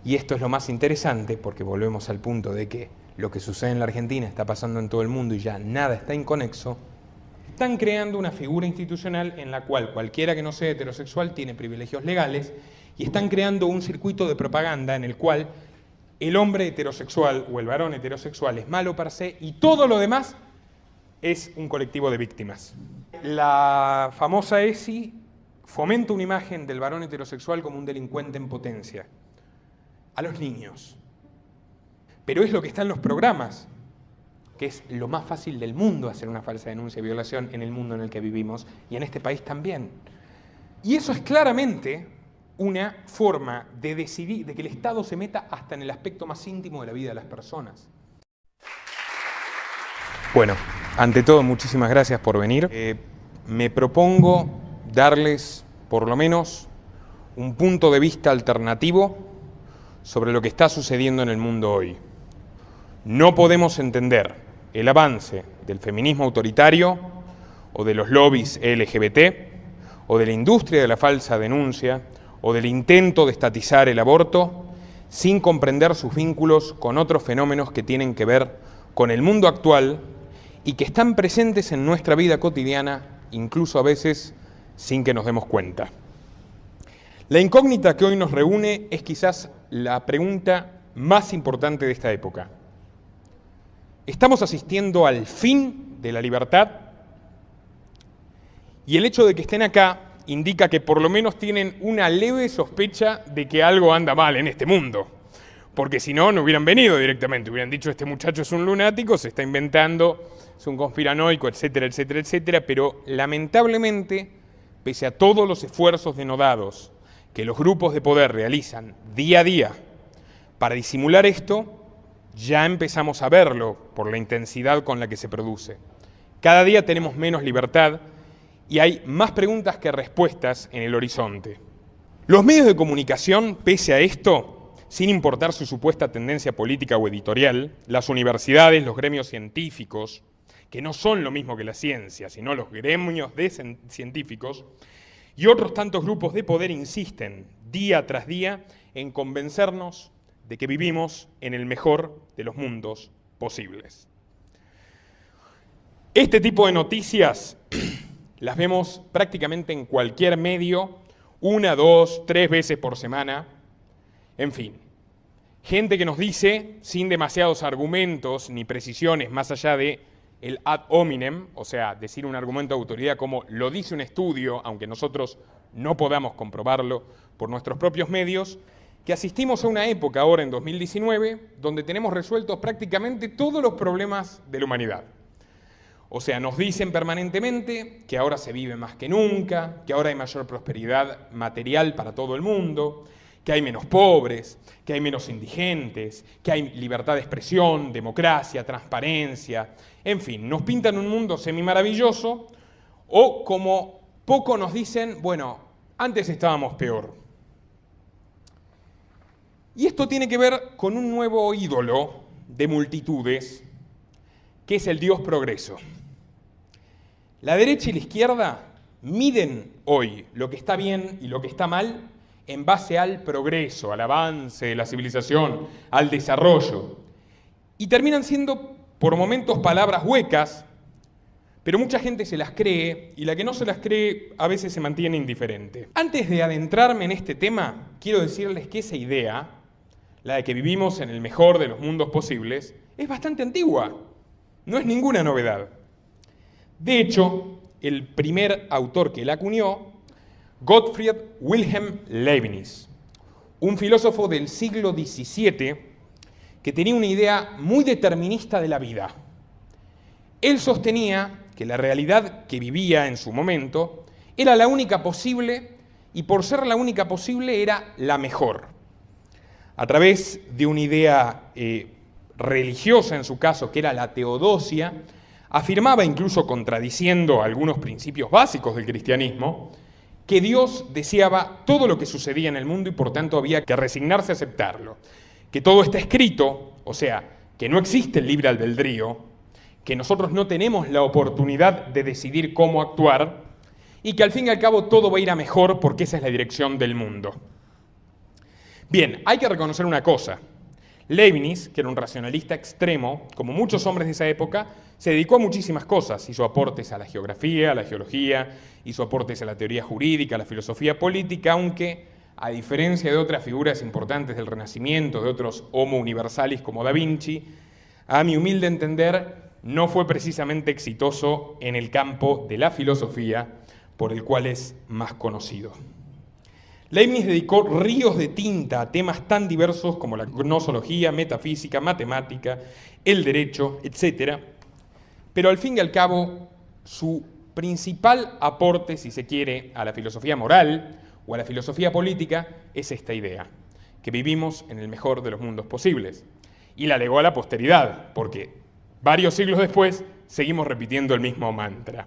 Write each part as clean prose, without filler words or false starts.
Y esto es lo más interesante porque volvemos al punto de que lo que sucede en la Argentina está pasando en todo el mundo y ya nada está inconexo. Están creando una figura institucional en la cual cualquiera que no sea heterosexual tiene privilegios legales y están creando un circuito de propaganda en el cual el hombre heterosexual o el varón heterosexual es malo per se y todo lo demás es un colectivo de víctimas. La famosa ESI fomenta una imagen del varón heterosexual como un delincuente en potencia a los niños. Pero es lo que está en los programas, que es lo más fácil del mundo hacer una falsa denuncia de violación en el mundo en el que vivimos y en este país también. Y eso es claramente una forma de decidir, de que el Estado se meta hasta en el aspecto más íntimo de la vida de las personas. Bueno, ante todo, muchísimas gracias por venir. Me propongo darles, por lo menos, un punto de vista alternativo sobre lo que está sucediendo en el mundo hoy. No podemos entender el avance del feminismo autoritario o de los lobbies LGBT o de la industria de la falsa denuncia o del intento de estatizar el aborto sin comprender sus vínculos con otros fenómenos que tienen que ver con el mundo actual y que están presentes en nuestra vida cotidiana, incluso a veces sin que nos demos cuenta. La incógnita que hoy nos reúne es quizás la pregunta más importante de esta época. ¿Estamos asistiendo al fin de la libertad? Y el hecho de que estén acá indica que por lo menos tienen una leve sospecha de que algo anda mal en este mundo. Porque si no, no hubieran venido directamente, hubieran dicho este muchacho es un lunático, se está inventando, es un conspiranoico, etcétera, etcétera, etcétera. Pero lamentablemente, pese a todos los esfuerzos denodados que los grupos de poder realizan día a día para disimular esto, ya empezamos a verlo por la intensidad con la que se produce. Cada día tenemos menos libertad y hay más preguntas que respuestas en el horizonte. Los medios de comunicación, pese a esto, sin importar su supuesta tendencia política o editorial, las universidades, los gremios científicos, que no son lo mismo que la ciencia, sino los gremios de científicos, y otros tantos grupos de poder insisten día tras día en convencernos de que vivimos en el mejor de los mundos posibles. Este tipo de noticias las vemos prácticamente en cualquier medio, 1, 2, 3 veces por semana, en fin. Gente que nos dice, sin demasiados argumentos ni precisiones más allá de el ad hominem, o sea, decir un argumento de autoridad como lo dice un estudio, aunque nosotros no podamos comprobarlo por nuestros propios medios, que asistimos a una época ahora en 2019 donde tenemos resueltos prácticamente todos los problemas de la humanidad. O sea, nos dicen permanentemente que ahora se vive más que nunca, que ahora hay mayor prosperidad material para todo el mundo, que hay menos pobres, que hay menos indigentes, que hay libertad de expresión, democracia, transparencia, en fin, nos pintan un mundo semimaravilloso o como poco nos dicen, bueno, antes estábamos peor. Y esto tiene que ver con un nuevo ídolo de multitudes, que es el Dios Progreso. La derecha y la izquierda miden hoy lo que está bien y lo que está mal en base al progreso, al avance de la civilización, al desarrollo. Y terminan siendo por momentos palabras huecas, pero mucha gente se las cree y la que no se las cree a veces se mantiene indiferente. Antes de adentrarme en este tema, quiero decirles que esa idea, la de que vivimos en el mejor de los mundos posibles, es bastante antigua, no es ninguna novedad. De hecho, el primer autor que la acuñó, Gottfried Wilhelm Leibniz, un filósofo del siglo XVII que tenía una idea muy determinista de la vida. Él sostenía que la realidad que vivía en su momento era la única posible y por ser la única posible era la mejor. A través de una idea religiosa en su caso, que era la teodosia, afirmaba, incluso contradiciendo algunos principios básicos del cristianismo, que Dios deseaba todo lo que sucedía en el mundo y por tanto había que resignarse a aceptarlo. Que todo está escrito, o sea, que no existe el libre albedrío, que nosotros no tenemos la oportunidad de decidir cómo actuar y que al fin y al cabo todo va a ir a mejor porque esa es la dirección del mundo. Bien, hay que reconocer una cosa. Leibniz, que era un racionalista extremo, como muchos hombres de esa época, se dedicó a muchísimas cosas. Hizo aportes a la geografía, a la geología, hizo aportes a la teoría jurídica, a la filosofía política, aunque, a diferencia de otras figuras importantes del Renacimiento, de otros homo universalis como Da Vinci, a mi humilde entender, no fue precisamente exitoso en el campo de la filosofía, por el cual es más conocido. Leibniz dedicó ríos de tinta a temas tan diversos como la gnosología, metafísica, matemática, el derecho, etc. Pero al fin y al cabo, su principal aporte, si se quiere, a la filosofía moral o a la filosofía política es esta idea, que vivimos en el mejor de los mundos posibles. Y la legó a la posteridad, porque varios siglos después seguimos repitiendo el mismo mantra.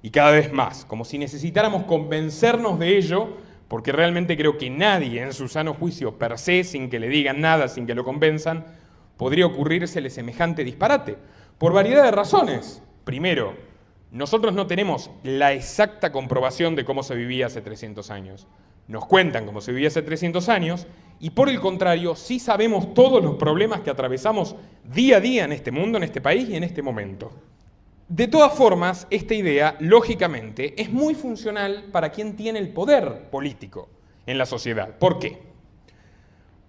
Y cada vez más, como si necesitáramos convencernos de ello, porque realmente creo que nadie en su sano juicio per se, sin que le digan nada, sin que lo convenzan, podría ocurrírsele semejante disparate, por variedad de razones. Primero, nosotros no tenemos la exacta comprobación de cómo se vivía hace 300 años. Nos cuentan cómo se vivía hace 300 años, y por el contrario, sí sabemos todos los problemas que atravesamos día a día en este mundo, en este país y en este momento. De todas formas, esta idea, lógicamente, es muy funcional para quien tiene el poder político en la sociedad. ¿Por qué?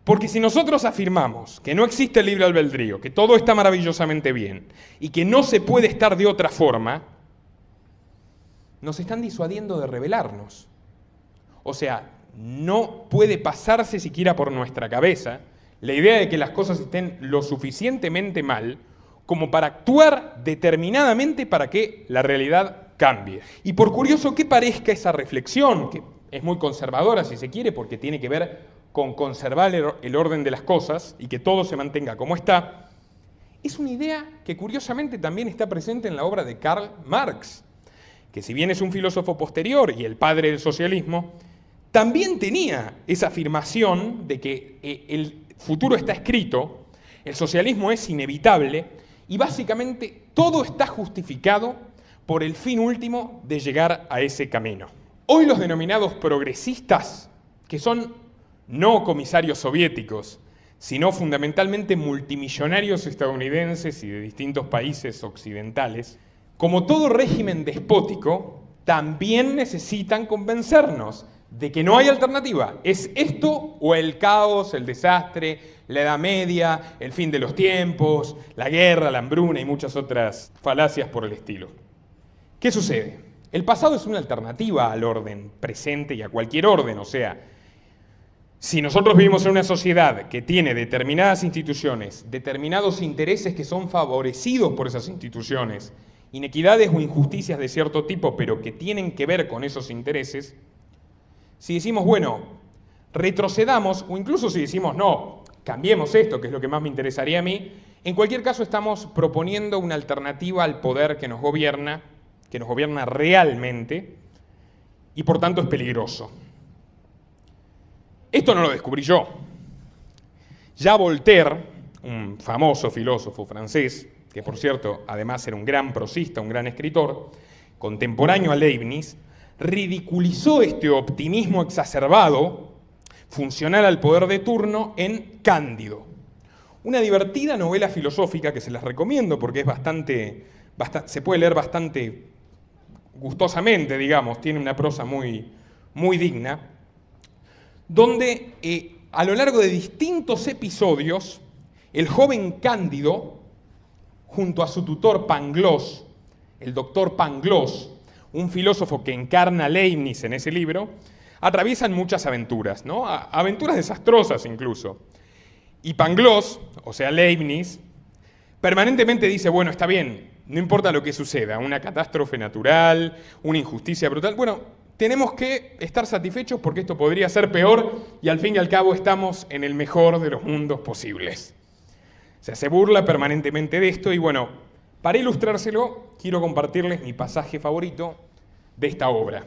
Porque si nosotros afirmamos que no existe el libre albedrío, que todo está maravillosamente bien y que no se puede estar de otra forma, nos están disuadiendo de rebelarnos. O sea, no puede pasarse siquiera por nuestra cabeza la idea de que las cosas estén lo suficientemente mal como para actuar determinadamente para que la realidad cambie. Y por curioso que parezca esa reflexión, que es muy conservadora si se quiere, porque tiene que ver con conservar el orden de las cosas y que todo se mantenga como está, es una idea que curiosamente también está presente en la obra de Karl Marx, que si bien es un filósofo posterior y el padre del socialismo, también tenía esa afirmación de que el futuro está escrito, el socialismo es inevitable, y básicamente todo está justificado por el fin último de llegar a ese camino. Hoy los denominados progresistas, que son no comisarios soviéticos, sino fundamentalmente multimillonarios estadounidenses y de distintos países occidentales, como todo régimen despótico, también necesitan convencernos de que no hay alternativa. Es esto o el caos, el desastre, la Edad Media, el fin de los tiempos, la guerra, la hambruna y muchas otras falacias por el estilo. ¿Qué sucede? El pasado es una alternativa al orden presente y a cualquier orden, o sea, si nosotros vivimos en una sociedad que tiene determinadas instituciones, determinados intereses que son favorecidos por esas instituciones, inequidades o injusticias de cierto tipo, pero que tienen que ver con esos intereses, si decimos, bueno, retrocedamos, o incluso si decimos, no, cambiemos esto, que es lo que más me interesaría a mí, en cualquier caso estamos proponiendo una alternativa al poder que nos gobierna realmente, y por tanto es peligroso. Esto no lo descubrí yo. Ya Voltaire, un famoso filósofo francés, que por cierto además era un gran prosista, un gran escritor, contemporáneo a Leibniz, ridiculizó este optimismo exacerbado, funcional al poder de turno, en Cándido. Una divertida novela filosófica que se las recomiendo porque es se puede leer bastante gustosamente, digamos, tiene una prosa muy digna, donde a lo largo de distintos episodios, el joven Cándido, junto a su tutor Pangloss, el doctor Pangloss, un filósofo que encarna a Leibniz en ese libro, atraviesan muchas aventuras, ¿no? Aventuras desastrosas incluso. Y Pangloss, o sea Leibniz, permanentemente dice, bueno, está bien, no importa lo que suceda, una catástrofe natural, una injusticia brutal, bueno, tenemos que estar satisfechos porque esto podría ser peor y al fin y al cabo estamos en el mejor de los mundos posibles. O sea, se burla permanentemente de esto y bueno, para ilustrárselo, quiero compartirles mi pasaje favorito de esta obra.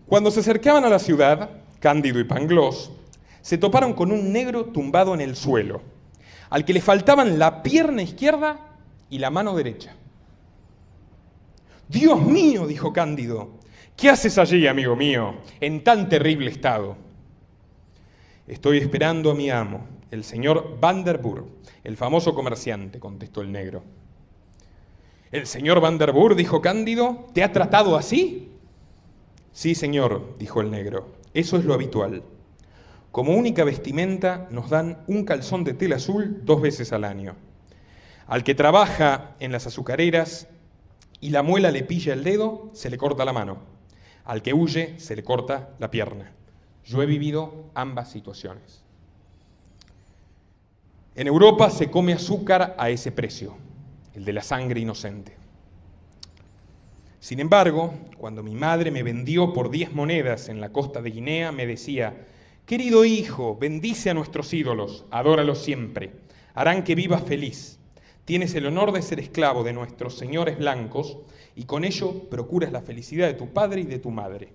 Cuando se acercaban a la ciudad, Cándido y Pangloss se toparon con un negro tumbado en el suelo, al que le faltaban la pierna izquierda y la mano derecha. «Dios mío», dijo Cándido, ¿Qué haces allí, amigo mío, en tan terrible estado? Estoy esperando a mi amo, el señor Van der Burg, el famoso comerciante, contestó el negro. ¿El señor Van der Burg, dijo Cándido, te ha tratado así? Sí, señor, dijo el negro, eso es lo habitual. Como única vestimenta nos dan un calzón de tela azul 2 veces al año. Al que trabaja en las azucareras y la muela le pilla el dedo, se le corta la mano. Al que huye, se le corta la pierna. Yo he vivido ambas situaciones. En Europa se come azúcar a ese precio, el de la sangre inocente. Sin embargo, cuando mi madre me vendió por 10 monedas en la costa de Guinea, me decía: querido hijo, bendice a nuestros ídolos, adóralos siempre, harán que vivas feliz. Tienes el honor de ser esclavo de nuestros señores blancos y con ello procuras la felicidad de tu padre y de tu madre.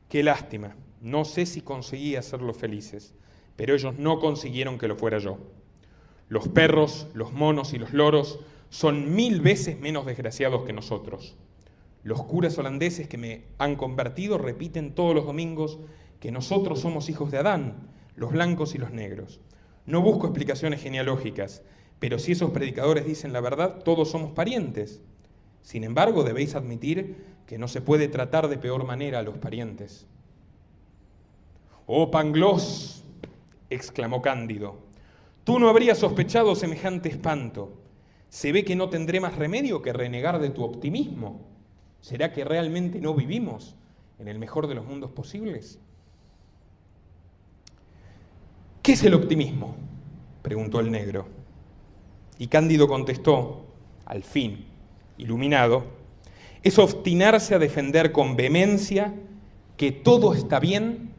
Qué lástima, no sé si conseguí hacerlos felices, pero ellos no consiguieron que lo fuera yo. Los perros, los monos y los loros son 1000 veces menos desgraciados que nosotros. Los curas holandeses que me han convertido repiten todos los domingos que nosotros somos hijos de Adán, los blancos y los negros. No busco explicaciones genealógicas, pero si esos predicadores dicen la verdad, todos somos parientes. Sin embargo, debéis admitir que no se puede tratar de peor manera a los parientes. ¡Oh, Pangloss!, exclamó Cándido. Tú no habrías sospechado semejante espanto. Se ve que no tendré más remedio que renegar de tu optimismo. ¿Será que realmente no vivimos en el mejor de los mundos posibles? ¿Qué es el optimismo?, preguntó el negro. Y Cándido contestó, al fin, iluminado, es obstinarse a defender con vehemencia que todo está bien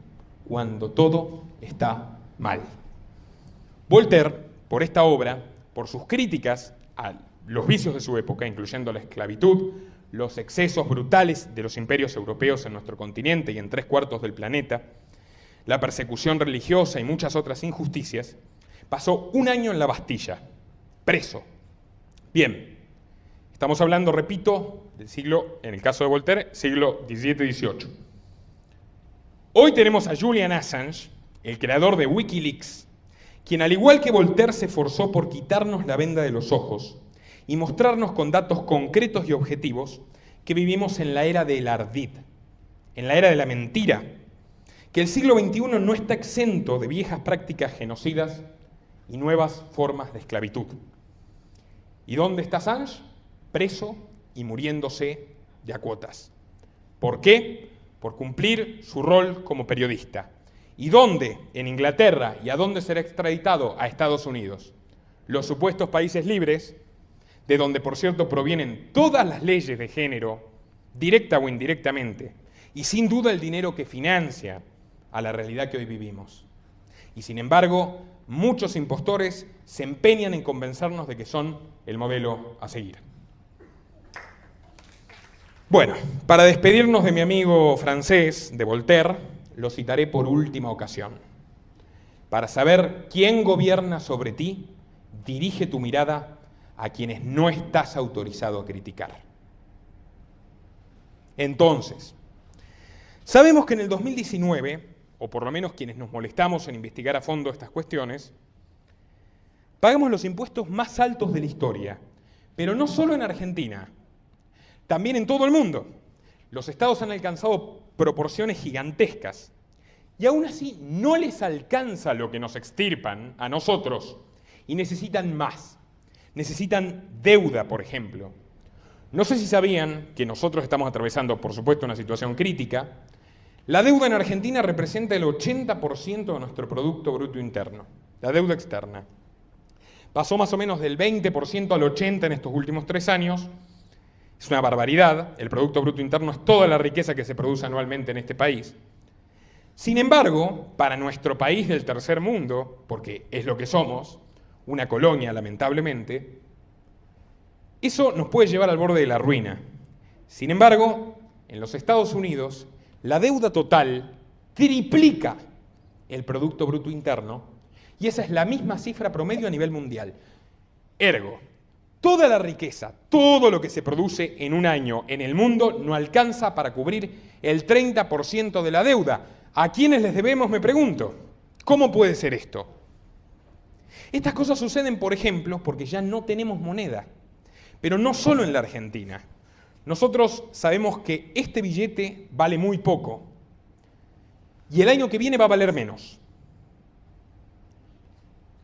cuando todo está mal. Voltaire, por esta obra, por sus críticas a los vicios de su época, incluyendo la esclavitud, los excesos brutales de los imperios europeos en nuestro continente y en 3/4 del planeta, la persecución religiosa y muchas otras injusticias, pasó 1 año en la Bastilla, preso. Bien, estamos hablando, repito, del siglo, en el caso de Voltaire, siglo XVII-XVIII. Hoy tenemos a Julian Assange, el creador de Wikileaks, quien al igual que Voltaire se esforzó por quitarnos la venda de los ojos y mostrarnos con datos concretos y objetivos que vivimos en la era del ardid, en la era de la mentira, que el siglo XXI no está exento de viejas prácticas genocidas y nuevas formas de esclavitud. ¿Y dónde está Assange? Preso y muriéndose de a cuotas. ¿Por qué? Por cumplir su rol como periodista. ¿Y dónde? En Inglaterra. ¿Y a dónde será extraditado? A Estados Unidos. Los supuestos países libres, de donde por cierto provienen todas las leyes de género, directa o indirectamente, y sin duda el dinero que financia a la realidad que hoy vivimos. Y sin embargo, muchos impostores se empeñan en convencernos de que son el modelo a seguir. Bueno, para despedirnos de mi amigo francés, de Voltaire, lo citaré por última ocasión. Para saber quién gobierna sobre ti, dirige tu mirada a quienes no estás autorizado a criticar. Entonces, sabemos que en el 2019, o por lo menos quienes nos molestamos en investigar a fondo estas cuestiones, pagamos los impuestos más altos de la historia, pero no solo en Argentina, también en todo el mundo. Los estados han alcanzado proporciones gigantescas y aún así no les alcanza lo que nos extirpan a nosotros y necesitan más. Necesitan deuda, por ejemplo. No sé si sabían que nosotros estamos atravesando, por supuesto, una situación crítica. La deuda en Argentina representa el 80% de nuestro Producto Bruto Interno, la deuda externa. Pasó más o menos del 20% al 80% en estos últimos 3 años. Es una barbaridad. El Producto Bruto Interno es toda la riqueza que se produce anualmente en este país. Sin embargo, para nuestro país del tercer mundo, porque es lo que somos, una colonia, lamentablemente, eso nos puede llevar al borde de la ruina. Sin embargo, en los Estados Unidos, la deuda total triplica el Producto Bruto Interno y esa es la misma cifra promedio a nivel mundial. Ergo, Toda la riqueza, todo lo que se produce en un año en el mundo no alcanza para cubrir el 30% de la deuda. ¿A quiénes les debemos, me pregunto? ¿Cómo puede ser esto? Estas cosas suceden, por ejemplo, porque ya no tenemos moneda. Pero no solo en la Argentina. Nosotros sabemos que este billete vale muy poco y el año que viene va a valer menos.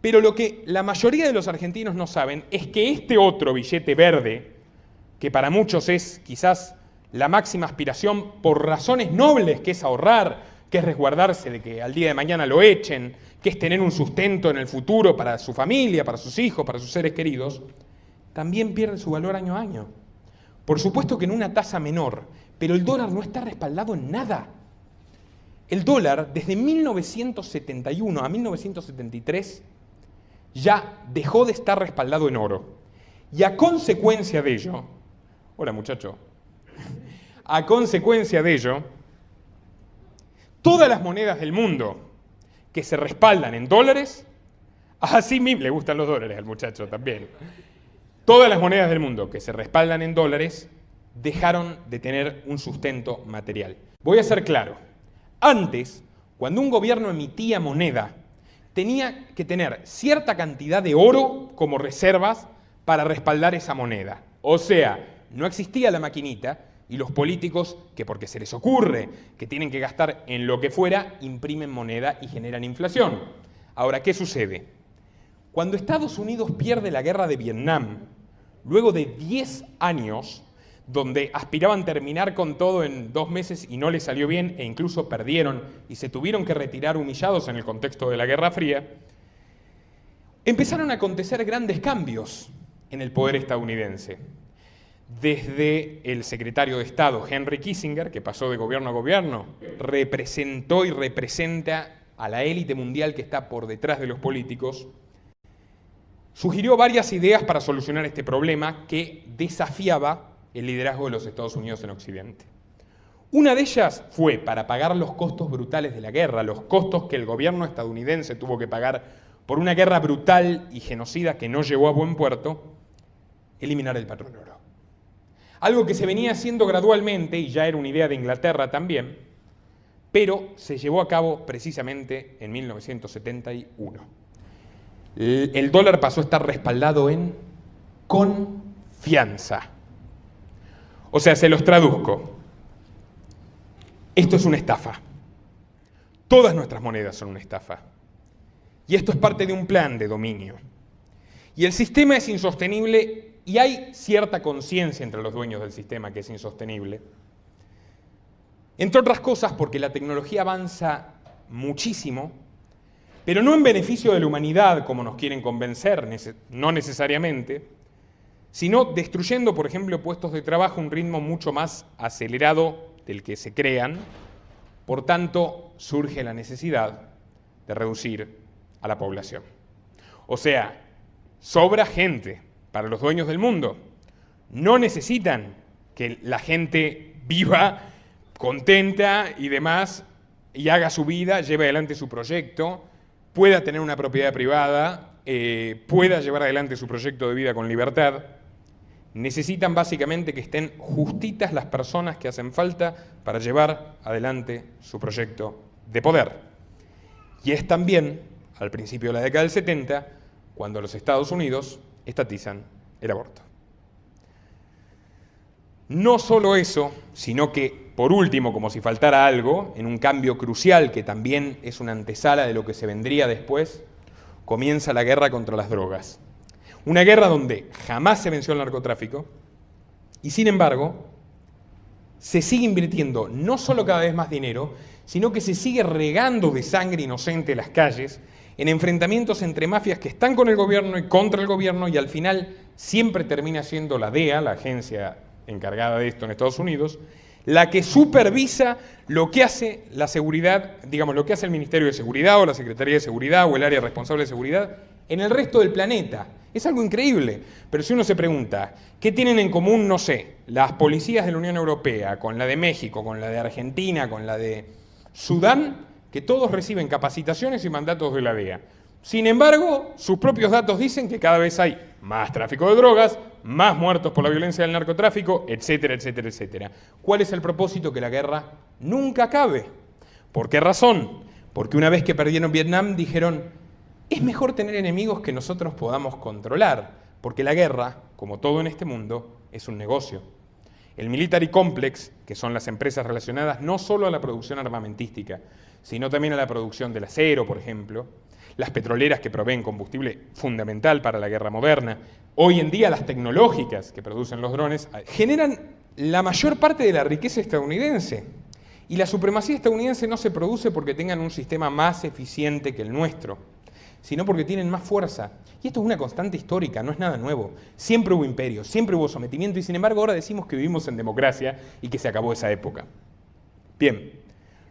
Pero lo que la mayoría de los argentinos no saben es que este otro billete verde, que para muchos es quizás la máxima aspiración por razones nobles, que es ahorrar, que es resguardarse de que al día de mañana lo echen, que es tener un sustento en el futuro para su familia, para sus hijos, para sus seres queridos, también pierde su valor año a año. Por supuesto que en una tasa menor, pero el dólar no está respaldado en nada. El dólar, desde 1971 a 1973, ya dejó de estar respaldado en oro. Y a consecuencia de ello, hola muchacho, a consecuencia de ello, todas las monedas del mundo que se respaldan en dólares, así mismo, le gustan los dólares al muchacho también, todas las monedas del mundo que se respaldan en dólares dejaron de tener un sustento material. Voy a ser claro, antes, cuando un gobierno emitía moneda, tenía que tener cierta cantidad de oro como reservas para respaldar esa moneda. O sea, no existía la maquinita y los políticos, que porque se les ocurre que tienen que gastar en lo que fuera, imprimen moneda y generan inflación. Ahora, ¿qué sucede? Cuando Estados Unidos pierde la guerra de Vietnam, luego de 10 años, donde aspiraban terminar con todo en 2 meses y no les salió bien e incluso perdieron y se tuvieron que retirar humillados en el contexto de la Guerra Fría, empezaron a acontecer grandes cambios en el poder estadounidense. Desde el secretario de Estado Henry Kissinger, que pasó de gobierno a gobierno, representó y representa a la élite mundial que está por detrás de los políticos, sugirió varias ideas para solucionar este problema que desafiaba el liderazgo de los Estados Unidos en Occidente. Una de ellas fue, para pagar los costos brutales de la guerra, los costos que el gobierno estadounidense tuvo que pagar por una guerra brutal y genocida que no llegó a buen puerto, eliminar el patrón oro. Algo que se venía haciendo gradualmente, y ya era una idea de Inglaterra también, pero se llevó a cabo precisamente en 1971. El dólar pasó a estar respaldado en confianza. O sea, se los traduzco. Esto es una estafa. Todas nuestras monedas son una estafa. Y esto es parte de un plan de dominio. Y el sistema es insostenible y hay cierta conciencia entre los dueños del sistema que es insostenible. Entre otras cosas porque la tecnología avanza muchísimo, pero no en beneficio de la humanidad, como nos quieren convencer, no necesariamente, sino destruyendo, por ejemplo, puestos de trabajo a un ritmo mucho más acelerado del que se crean. Por tanto, surge la necesidad de reducir a la población. O sea, sobra gente para los dueños del mundo. No necesitan que la gente viva contenta y demás, y haga su vida, lleve adelante su proyecto, pueda tener una propiedad privada, pueda llevar adelante su proyecto de vida con libertad. Necesitan básicamente que estén justitas las personas que hacen falta para llevar adelante su proyecto de poder. Y es también, al principio de la década del 70, cuando los Estados Unidos estatizan el aborto. No solo eso, sino que, por último, como si faltara algo, en un cambio crucial que también es una antesala de lo que se vendría después, comienza la guerra contra las drogas. Una guerra donde jamás se venció el narcotráfico y, sin embargo, se sigue invirtiendo no solo cada vez más dinero, sino que se sigue regando de sangre inocente las calles en enfrentamientos entre mafias que están con el gobierno y contra el gobierno, y al final siempre termina siendo la DEA, la agencia encargada de esto en Estados Unidos, la que supervisa lo que hace la seguridad, digamos, lo que hace el Ministerio de Seguridad o la Secretaría de Seguridad o el área responsable de seguridad en el resto del planeta. Es algo increíble, pero si uno se pregunta, ¿qué tienen en común, no sé, las policías de la Unión Europea con la de México, con la de Argentina, con la de Sudán? Que todos reciben capacitaciones y mandatos de la DEA. Sin embargo, sus propios datos dicen que cada vez hay más tráfico de drogas, más muertos por la violencia del narcotráfico, etcétera, etcétera, etcétera. ¿Cuál es el propósito? Que la guerra nunca acabe. ¿Por qué razón? Porque una vez que perdieron Vietnam dijeron, es mejor tener enemigos que nosotros podamos controlar, porque la guerra, como todo en este mundo, es un negocio. El Military Complex, que son las empresas relacionadas no solo a la producción armamentística, sino también a la producción del acero, por ejemplo, las petroleras que proveen combustible fundamental para la guerra moderna, hoy en día las tecnológicas que producen los drones, generan la mayor parte de la riqueza estadounidense. Y la supremacía estadounidense no se produce porque tengan un sistema más eficiente que el nuestro, sino porque tienen más fuerza. Y esto es una constante histórica, no es nada nuevo. Siempre hubo imperios, siempre hubo sometimiento, y sin embargo ahora decimos que vivimos en democracia y que se acabó esa época. Bien,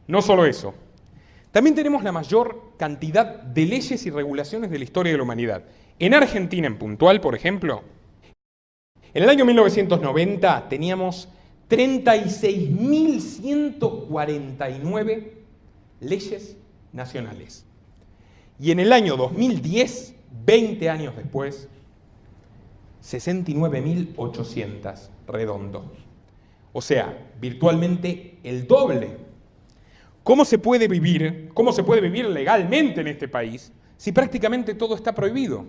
no solo eso. También tenemos la mayor cantidad de leyes y regulaciones de la historia de la humanidad. En Argentina, en puntual, por ejemplo, en el año 1990 teníamos 36.149 leyes nacionales. Y en el año 2010, 20 años después, 69.800, redondo. O sea, virtualmente el doble. ¿Cómo se puede vivir legalmente en este país si prácticamente todo está prohibido?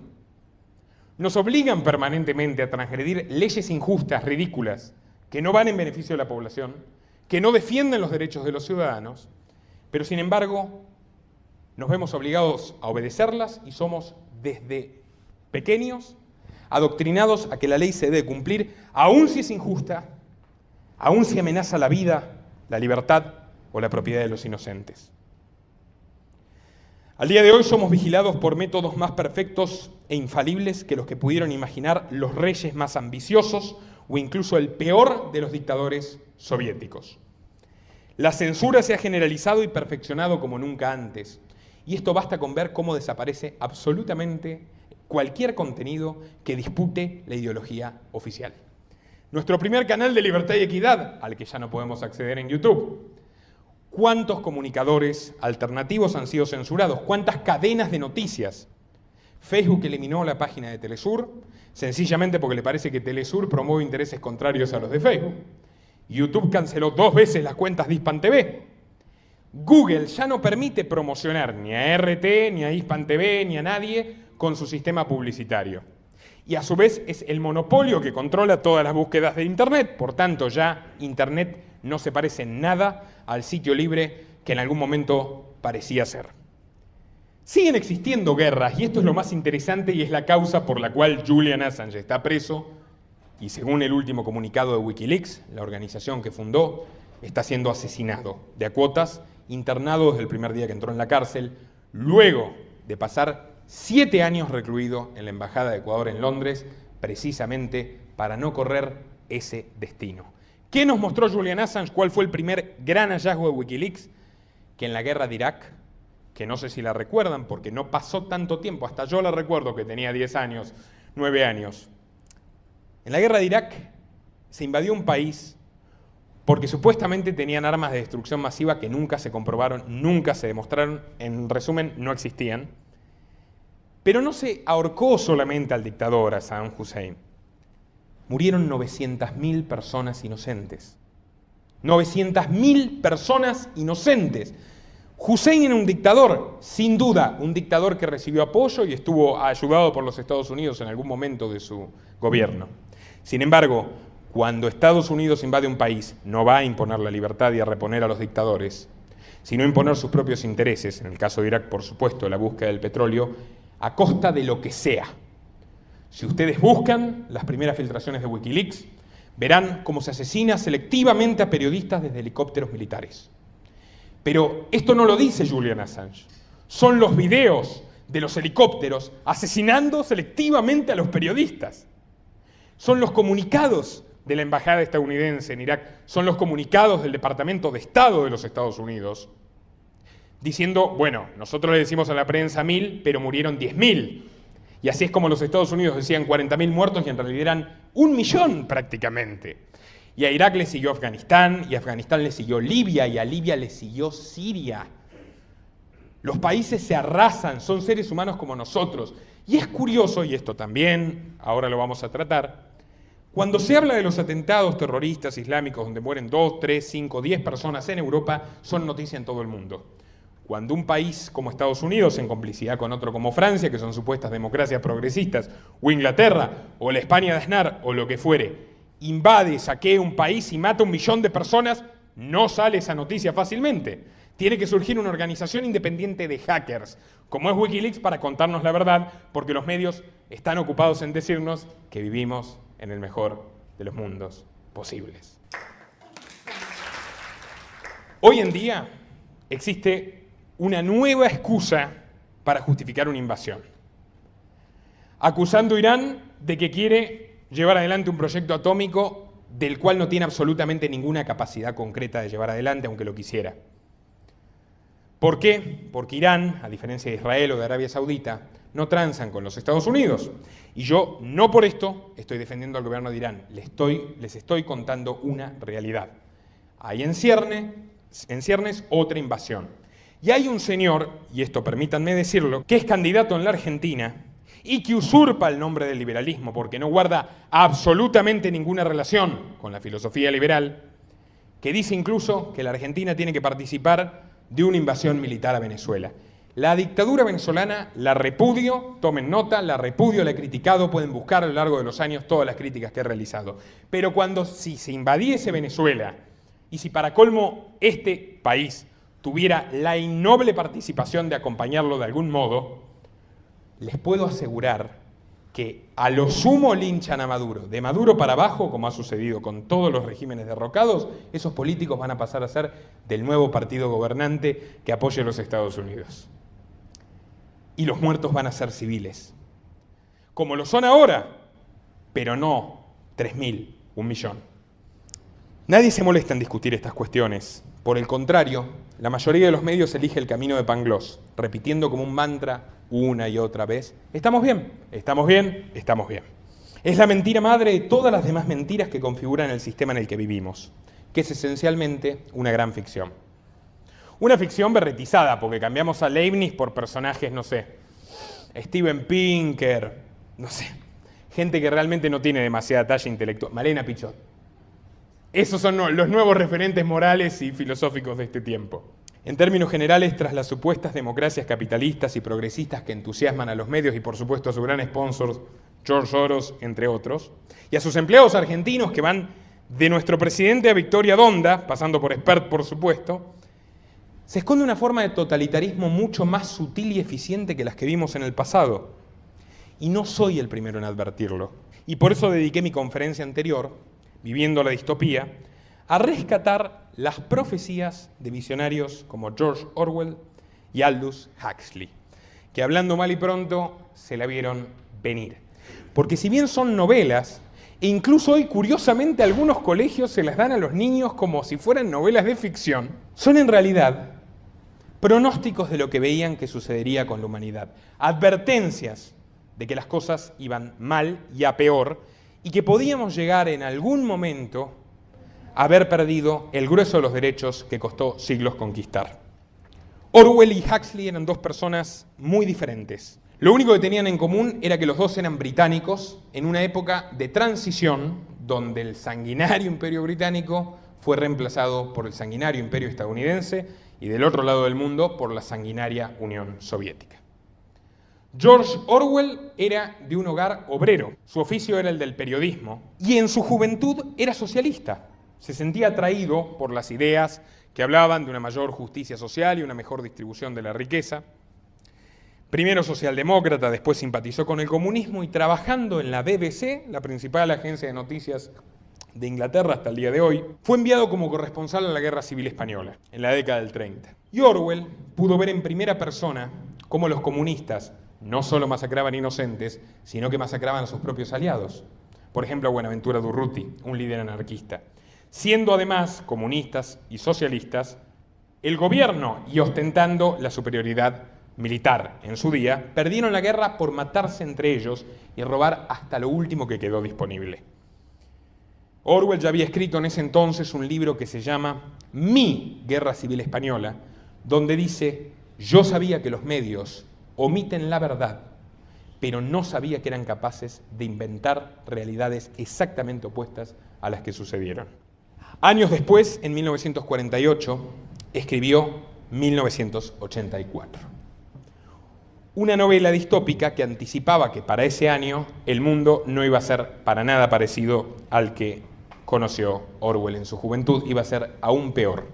Nos obligan permanentemente a transgredir leyes injustas, ridículas, que no van en beneficio de la población, que no defienden los derechos de los ciudadanos, pero sin embargo nos vemos obligados a obedecerlas y somos desde pequeños adoctrinados a que la ley se debe cumplir, aun si es injusta, aun si amenaza la vida, la libertad o la propiedad de los inocentes. Al día de hoy somos vigilados por métodos más perfectos e infalibles que los que pudieron imaginar los reyes más ambiciosos o incluso el peor de los dictadores soviéticos. La censura se ha generalizado y perfeccionado como nunca antes, y esto basta con ver cómo desaparece absolutamente cualquier contenido que dispute la ideología oficial. Nuestro primer canal de Libertad y Equidad, al que ya no podemos acceder en YouTube. ¿Cuántos comunicadores alternativos han sido censurados? ¿Cuántas cadenas de noticias? Facebook eliminó la página de Telesur, sencillamente porque le parece que Telesur promueve intereses contrarios a los de Facebook. YouTube canceló 2 veces las cuentas de Hispan TV. Google ya no permite promocionar ni a RT, ni a Hispan TV, ni a nadie con su sistema publicitario. Y a su vez es el monopolio que controla todas las búsquedas de Internet, por tanto ya Internet no se parece en nada al sitio libre que en algún momento parecía ser. Siguen existiendo guerras, y esto es lo más interesante y es la causa por la cual Julian Assange está preso y, según el último comunicado de Wikileaks, la organización que fundó, está siendo asesinado de a cuotas, internado desde el primer día que entró en la cárcel, luego de pasar 7 años recluido en la Embajada de Ecuador en Londres, precisamente para no correr ese destino. ¿Qué nos mostró Julian Assange? ¿Cuál fue el primer gran hallazgo de Wikileaks? Que en la guerra de Irak, que no sé si la recuerdan porque no pasó tanto tiempo, hasta yo la recuerdo que tenía 10 años, 9 años. En la guerra de Irak se invadió un país porque supuestamente tenían armas de destrucción masiva que nunca se comprobaron, nunca se demostraron, en resumen, no existían. Pero no se ahorcó solamente al dictador, a Saddam Hussein. Murieron 900.000 personas inocentes. 900.000 personas inocentes. Hussein era un dictador, sin duda, un dictador que recibió apoyo y estuvo ayudado por los Estados Unidos en algún momento de su gobierno. Sin embargo, cuando Estados Unidos invade un país, no va a imponer la libertad y a reponer a los dictadores, sino a imponer sus propios intereses, en el caso de Irak, por supuesto, la búsqueda del petróleo, a costa de lo que sea. Si ustedes buscan las primeras filtraciones de Wikileaks, verán cómo se asesina selectivamente a periodistas desde helicópteros militares. Pero esto no lo dice Julian Assange. Son los videos de los helicópteros asesinando selectivamente a los periodistas. Son los comunicados de la embajada estadounidense en Irak, son los comunicados del Departamento de Estado de los Estados Unidos, diciendo, bueno, nosotros le decimos a la prensa 1.000, pero murieron 10.000. Y así es como los Estados Unidos decían 40.000 muertos y en realidad eran 1.000.000 prácticamente. Y a Irak le siguió Afganistán, y a Afganistán le siguió Libia, y a Libia le siguió Siria. Los países se arrasan, son seres humanos como nosotros. Y es curioso, y esto también ahora lo vamos a tratar, cuando se habla de los atentados terroristas islámicos donde mueren 2, 3, 5, 10 personas en Europa, son noticia en todo el mundo. Cuando un país como Estados Unidos, en complicidad con otro como Francia, que son supuestas democracias progresistas, o Inglaterra, o la España de Aznar, o lo que fuere, invade, saquea un país y mata 1 millón de personas, no sale esa noticia fácilmente. Tiene que surgir una organización independiente de hackers, como es Wikileaks, para contarnos la verdad, porque los medios están ocupados en decirnos que vivimos en el mejor de los mundos posibles. Hoy en día existe una nueva excusa para justificar una invasión, acusando a Irán de que quiere llevar adelante un proyecto atómico del cual no tiene absolutamente ninguna capacidad concreta de llevar adelante, aunque lo quisiera. ¿Por qué? Porque Irán, a diferencia de Israel o de Arabia Saudita, no transan con los Estados Unidos. Y yo, no por esto, estoy defendiendo al gobierno de Irán. Les estoy contando una realidad. Hay en ciernes otra invasión. Y hay un señor, y esto permítanme decirlo, que es candidato en la Argentina y que usurpa el nombre del liberalismo porque no guarda absolutamente ninguna relación con la filosofía liberal, que dice incluso que la Argentina tiene que participar de una invasión militar a Venezuela. La dictadura venezolana la repudio, tomen nota, la repudio, la he criticado, pueden buscar a lo largo de los años todas las críticas que he realizado. Pero si se invadiese Venezuela y si para colmo este país tuviera la innoble participación de acompañarlo de algún modo, les puedo asegurar que a lo sumo linchan a Maduro. De Maduro para abajo, como ha sucedido con todos los regímenes derrocados, esos políticos van a pasar a ser del nuevo partido gobernante que apoye a los Estados Unidos. Y los muertos van a ser civiles. Como lo son ahora, pero no 3.000, 1 millón. Nadie se molesta en discutir estas cuestiones. Por el contrario, la mayoría de los medios elige el camino de Pangloss, repitiendo como un mantra una y otra vez: estamos bien, estamos bien, estamos bien. Es la mentira madre de todas las demás mentiras que configuran el sistema en el que vivimos, que es esencialmente una gran ficción. Una ficción berretizada, porque cambiamos a Leibniz por personajes, no sé, Steven Pinker, no sé, gente que realmente no tiene demasiada talla intelectual. Malena Pichot. Esos son los nuevos referentes morales y filosóficos de este tiempo. En términos generales, tras las supuestas democracias capitalistas y progresistas que entusiasman a los medios y por supuesto a su gran sponsor, George Soros, entre otros, y a sus empleados argentinos que van de nuestro presidente a Victoria Donda, pasando por Spert por supuesto, se esconde una forma de totalitarismo mucho más sutil y eficiente que las que vimos en el pasado. Y no soy el primero en advertirlo. Y por eso dediqué mi conferencia anterior, Viviendo la distopía, a rescatar las profecías de visionarios como George Orwell y Aldous Huxley, que hablando mal y pronto se la vieron venir. Porque si bien son novelas, e incluso hoy curiosamente algunos colegios se las dan a los niños como si fueran novelas de ficción, son en realidad pronósticos de lo que veían que sucedería con la humanidad, advertencias de que las cosas iban mal y a peor, y que podíamos llegar en algún momento a haber perdido el grueso de los derechos que costó siglos conquistar. Orwell y Huxley eran dos personas muy diferentes. Lo único que tenían en común era que los dos eran británicos en una época de transición donde el sanguinario imperio británico fue reemplazado por el sanguinario imperio estadounidense y del otro lado del mundo por la sanguinaria Unión Soviética. George Orwell era de un hogar obrero, su oficio era el del periodismo y en su juventud era socialista. Se sentía atraído por las ideas que hablaban de una mayor justicia social y una mejor distribución de la riqueza. Primero socialdemócrata, después simpatizó con el comunismo y trabajando en la BBC, la principal agencia de noticias de Inglaterra hasta el día de hoy, fue enviado como corresponsal a la Guerra Civil Española, en la década del 30. Y Orwell pudo ver en primera persona cómo los comunistas no solo masacraban inocentes, sino que masacraban a sus propios aliados. Por ejemplo, a Buenaventura Durruti, un líder anarquista. Siendo además comunistas y socialistas, el gobierno y ostentando la superioridad militar en su día, perdieron la guerra por matarse entre ellos y robar hasta lo último que quedó disponible. Orwell ya había escrito en ese entonces un libro que se llama Mi Guerra Civil Española, donde dice Yo sabía que los medios omiten la verdad, pero no sabía que eran capaces de inventar realidades exactamente opuestas a las que sucedieron. Años después, en 1948, escribió 1984. Una novela distópica que anticipaba que para ese año el mundo no iba a ser para nada parecido al que conoció Orwell en su juventud, iba a ser aún peor.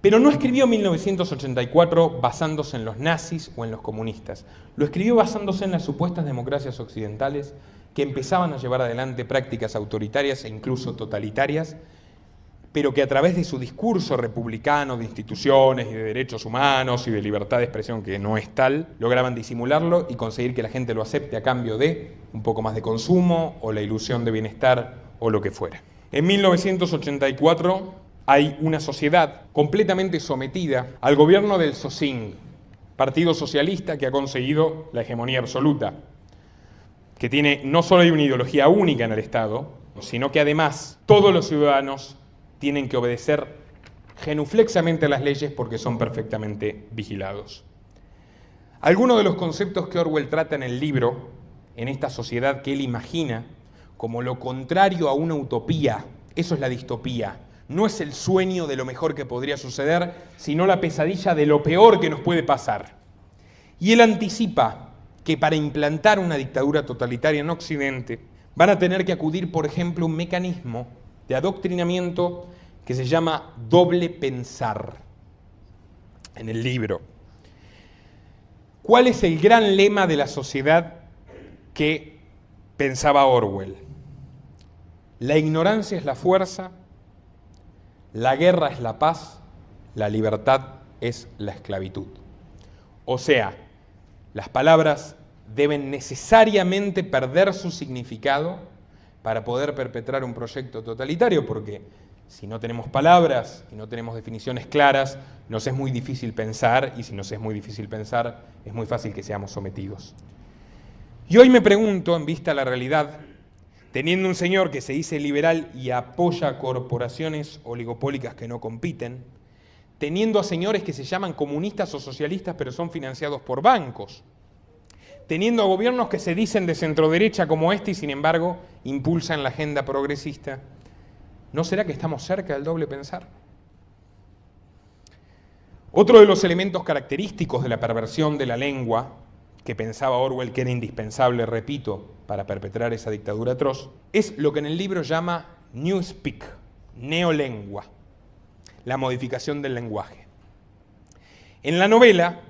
Pero no escribió 1984 basándose en los nazis o en los comunistas. Lo escribió basándose en las supuestas democracias occidentales que empezaban a llevar adelante prácticas autoritarias e incluso totalitarias, pero que a través de su discurso republicano de instituciones y de derechos humanos y de libertad de expresión, que no es tal, lograban disimularlo y conseguir que la gente lo acepte a cambio de un poco más de consumo o la ilusión de bienestar o lo que fuera. En 1984 hay una sociedad completamente sometida al gobierno del SOSING, Partido Socialista que ha conseguido la hegemonía absoluta, que tiene no solo hay una ideología única en el Estado, sino que además todos los ciudadanos tienen que obedecer genuflexamente a las leyes porque son perfectamente vigilados. Algunos de los conceptos que Orwell trata en el libro, en esta sociedad que él imagina como lo contrario a una utopía, eso es la distopía. No es el sueño de lo mejor que podría suceder, sino la pesadilla de lo peor que nos puede pasar. Y él anticipa que para implantar una dictadura totalitaria en Occidente van a tener que acudir, por ejemplo, a un mecanismo de adoctrinamiento que se llama doble pensar en el libro. ¿Cuál es el gran lema de la sociedad que pensaba Orwell? La ignorancia es la fuerza, la guerra es la paz, la libertad es la esclavitud. O sea, las palabras deben necesariamente perder su significado para poder perpetrar un proyecto totalitario, porque si no tenemos palabras y no tenemos definiciones claras, nos es muy difícil pensar, y si nos es muy difícil pensar, es muy fácil que seamos sometidos. Y hoy me pregunto, en vista de la realidad, teniendo un señor que se dice liberal y apoya a corporaciones oligopólicas que no compiten, teniendo a señores que se llaman comunistas o socialistas pero son financiados por bancos, teniendo a gobiernos que se dicen de centroderecha como este y sin embargo impulsan la agenda progresista, ¿no será que estamos cerca del doble pensar? Otro de los elementos característicos de la perversión de la lengua, que pensaba Orwell que era indispensable, repito, para perpetrar esa dictadura atroz, es lo que en el libro llama Newspeak, neolengua, la modificación del lenguaje. En la novela,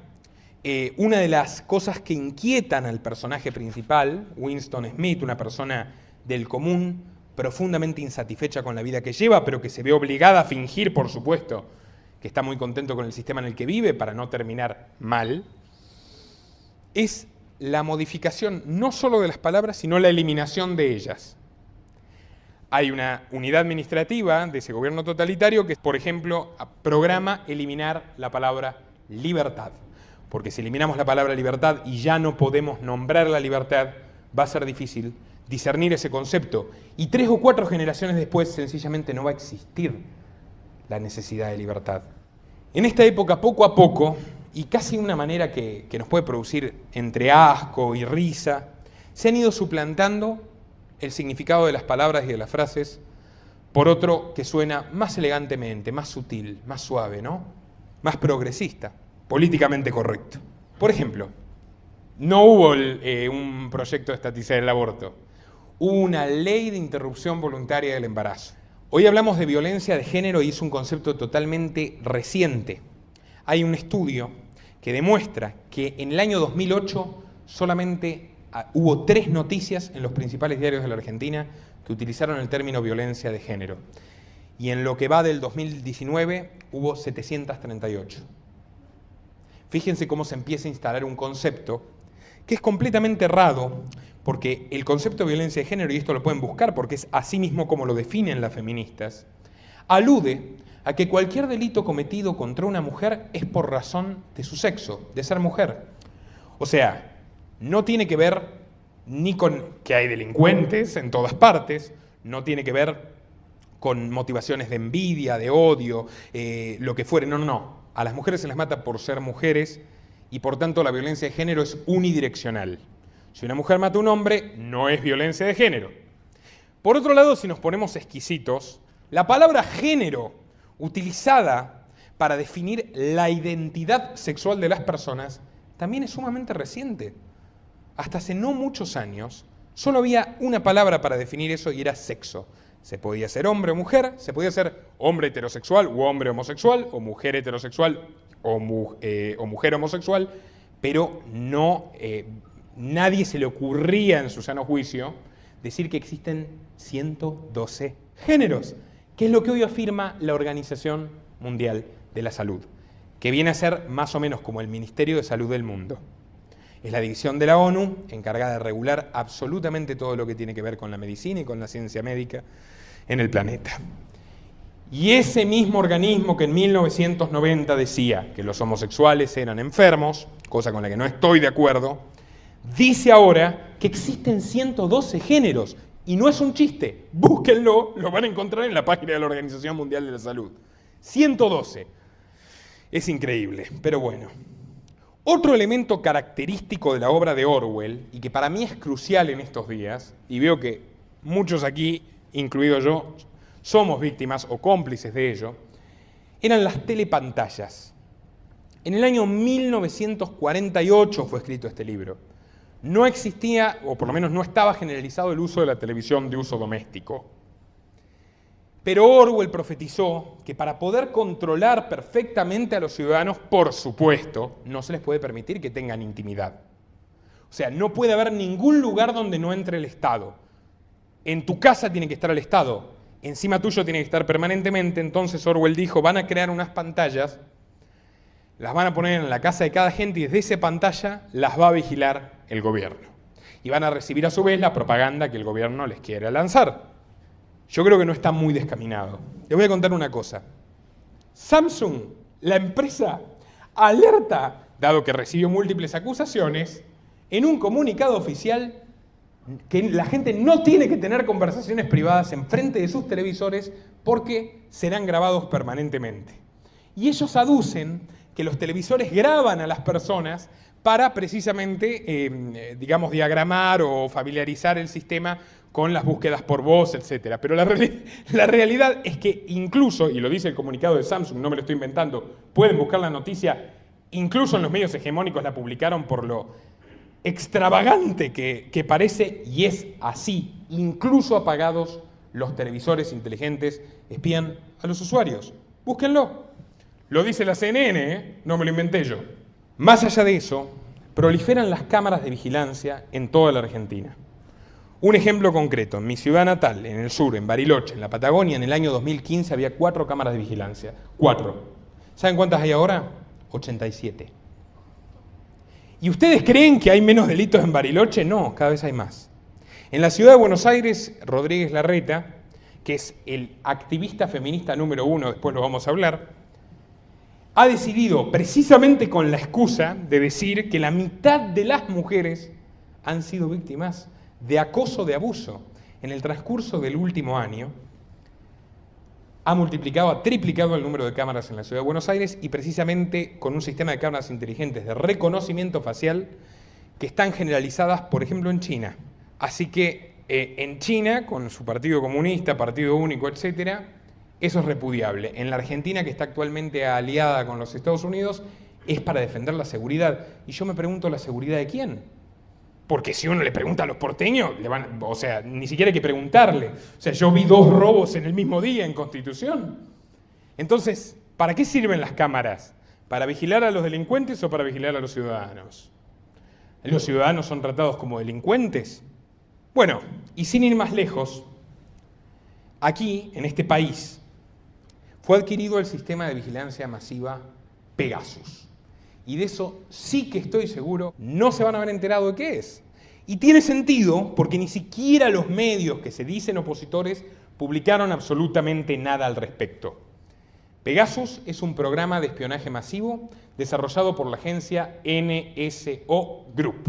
una de las cosas que inquietan al personaje principal, Winston Smith, una persona del común, profundamente insatisfecha con la vida que lleva, pero que se ve obligada a fingir, por supuesto, que está muy contento con el sistema en el que vive para no terminar mal, es la modificación no solo de las palabras, sino la eliminación de ellas. Hay una unidad administrativa de ese gobierno totalitario que, por ejemplo, programa eliminar la palabra libertad. Porque si eliminamos la palabra libertad y ya no podemos nombrar la libertad, va a ser difícil discernir ese concepto. Y 3 o 4 generaciones después, sencillamente no va a existir la necesidad de libertad. En esta época, poco a poco, y casi de una manera que nos puede producir entre asco y risa, se han ido suplantando el significado de las palabras y de las frases por otro que suena más elegantemente, más sutil, más suave, ¿no? Más progresista, políticamente correcto. Por ejemplo, no hubo un proyecto de estatizar el aborto, hubo una ley de interrupción voluntaria del embarazo. Hoy hablamos de violencia de género y es un concepto totalmente reciente. Hay un estudio que demuestra que en el año 2008 solamente hubo 3 noticias en los principales diarios de la Argentina que utilizaron el término violencia de género. Y en lo que va del 2019 hubo 738. Fíjense cómo se empieza a instalar un concepto que es completamente errado, porque el concepto de violencia de género, y esto lo pueden buscar porque es así mismo como lo definen las feministas, alude a que cualquier delito cometido contra una mujer es por razón de su sexo, de ser mujer. O sea, no tiene que ver ni con que hay delincuentes en todas partes, no tiene que ver con motivaciones de envidia, de odio, lo que fuere, no. A las mujeres se las mata por ser mujeres y por tanto la violencia de género es unidireccional. Si una mujer mata a un hombre, no es violencia de género. Por otro lado, si nos ponemos exquisitos, la palabra género utilizada para definir la identidad sexual de las personas también es sumamente reciente. Hasta hace no muchos años, solo había una palabra para definir eso y era sexo. Se podía ser hombre o mujer, se podía ser hombre heterosexual o hombre homosexual, o mujer heterosexual o mujer homosexual, pero no, nadie se le ocurría en su sano juicio decir que existen 112 géneros, que es lo que hoy afirma la Organización Mundial de la Salud, que viene a ser más o menos como el Ministerio de Salud del mundo. Es la división de la ONU encargada de regular absolutamente todo lo que tiene que ver con la medicina y con la ciencia médica en el planeta. Y ese mismo organismo que en 1990 decía que los homosexuales eran enfermos, cosa con la que no estoy de acuerdo, dice ahora que existen 112 géneros. Y no es un chiste, búsquenlo, lo van a encontrar en la página de la Organización Mundial de la Salud. 112. Es increíble, pero bueno. Otro elemento característico de la obra de Orwell, y que para mí es crucial en estos días, y veo que muchos aquí, incluido yo, somos víctimas o cómplices de ello, eran las telepantallas. En el año 1948 fue escrito este libro. No existía, o por lo menos no estaba generalizado el uso de la televisión de uso doméstico. Pero Orwell profetizó que para poder controlar perfectamente a los ciudadanos, por supuesto, no se les puede permitir que tengan intimidad. O sea, no puede haber ningún lugar donde no entre el Estado. En tu casa tiene que estar el Estado, encima tuyo tiene que estar permanentemente. Entonces Orwell dijo, van a crear unas pantallas, las van a poner en la casa de cada gente y desde esa pantalla las va a vigilar el gobierno. Y van a recibir a su vez la propaganda que el gobierno les quiere lanzar. Yo creo que no está muy descaminado. Les voy a contar una cosa. Samsung, la empresa, alerta, dado que recibió múltiples acusaciones, en un comunicado oficial que la gente no tiene que tener conversaciones privadas enfrente de sus televisores porque serán grabados permanentemente. Y ellos aducen que los televisores graban a las personas para precisamente, digamos, diagramar o familiarizar el sistema con las búsquedas por voz, etc. Pero la realidad es que incluso, y lo dice el comunicado de Samsung, no me lo estoy inventando, pueden buscar la noticia, incluso en los medios hegemónicos la publicaron por lo extravagante que parece, y es así, incluso apagados los televisores inteligentes espían a los usuarios. Búsquenlo. Lo dice la CNN, no me lo inventé yo. Más allá de eso, proliferan las cámaras de vigilancia en toda la Argentina. Un ejemplo concreto, en mi ciudad natal, en el sur, en Bariloche, en la Patagonia, en el año 2015 había 4 cámaras de vigilancia. 4. ¿Saben cuántas hay ahora? 87. ¿Y ustedes creen que hay menos delitos en Bariloche? No, cada vez hay más. En la ciudad de Buenos Aires, Rodríguez Larreta, que es el activista feminista número 1, después lo vamos a hablar, ha decidido, precisamente con la excusa de decir que la mitad de las mujeres han sido víctimas de acoso, de abuso. En el transcurso del último año, ha triplicado el número de cámaras en la ciudad de Buenos Aires y precisamente con un sistema de cámaras inteligentes de reconocimiento facial que están generalizadas, por ejemplo, en China. Así que en China, con su partido comunista, partido único, etcétera, eso es repudiable. En la Argentina, que está actualmente aliada con los Estados Unidos, es para defender la seguridad. Y yo me pregunto, ¿la seguridad de quién? Porque si uno le pregunta a los porteños, ni siquiera hay que preguntarle. O sea, yo vi 2 robos en el mismo día en Constitución. Entonces, ¿para qué sirven las cámaras? ¿Para vigilar a los delincuentes o para vigilar a los ciudadanos? ¿Los ciudadanos son tratados como delincuentes? Bueno, y sin ir más lejos, aquí, en este país, fue adquirido el sistema de vigilancia masiva Pegasus. Y de eso sí que estoy seguro, no se van a haber enterado de qué es. Y tiene sentido porque ni siquiera los medios que se dicen opositores publicaron absolutamente nada al respecto. Pegasus es un programa de espionaje masivo desarrollado por la agencia NSO Group,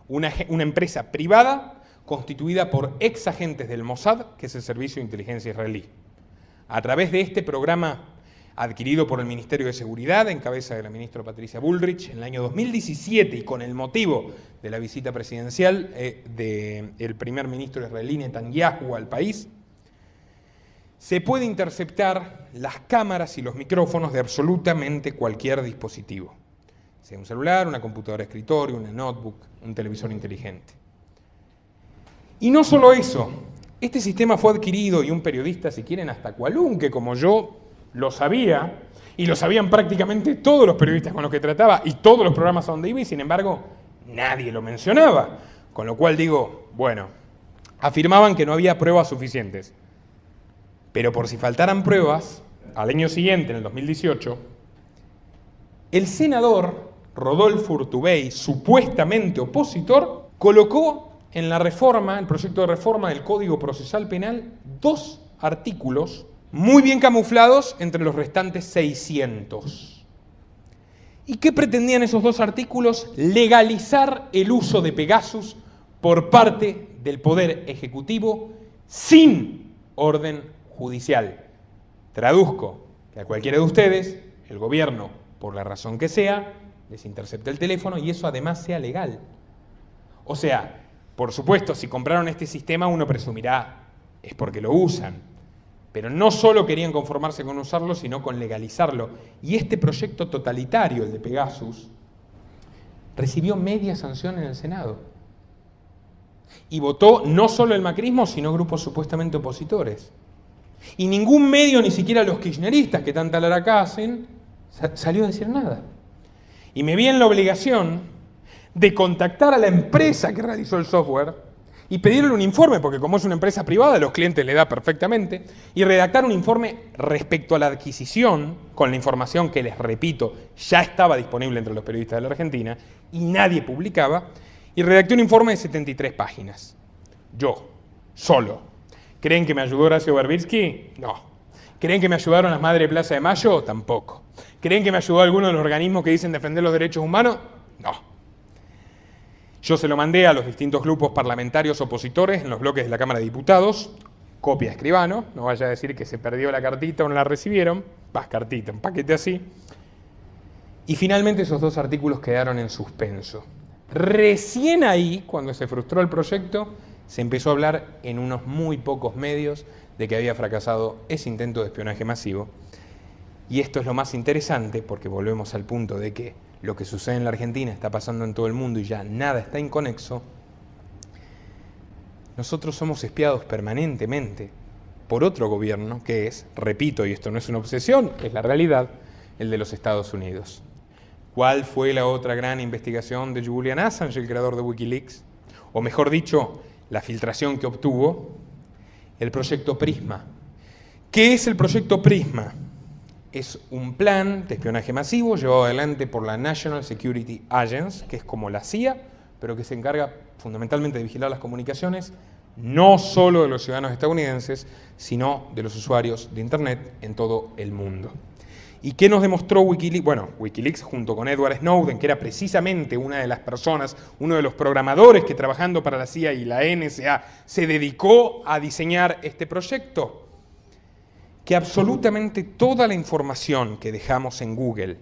una empresa privada constituida por ex agentes del Mossad, que es el servicio de inteligencia israelí. A través de este programa adquirido por el Ministerio de Seguridad en cabeza de la ministra Patricia Bullrich en el año 2017 y con el motivo de la visita presidencial del primer ministro israelí Netanyahu al país, se puede interceptar las cámaras y los micrófonos de absolutamente cualquier dispositivo, sea un celular, una computadora de escritorio, una notebook, un televisor inteligente. Y no solo eso, este sistema fue adquirido y un periodista, si quieren, hasta cualunque como yo, lo sabía, y lo sabían prácticamente todos los periodistas con los que trataba y todos los programas a donde iba, y sin embargo nadie lo mencionaba. Con lo cual digo, bueno, afirmaban que no había pruebas suficientes. Pero por si faltaran pruebas, al año siguiente, en el 2018, el senador Rodolfo Urtubey, supuestamente opositor, colocó en la reforma, el proyecto de reforma del Código Procesal Penal, 2 artículos muy bien camuflados entre los restantes 600. ¿Y qué pretendían esos 2 artículos? Legalizar el uso de Pegasus por parte del Poder Ejecutivo sin orden judicial. Traduzco, que a cualquiera de ustedes, el gobierno, por la razón que sea, les intercepte el teléfono y eso además sea legal. O sea, por supuesto, si compraron este sistema uno presumirá, es porque lo usan. Pero no solo querían conformarse con usarlo, sino con legalizarlo. Y este proyecto totalitario, el de Pegasus, recibió media sanción en el Senado. Y votó no solo el macrismo, sino grupos supuestamente opositores. Y ningún medio, ni siquiera los kirchneristas que tanta laraca hacen, salió a decir nada. Y me vi en la obligación de contactar a la empresa que realizó el software y pedirle un informe, porque como es una empresa privada, los clientes le da perfectamente, y redactar un informe respecto a la adquisición, con la información que, les repito, ya estaba disponible entre los periodistas de la Argentina, y nadie publicaba, y redacté un informe de 73 páginas. Yo, solo. ¿Creen que me ayudó Horacio Berbitsky? No. ¿Creen que me ayudaron las Madres de Plaza de Mayo? Tampoco. ¿Creen que me ayudó alguno de los organismos que dicen defender los derechos humanos? No. Yo se lo mandé a los distintos grupos parlamentarios opositores en los bloques de la Cámara de Diputados, copia de escribano, no vaya a decir que se perdió la cartita o no la recibieron, cartita, un paquete así. Y finalmente esos 2 artículos quedaron en suspenso. Recién ahí, cuando se frustró el proyecto, se empezó a hablar en unos muy pocos medios de que había fracasado ese intento de espionaje masivo. Y esto es lo más interesante, porque volvemos al punto de que lo que sucede en la Argentina está pasando en todo el mundo y ya nada está inconexo. Nosotros somos espiados permanentemente por otro gobierno que es, repito, y esto no es una obsesión, es la realidad, el de los Estados Unidos. ¿Cuál fue la otra gran investigación de Julian Assange, el creador de Wikileaks? O mejor dicho, la filtración que obtuvo, el proyecto Prisma. ¿Qué es el proyecto Prisma? Es un plan de espionaje masivo llevado adelante por la National Security Agency, que es como la CIA, pero que se encarga fundamentalmente de vigilar las comunicaciones, no solo de los ciudadanos estadounidenses, sino de los usuarios de Internet en todo el mundo. ¿Y qué nos demostró Wikileaks? Bueno, Wikileaks junto con Edward Snowden, que era precisamente una de las personas, uno de los programadores que trabajando para la CIA y la NSA se dedicó a diseñar este proyecto, que absolutamente toda la información que dejamos en Google,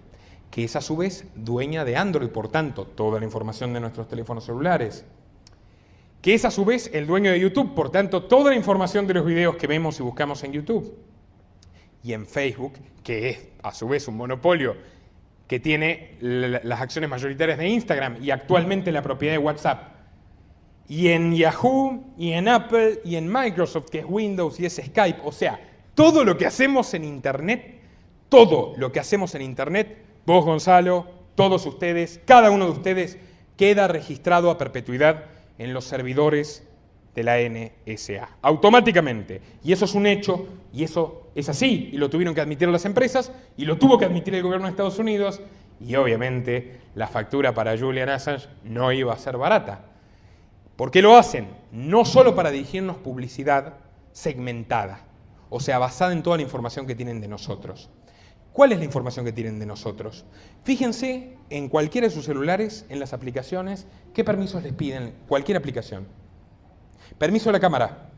que es a su vez dueña de Android, por tanto, toda la información de nuestros teléfonos celulares, que es a su vez el dueño de YouTube, por tanto, toda la información de los videos que vemos y buscamos en YouTube, y en Facebook, que es a su vez un monopolio que tiene las acciones mayoritarias de Instagram y actualmente la propiedad de WhatsApp, y en Yahoo, y en Apple, y en Microsoft, que es Windows y es Skype. O sea, todo lo que hacemos en Internet, vos, Gonzalo, todos ustedes, cada uno de ustedes, queda registrado a perpetuidad en los servidores de la NSA, automáticamente. Y eso es un hecho, y eso es así, y lo tuvieron que admitir las empresas, y lo tuvo que admitir el gobierno de Estados Unidos, y obviamente la factura para Julian Assange no iba a ser barata. ¿Por qué lo hacen? No solo para dirigirnos publicidad segmentada, o sea, basada en toda la información que tienen de nosotros. ¿Cuál es la información que tienen de nosotros? Fíjense en cualquiera de sus celulares, en las aplicaciones, qué permisos les piden, cualquier aplicación. Permiso a la cámara,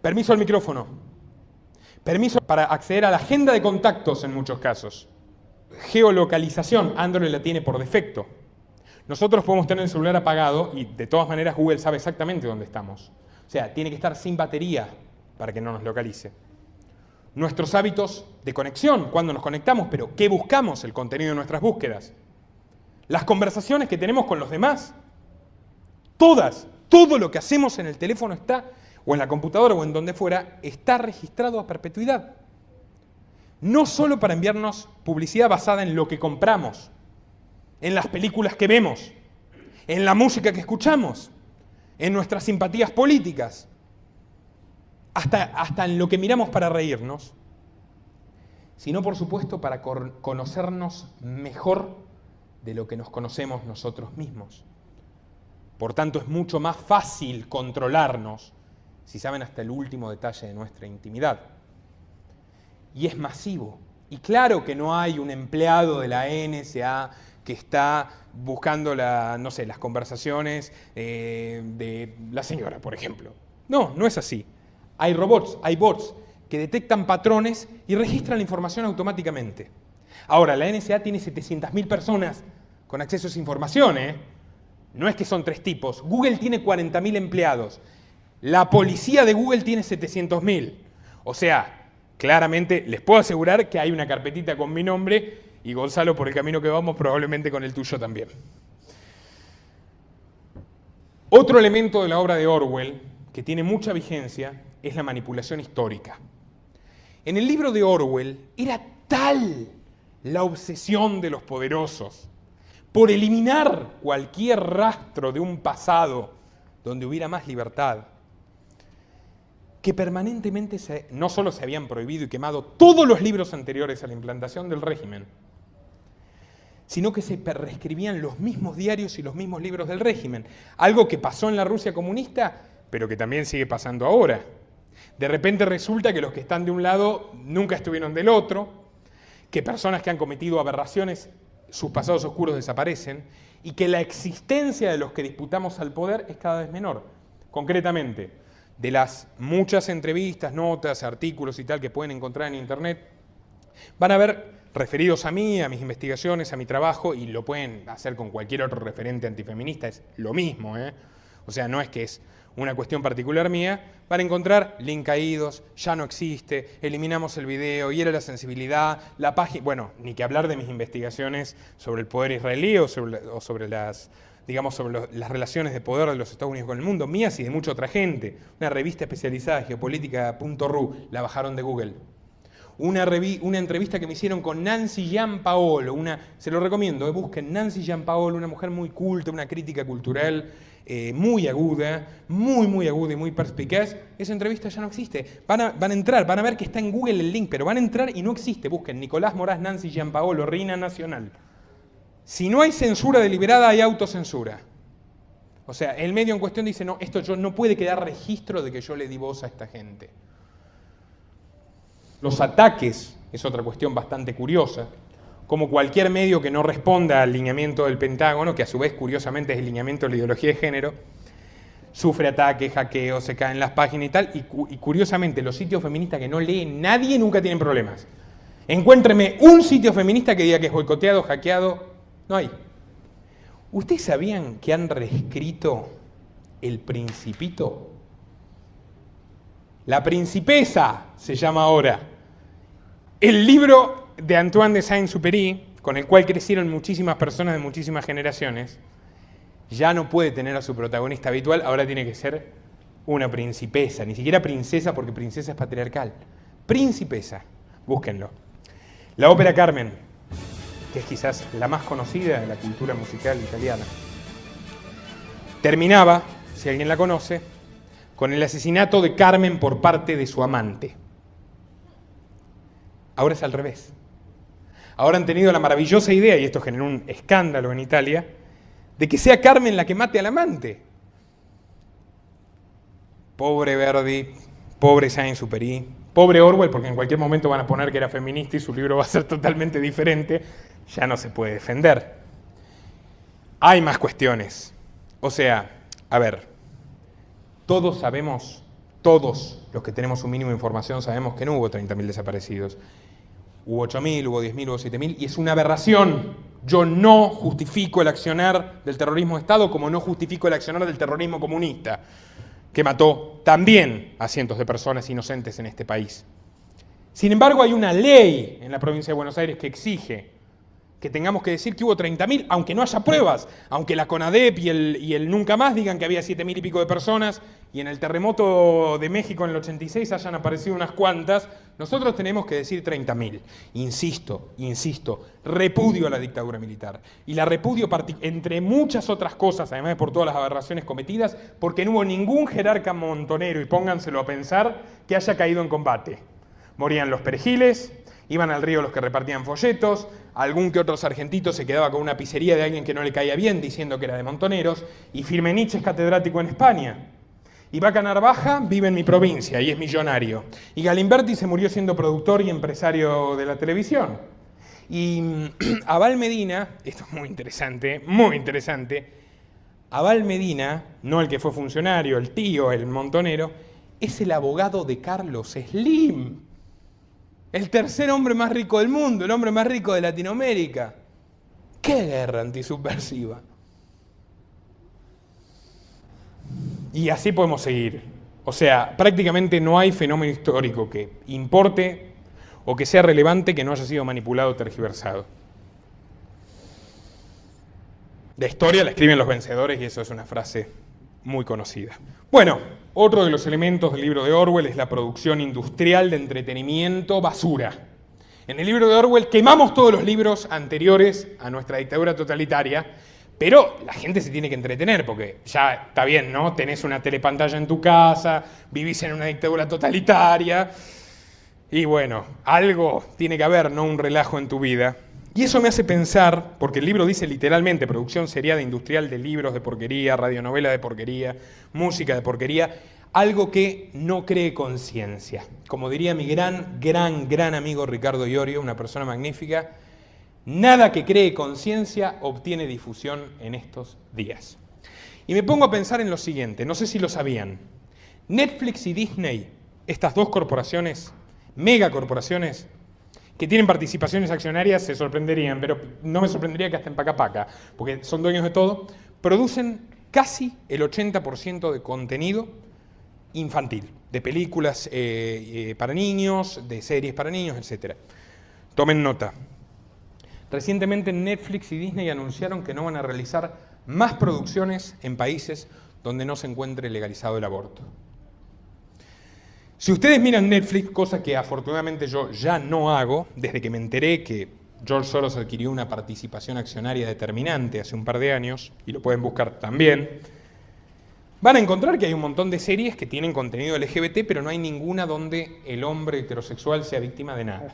permiso al micrófono, Permiso para acceder a la agenda de contactos en muchos casos. Geolocalización, Android la tiene por defecto. Nosotros podemos tener el celular apagado y de todas maneras Google sabe exactamente dónde estamos. O sea, tiene que estar sin batería para que no nos localice. Nuestros hábitos de conexión, cuando nos conectamos, pero ¿qué buscamos? El contenido de nuestras búsquedas. Las conversaciones que tenemos con los demás. Todo lo que hacemos en el teléfono está, o en la computadora o en donde fuera, está registrado a perpetuidad. No solo para enviarnos publicidad basada en lo que compramos, en las películas que vemos, en la música que escuchamos, en nuestras simpatías políticas, hasta en lo que miramos para reírnos, sino por supuesto para conocernos mejor de lo que nos conocemos nosotros mismos. Por tanto, es mucho más fácil controlarnos si saben hasta el último detalle de nuestra intimidad. Y es masivo. Y claro que no hay un empleado de la NSA que está buscando las conversaciones de la señora, por ejemplo. No, no es así. Hay robots, hay bots que detectan patrones y registran la información automáticamente. Ahora, la NSA tiene 700.000 personas con acceso a esa información, ¿eh? No es que son 3 tipos. Google tiene 40.000 empleados. La policía de Google tiene 700.000. O sea, claramente les puedo asegurar que hay una carpetita con mi nombre y Gonzalo, por el camino que vamos, probablemente con el tuyo también. Otro elemento de la obra de Orwell que tiene mucha vigencia es la manipulación histórica. En el libro de Orwell era tal la obsesión de los poderosos por eliminar cualquier rastro de un pasado donde hubiera más libertad, que permanentemente no solo se habían prohibido y quemado todos los libros anteriores a la implantación del régimen, sino que se reescribían los mismos diarios y los mismos libros del régimen. Algo que pasó en la Rusia comunista, pero que también sigue pasando ahora. De repente resulta que los que están de un lado nunca estuvieron del otro, que personas que han cometido aberraciones, sus pasados oscuros desaparecen, y que la existencia de los que disputamos al poder es cada vez menor. Concretamente, de las muchas entrevistas, notas, artículos y tal que pueden encontrar en internet, van a ver referidos a mí, a mis investigaciones, a mi trabajo, y lo pueden hacer con cualquier otro referente antifeminista, es lo mismo, ¿eh? O sea, no es que es una cuestión particular mía, van a encontrar link caídos, ya no existe, eliminamos el video, hiera la sensibilidad, la página, bueno, ni que hablar de mis investigaciones sobre el poder israelí o sobre las relaciones de poder de los Estados Unidos con el mundo, mías y de mucha otra gente. Una revista especializada, geopolítica.ru, la bajaron de Google. Una entrevista que me hicieron con Nancy Giampaolo, se lo recomiendo, busquen Nancy Giampaolo, una mujer muy culta, una crítica cultural muy aguda, muy aguda y muy perspicaz. Esa entrevista ya no existe. Van a entrar, van a ver que está en Google el link, pero van a entrar y no existe. Busquen Nicolás Moraz, Nancy Giampaolo, Reina Nacional. Si no hay censura deliberada, hay autocensura. O sea, el medio en cuestión dice, no, esto no puede quedar registro de que yo le di voz a esta gente. Los ataques es otra cuestión bastante curiosa. Como cualquier medio que no responda al lineamiento del Pentágono, que a su vez curiosamente es el lineamiento de la ideología de género, sufre ataques, hackeos, se caen las páginas y tal, y curiosamente los sitios feministas que no lee nadie nunca tienen problemas. Encuéntreme un sitio feminista que diga que es boicoteado, hackeado, no hay. ¿Ustedes sabían que han reescrito El Principito? La Principesa se llama ahora. El libro de Antoine de Saint-Exupéry, con el cual crecieron muchísimas personas de muchísimas generaciones, ya no puede tener a su protagonista habitual, ahora tiene que ser una principesa, ni siquiera princesa, porque princesa es patriarcal. Principesa, búsquenlo. La ópera Carmen, que es quizás la más conocida de la cultura musical italiana, terminaba, si alguien la conoce, con el asesinato de Carmen por parte de su amante. Ahora es al revés. Ahora han tenido la maravillosa idea, y esto generó un escándalo en Italia, de que sea Carmen la que mate al amante. Pobre Verdi, pobre Saint-Exupéry, pobre Orwell, porque en cualquier momento van a poner que era feminista y su libro va a ser totalmente diferente, ya no se puede defender. Hay más cuestiones. O sea, a ver, todos sabemos Todos los que tenemos un mínimo de información sabemos que no hubo 30.000 desaparecidos. Hubo 8.000, hubo 10.000, hubo 7.000, y es una aberración. Yo no justifico el accionar del terrorismo de Estado como no justifico el accionar del terrorismo comunista, que mató también a cientos de personas inocentes en este país. Sin embargo, hay una ley en la provincia de Buenos Aires que exige que tengamos que decir que hubo 30.000, aunque no haya pruebas, aunque la CONADEP y el Nunca Más digan que había 7.000 y pico de personas, y en el terremoto de México en el 86 hayan aparecido unas cuantas, nosotros tenemos que decir 30.000. Insisto, repudio a la dictadura militar. Y la repudio entre muchas otras cosas, además de por todas las aberraciones cometidas, porque no hubo ningún jerarca montonero, y pónganselo a pensar, que haya caído en combate. Morían los perejiles, iban al río los que repartían folletos, algún que otro sargentito se quedaba con una pizzería de alguien que no le caía bien diciendo que era de montoneros, y Firmenich es catedrático en España. Y Vaca Narvaja vive en mi provincia y es millonario. Y Galimberti se murió siendo productor y empresario de la televisión. Y Abal Medina, esto es muy interesante, Abal Medina, no el que fue funcionario, el tío, el montonero, es el abogado de Carlos Slim. El tercer hombre más rico del mundo, el hombre más rico de Latinoamérica. ¡Qué guerra antisubversiva! Y así podemos seguir. O sea, prácticamente no hay fenómeno histórico que importe o que sea relevante que no haya sido manipulado o tergiversado. La historia la escriben los vencedores y eso es una frase muy conocida. Bueno, otro de los elementos del libro de Orwell es la producción industrial de entretenimiento basura. En el libro de Orwell quemamos todos los libros anteriores a nuestra dictadura totalitaria, pero la gente se tiene que entretener, porque ya está bien, ¿no? Tenés una telepantalla en tu casa, vivís en una dictadura totalitaria, y bueno, algo tiene que haber, ¿no? Un relajo en tu vida. Y eso me hace pensar, porque el libro dice literalmente producción seriada industrial de libros de porquería, radionovela de porquería, música de porquería, algo que no cree conciencia. Como diría mi gran amigo Ricardo Iorio, una persona magnífica, nada que cree conciencia obtiene difusión en estos días. Y me pongo a pensar en lo siguiente, no sé si lo sabían. Netflix y Disney, estas dos corporaciones, megacorporaciones, que tienen participaciones accionarias, se sorprenderían, pero no me sorprendería que hasta en paca, porque son dueños de todo, producen casi el 80% de contenido infantil, de películas para niños, de series para niños, etc. Tomen nota. Recientemente Netflix y Disney anunciaron que no van a realizar más producciones en países donde no se encuentre legalizado el aborto. Si ustedes miran Netflix, cosa que afortunadamente yo ya no hago, desde que me enteré que George Soros adquirió una participación accionaria determinante hace un par de años, y lo pueden buscar también, van a encontrar que hay un montón de series que tienen contenido LGBT, pero no hay ninguna donde el hombre heterosexual sea víctima de nada.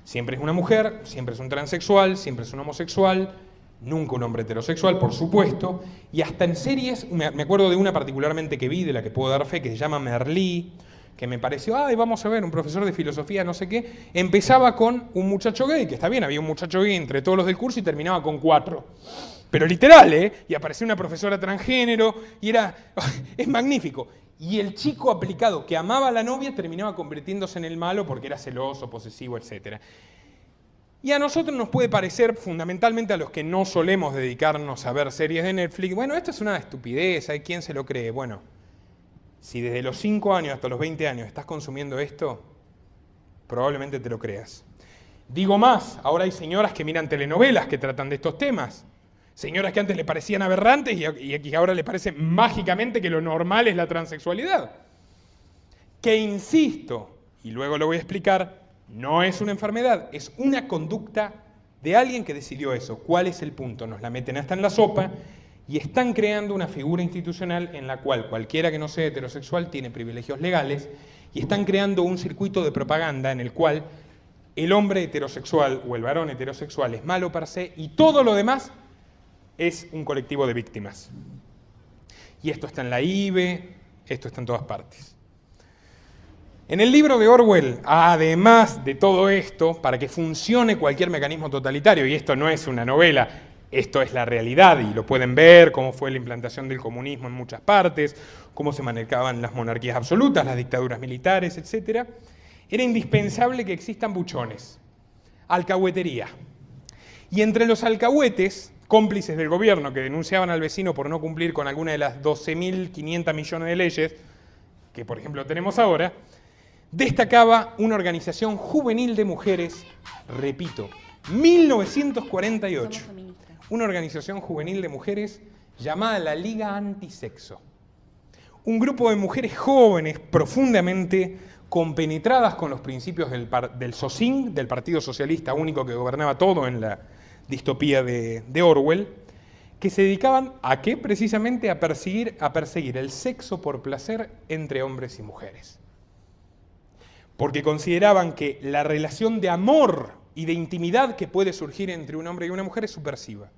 Siempre es una mujer, siempre es un transexual, siempre es un homosexual, nunca un hombre heterosexual, por supuesto, y hasta en series, me acuerdo de una particularmente que vi, de la que puedo dar fe, que se llama Merlí, que me pareció, vamos a ver, un profesor de filosofía, no sé qué, empezaba con un muchacho gay, que está bien, había un muchacho gay entre todos los del curso y terminaba con 4. Pero literal, y apareció una profesora transgénero, y es magnífico. Y el chico aplicado que amaba a la novia terminaba convirtiéndose en el malo porque era celoso, posesivo, etc. Y a nosotros nos puede parecer, fundamentalmente a los que no solemos dedicarnos a ver series de Netflix, bueno, esto es una estupidez, ¿hay quién se lo cree? Bueno, si desde los 5 años hasta los 20 años estás consumiendo esto, probablemente te lo creas. Digo más, ahora hay señoras que miran telenovelas que tratan de estos temas. Señoras que antes le parecían aberrantes y que ahora le parece mágicamente que lo normal es la transexualidad. Que insisto, y luego lo voy a explicar, no es una enfermedad, es una conducta de alguien que decidió eso. ¿Cuál es el punto? Nos la meten hasta en la sopa y están creando una figura institucional en la cual cualquiera que no sea heterosexual tiene privilegios legales y están creando un circuito de propaganda en el cual el hombre heterosexual o el varón heterosexual es malo per se y todo lo demás es un colectivo de víctimas. Y esto está en la IBE, esto está en todas partes. En el libro de Orwell, además de todo esto, para que funcione cualquier mecanismo totalitario, y esto no es una novela, esto es la realidad y lo pueden ver, cómo fue la implantación del comunismo en muchas partes, cómo se manejaban las monarquías absolutas, las dictaduras militares, etc., era indispensable que existan buchones, alcahuetería. Y entre los alcahuetes, cómplices del gobierno que denunciaban al vecino por no cumplir con alguna de las 12.500 millones de leyes que, por ejemplo, tenemos ahora, destacaba una organización juvenil de mujeres, repito, 1948, una organización juvenil de mujeres llamada la Liga Antisexo. Un grupo de mujeres jóvenes profundamente compenetradas con los principios del SOSIN, del Partido Socialista único que gobernaba todo en la distopía de Orwell, que se dedicaban ¿a qué? Precisamente a perseguir el sexo por placer entre hombres y mujeres. Porque consideraban que la relación de amor y de intimidad que puede surgir entre un hombre y una mujer es subversiva.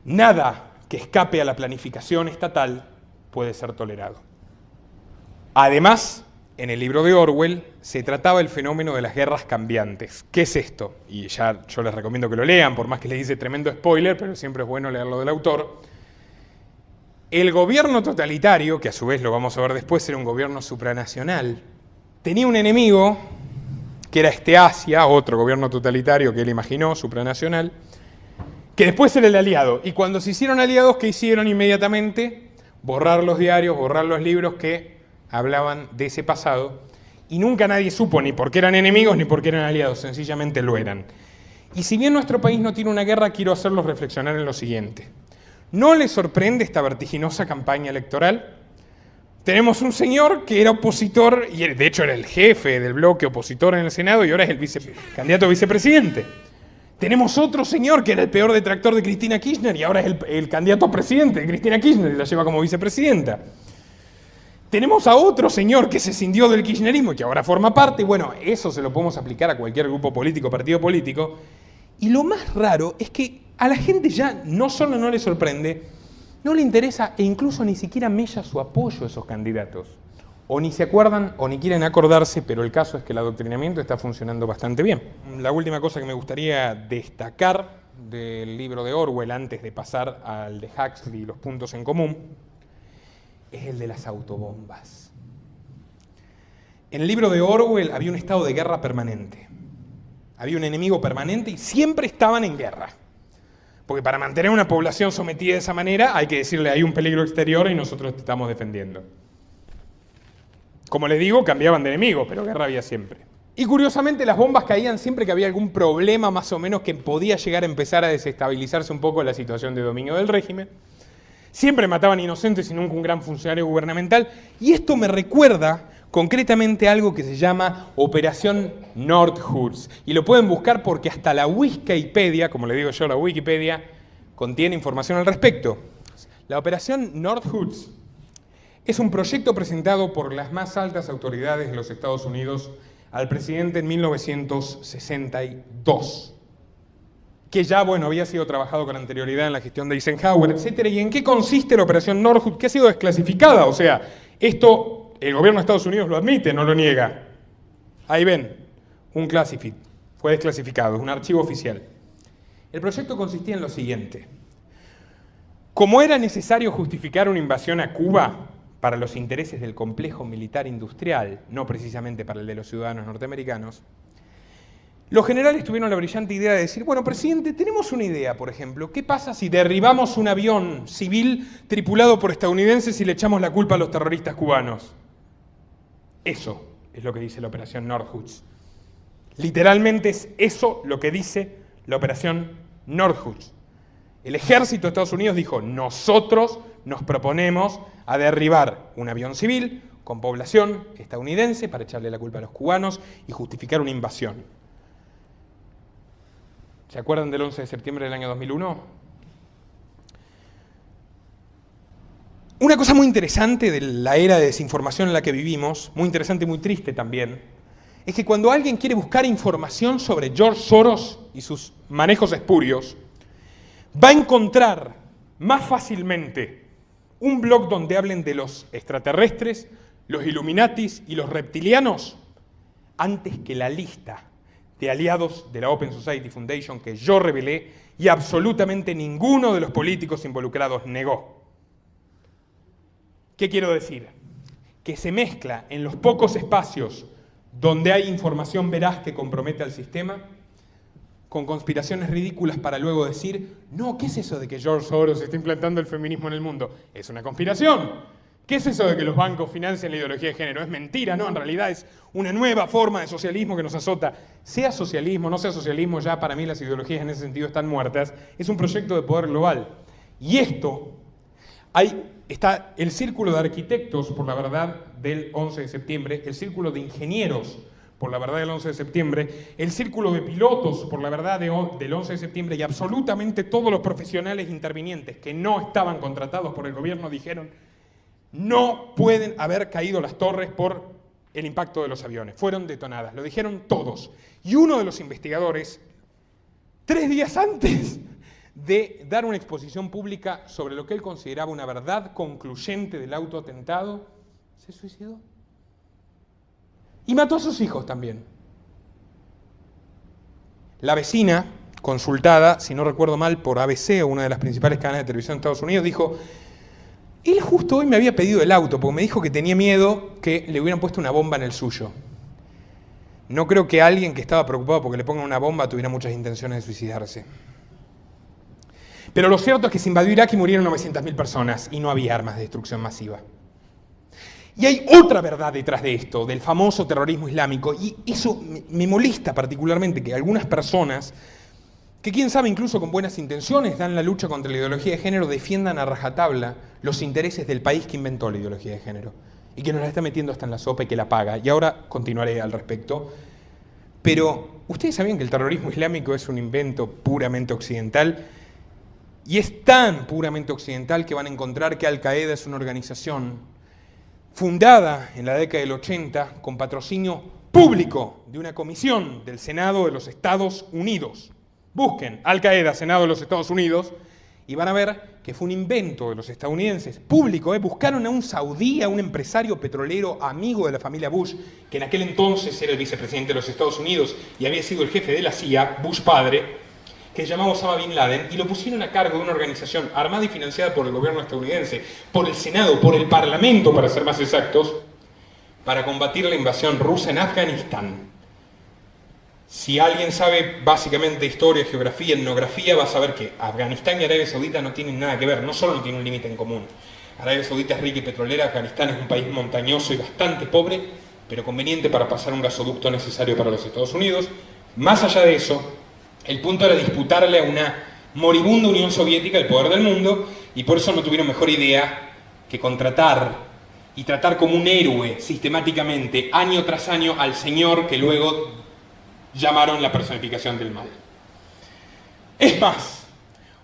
Nada que escape a la planificación estatal puede ser tolerado. Además, en el libro de Orwell se trataba el fenómeno de las guerras cambiantes. ¿Qué es esto? Y ya yo les recomiendo que lo lean, por más que les dice tremendo spoiler, pero siempre es bueno leerlo del autor. El gobierno totalitario, que a su vez lo vamos a ver después, era un gobierno supranacional, tenía un enemigo, que era Asia, otro gobierno totalitario que él imaginó, supranacional, que después era el aliado. Y cuando se hicieron aliados, ¿qué hicieron inmediatamente? Borrar los diarios, borrar los libros que hablaban de ese pasado, y nunca nadie supo ni por qué eran enemigos ni por qué eran aliados, sencillamente lo eran. Y si bien nuestro país no tiene una guerra, quiero hacerlos reflexionar en lo siguiente. ¿No les sorprende esta vertiginosa campaña electoral? Tenemos un señor que era opositor, y de hecho era el jefe del bloque opositor en el Senado, y ahora es el candidato a vicepresidente. Tenemos otro señor que era el peor detractor de Cristina Kirchner, y ahora es el candidato a presidente de Cristina Kirchner, y la lleva como vicepresidenta. Tenemos a otro señor que se escindió del kirchnerismo y que ahora forma parte, y bueno, eso se lo podemos aplicar a cualquier grupo político, partido político. Y lo más raro es que a la gente ya no solo no le sorprende, no le interesa e incluso ni siquiera mella su apoyo a esos candidatos. O ni se acuerdan o ni quieren acordarse, pero el caso es que el adoctrinamiento está funcionando bastante bien. La última cosa que me gustaría destacar del libro de Orwell, antes de pasar al de Huxley y los puntos en común, es el de las autobombas. En el libro de Orwell había un estado de guerra permanente. Había un enemigo permanente y siempre estaban en guerra. Porque para mantener una población sometida de esa manera hay que decirle hay un peligro exterior y nosotros te estamos defendiendo. Como les digo, cambiaban de enemigo, pero guerra había siempre. Y curiosamente las bombas caían siempre que había algún problema más o menos que podía llegar a empezar a desestabilizarse un poco la situación de dominio del régimen. Siempre mataban inocentes y nunca un gran funcionario gubernamental. Y esto me recuerda concretamente algo que se llama Operación Nordhus. Y lo pueden buscar porque hasta la Wikipedia, como le digo yo, la Wikipedia, contiene información al respecto. La Operación Nordhus es un proyecto presentado por las más altas autoridades de los Estados Unidos al presidente en 1962. Que ya, bueno, había sido trabajado con anterioridad en la gestión de Eisenhower, etc. ¿Y en qué consiste la Operación Nordhus? Que ha sido desclasificada. O sea, esto el gobierno de Estados Unidos lo admite, no lo niega. Ahí ven, un classified. Fue desclasificado, es un archivo oficial. El proyecto consistía en lo siguiente. Como era necesario justificar una invasión a Cuba para los intereses del complejo militar industrial, no precisamente para el de los ciudadanos norteamericanos, los generales tuvieron la brillante idea de decir, bueno, presidente, tenemos una idea, por ejemplo, ¿qué pasa si derribamos un avión civil tripulado por estadounidenses y le echamos la culpa a los terroristas cubanos? Eso es lo que dice la Operación Nordhus. Literalmente es eso lo que dice la Operación Nordhus. El ejército de Estados Unidos dijo, nosotros nos proponemos a derribar un avión civil con población estadounidense para echarle la culpa a los cubanos y justificar una invasión. ¿Se acuerdan del 11 de septiembre del año 2001? Una cosa muy interesante de la era de desinformación en la que vivimos, muy interesante y muy triste también, es que cuando alguien quiere buscar información sobre George Soros y sus manejos espurios, va a encontrar más fácilmente un blog donde hablen de los extraterrestres, los Illuminatis y los reptilianos, antes que la lista de aliados de la Open Society Foundation que yo revelé y absolutamente ninguno de los políticos involucrados negó. ¿Qué quiero decir? Que se mezcla en los pocos espacios donde hay información veraz que compromete al sistema con conspiraciones ridículas para luego decir, no, ¿qué es eso de que George Soros está implantando el feminismo en el mundo? Es una conspiración. ¿Qué es eso de que los bancos financian la ideología de género? Es mentira, ¿no? En realidad es una nueva forma de socialismo que nos azota. Sea socialismo, no sea socialismo, ya para mí las ideologías en ese sentido están muertas. Es un proyecto de poder global. Y esto, está el círculo de arquitectos por la verdad del 11 de septiembre, el círculo de ingenieros por la verdad del 11 de septiembre, el círculo de pilotos por la verdad del 11 de septiembre y absolutamente todos los profesionales intervinientes que no estaban contratados por el gobierno dijeron no pueden haber caído las torres por el impacto de los aviones. Fueron detonadas, lo dijeron todos. Y uno de los investigadores, 3 días antes de dar una exposición pública sobre lo que él consideraba una verdad concluyente del autoatentado, se suicidó. Y mató a sus hijos también. La vecina, consultada, si no recuerdo mal, por ABC, una de las principales cadenas de televisión de Estados Unidos, dijo, él justo hoy me había pedido el auto, porque me dijo que tenía miedo que le hubieran puesto una bomba en el suyo. No creo que alguien que estaba preocupado porque le pongan una bomba tuviera muchas intenciones de suicidarse. Pero lo cierto es que se invadió Irak y murieron 900.000 personas y no había armas de destrucción masiva. Y hay otra verdad detrás de esto, del famoso terrorismo islámico, y eso me molesta particularmente que algunas personas, que quién sabe incluso con buenas intenciones dan la lucha contra la ideología de género, defiendan a rajatabla los intereses del país que inventó la ideología de género y que nos la está metiendo hasta en la sopa y que la paga. Y ahora continuaré al respecto. Pero, ¿ustedes sabían que el terrorismo islámico es un invento puramente occidental? Y es tan puramente occidental que van a encontrar que Al-Qaeda es una organización fundada en la década del 80 con patrocinio público de una comisión del Senado de los Estados Unidos. Busquen Al-Qaeda, Senado de los Estados Unidos, y van a ver que fue un invento de los estadounidenses, público. Buscaron a un saudí, a un empresario petrolero amigo de la familia Bush, que en aquel entonces era el vicepresidente de los Estados Unidos y había sido el jefe de la CIA, Bush padre, que se llamaba Osama Bin Laden, y lo pusieron a cargo de una organización armada y financiada por el gobierno estadounidense, por el Senado, por el Parlamento, para ser más exactos, para combatir la invasión rusa en Afganistán. Si alguien sabe básicamente historia, geografía, etnografía, va a saber que Afganistán y Arabia Saudita no tienen nada que ver, no solo no tienen un límite en común. Arabia Saudita es rica y petrolera, Afganistán es un país montañoso y bastante pobre, pero conveniente para pasar un gasoducto necesario para los Estados Unidos. Más allá de eso, el punto era disputarle a una moribunda Unión Soviética el poder del mundo, y por eso no tuvieron mejor idea que contratar y tratar como un héroe sistemáticamente, año tras año, al señor que luego llamaron la personificación del mal. Es más,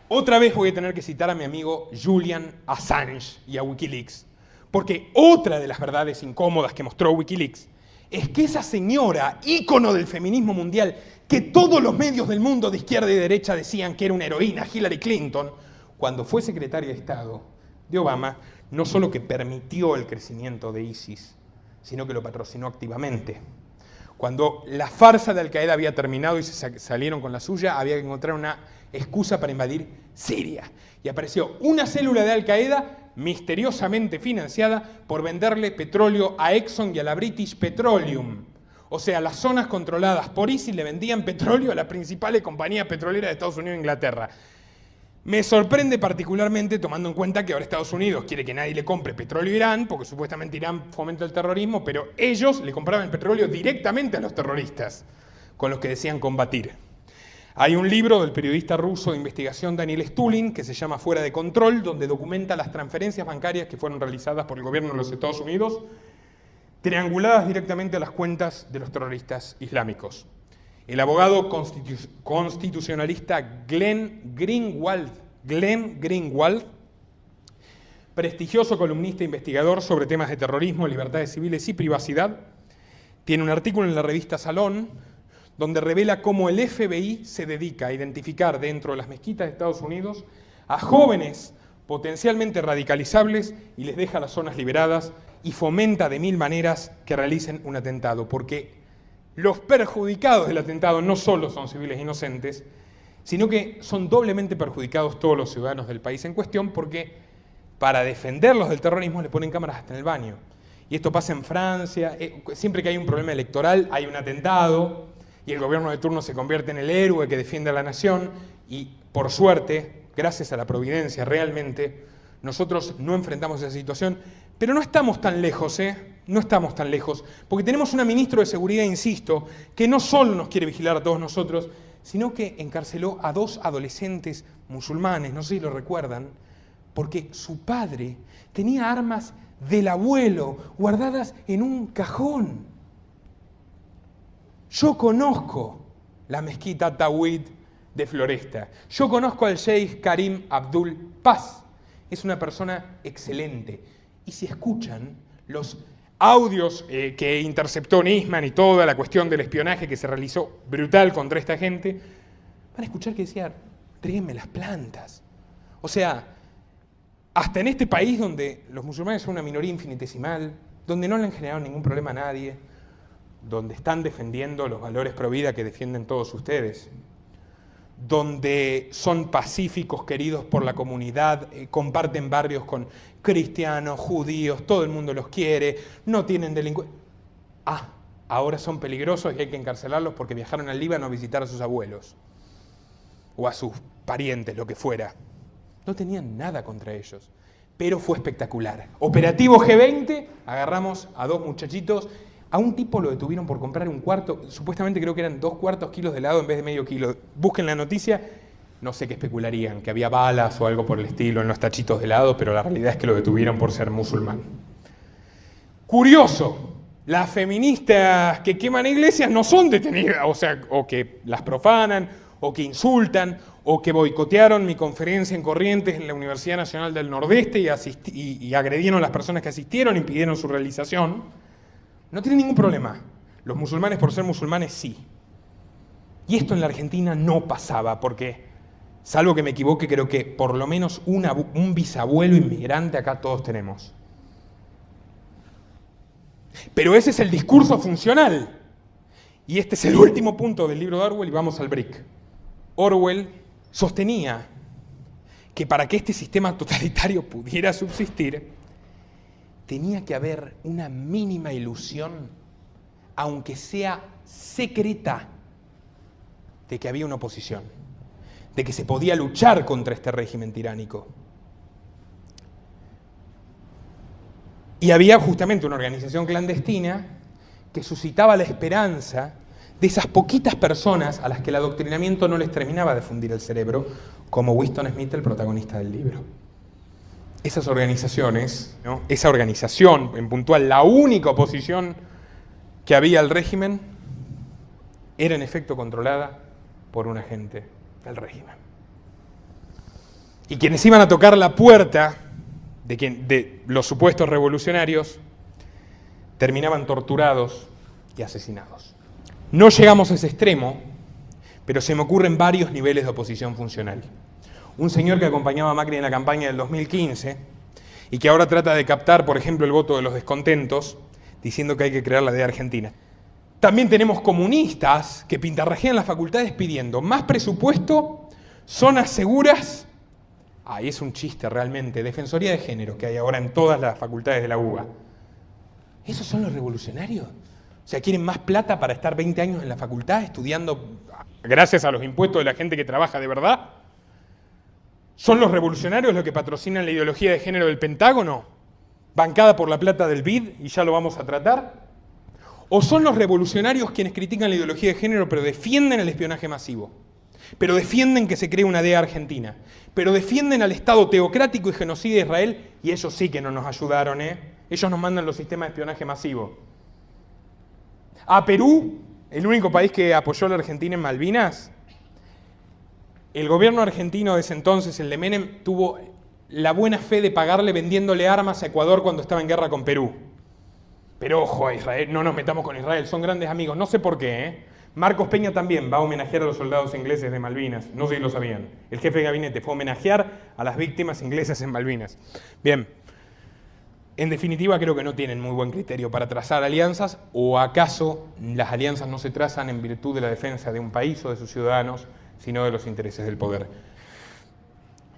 otra vez voy a tener que citar a mi amigo Julian Assange y a Wikileaks, porque otra de las verdades incómodas que mostró Wikileaks es que esa señora, ícono del feminismo mundial, que todos los medios del mundo de izquierda y derecha decían que era una heroína, Hillary Clinton, cuando fue secretaria de Estado de Obama, no solo que permitió el crecimiento de ISIS, sino que lo patrocinó activamente. Cuando la farsa de Al-Qaeda había terminado y se salieron con la suya, había que encontrar una excusa para invadir Siria. Y apareció una célula de Al-Qaeda misteriosamente financiada por venderle petróleo a Exxon y a la British Petroleum. O sea, las zonas controladas por ISIS le vendían petróleo a las principales compañías petroleras de Estados Unidos e Inglaterra. Me sorprende particularmente tomando en cuenta que ahora Estados Unidos quiere que nadie le compre petróleo a Irán, porque supuestamente Irán fomenta el terrorismo, pero ellos le compraban el petróleo directamente a los terroristas, con los que decían combatir. Hay un libro del periodista ruso de investigación Daniel Stulin, que se llama Fuera de Control, donde documenta las transferencias bancarias que fueron realizadas por el gobierno de los Estados Unidos, trianguladas directamente a las cuentas de los terroristas islámicos. El abogado constitucionalista Glenn Greenwald, prestigioso columnista e investigador sobre temas de terrorismo, libertades civiles y privacidad, tiene un artículo en la revista Salón donde revela cómo el FBI se dedica a identificar dentro de las mezquitas de Estados Unidos a jóvenes potencialmente radicalizables y les deja las zonas liberadas y fomenta de 1000 maneras que realicen un atentado, porque los perjudicados del atentado no solo son civiles inocentes, sino que son doblemente perjudicados todos los ciudadanos del país en cuestión, porque para defenderlos del terrorismo le ponen cámaras hasta en el baño. Y esto pasa en Francia, siempre que hay un problema electoral hay un atentado, y el gobierno de turno se convierte en el héroe que defiende a la nación, y por suerte, gracias a la providencia realmente, nosotros no enfrentamos esa situación, pero no estamos tan lejos, no estamos tan lejos, porque tenemos una ministra de Seguridad, insisto, que no solo nos quiere vigilar a todos nosotros, sino que encarceló a 2 adolescentes musulmanes, no sé si lo recuerdan, porque su padre tenía armas del abuelo guardadas en un cajón. Yo conozco la mezquita Tawhid de Floresta. Yo conozco al Sheikh Karim Abdul Paz. Es una persona excelente. Y si escuchan los audios que interceptó Nisman y toda la cuestión del espionaje que se realizó brutal contra esta gente, van a escuchar que decía, tráiganme las plantas. O sea, hasta en este país donde los musulmanes son una minoría infinitesimal, donde no le han generado ningún problema a nadie, donde están defendiendo los valores pro vida que defienden todos ustedes, donde son pacíficos, queridos por la comunidad, comparten barrios con cristianos, judíos, todo el mundo los quiere, no tienen delincuencia. Ahora son peligrosos y hay que encarcelarlos porque viajaron al Líbano a visitar a sus abuelos o a sus parientes, lo que fuera. No tenían nada contra ellos, pero fue espectacular. Operativo G20, agarramos a 2 muchachitos. A un tipo lo detuvieron por comprar un cuarto, supuestamente creo que eran 2/4 kilos de helado en vez de medio kilo. Busquen la noticia, no sé qué especularían, que había balas o algo por el estilo en los tachitos de helado, pero la realidad es que lo detuvieron por ser musulmán. Curioso, las feministas que queman iglesias no son detenidas, o que las profanan, o que insultan, o que boicotearon mi conferencia en Corrientes en la Universidad Nacional del Nordeste y agredieron a las personas que asistieron, impidieron su realización. No tienen ningún problema. Los musulmanes, por ser musulmanes, sí. Y esto en la Argentina no pasaba, porque, salvo que me equivoque, creo que por lo menos un bisabuelo inmigrante acá todos tenemos. Pero ese es el discurso funcional. Y este es el último punto del libro de Orwell y vamos al break. Orwell sostenía que para que este sistema totalitario pudiera subsistir, tenía que haber una mínima ilusión, aunque sea secreta, de que había una oposición, de que se podía luchar contra este régimen tiránico. Y había justamente una organización clandestina que suscitaba la esperanza de esas poquitas personas a las que el adoctrinamiento no les terminaba de fundir el cerebro, como Winston Smith, el protagonista del libro. Esas organizaciones, ¿no? Esa organización, en puntual, la única oposición que había al régimen, era en efecto controlada por un agente del régimen. Y quienes iban a tocar la puerta de los supuestos revolucionarios terminaban torturados y asesinados. No llegamos a ese extremo, pero se me ocurren varios niveles de oposición funcional. Un señor que acompañaba a Macri en la campaña del 2015 y que ahora trata de captar, por ejemplo, el voto de los descontentos, diciendo que hay que crear la de Argentina. También tenemos comunistas que pintarrajean las facultades pidiendo más presupuesto, zonas seguras. Ahí es un chiste realmente, defensoría de género que hay ahora en todas las facultades de la UBA. ¿Esos son los revolucionarios? O sea, ¿quieren más plata para estar 20 años en la facultad estudiando gracias a los impuestos de la gente que trabaja de verdad? ¿Son los revolucionarios los que patrocinan la ideología de género del Pentágono, bancada por la plata del BID, y ya lo vamos a tratar? ¿O son los revolucionarios quienes critican la ideología de género pero defienden el espionaje masivo? Pero defienden que se cree una DEA argentina, pero defienden al Estado teocrático y genocida de Israel, y ellos sí que no nos ayudaron, Ellos nos mandan los sistemas de espionaje masivo. A Perú, el único país que apoyó a la Argentina en Malvinas, el gobierno argentino de ese entonces, el de Menem, tuvo la buena fe de pagarle vendiéndole armas a Ecuador cuando estaba en guerra con Perú. Pero ojo a Israel, no nos metamos con Israel, son grandes amigos, no sé por qué, Marcos Peña también va a homenajear a los soldados ingleses de Malvinas, no sé si lo sabían. El jefe de gabinete fue a homenajear a las víctimas inglesas en Malvinas. Bien. En definitiva, creo que no tienen muy buen criterio para trazar alianzas, o acaso las alianzas no se trazan en virtud de la defensa de un país o de sus ciudadanos, sino de los intereses del poder.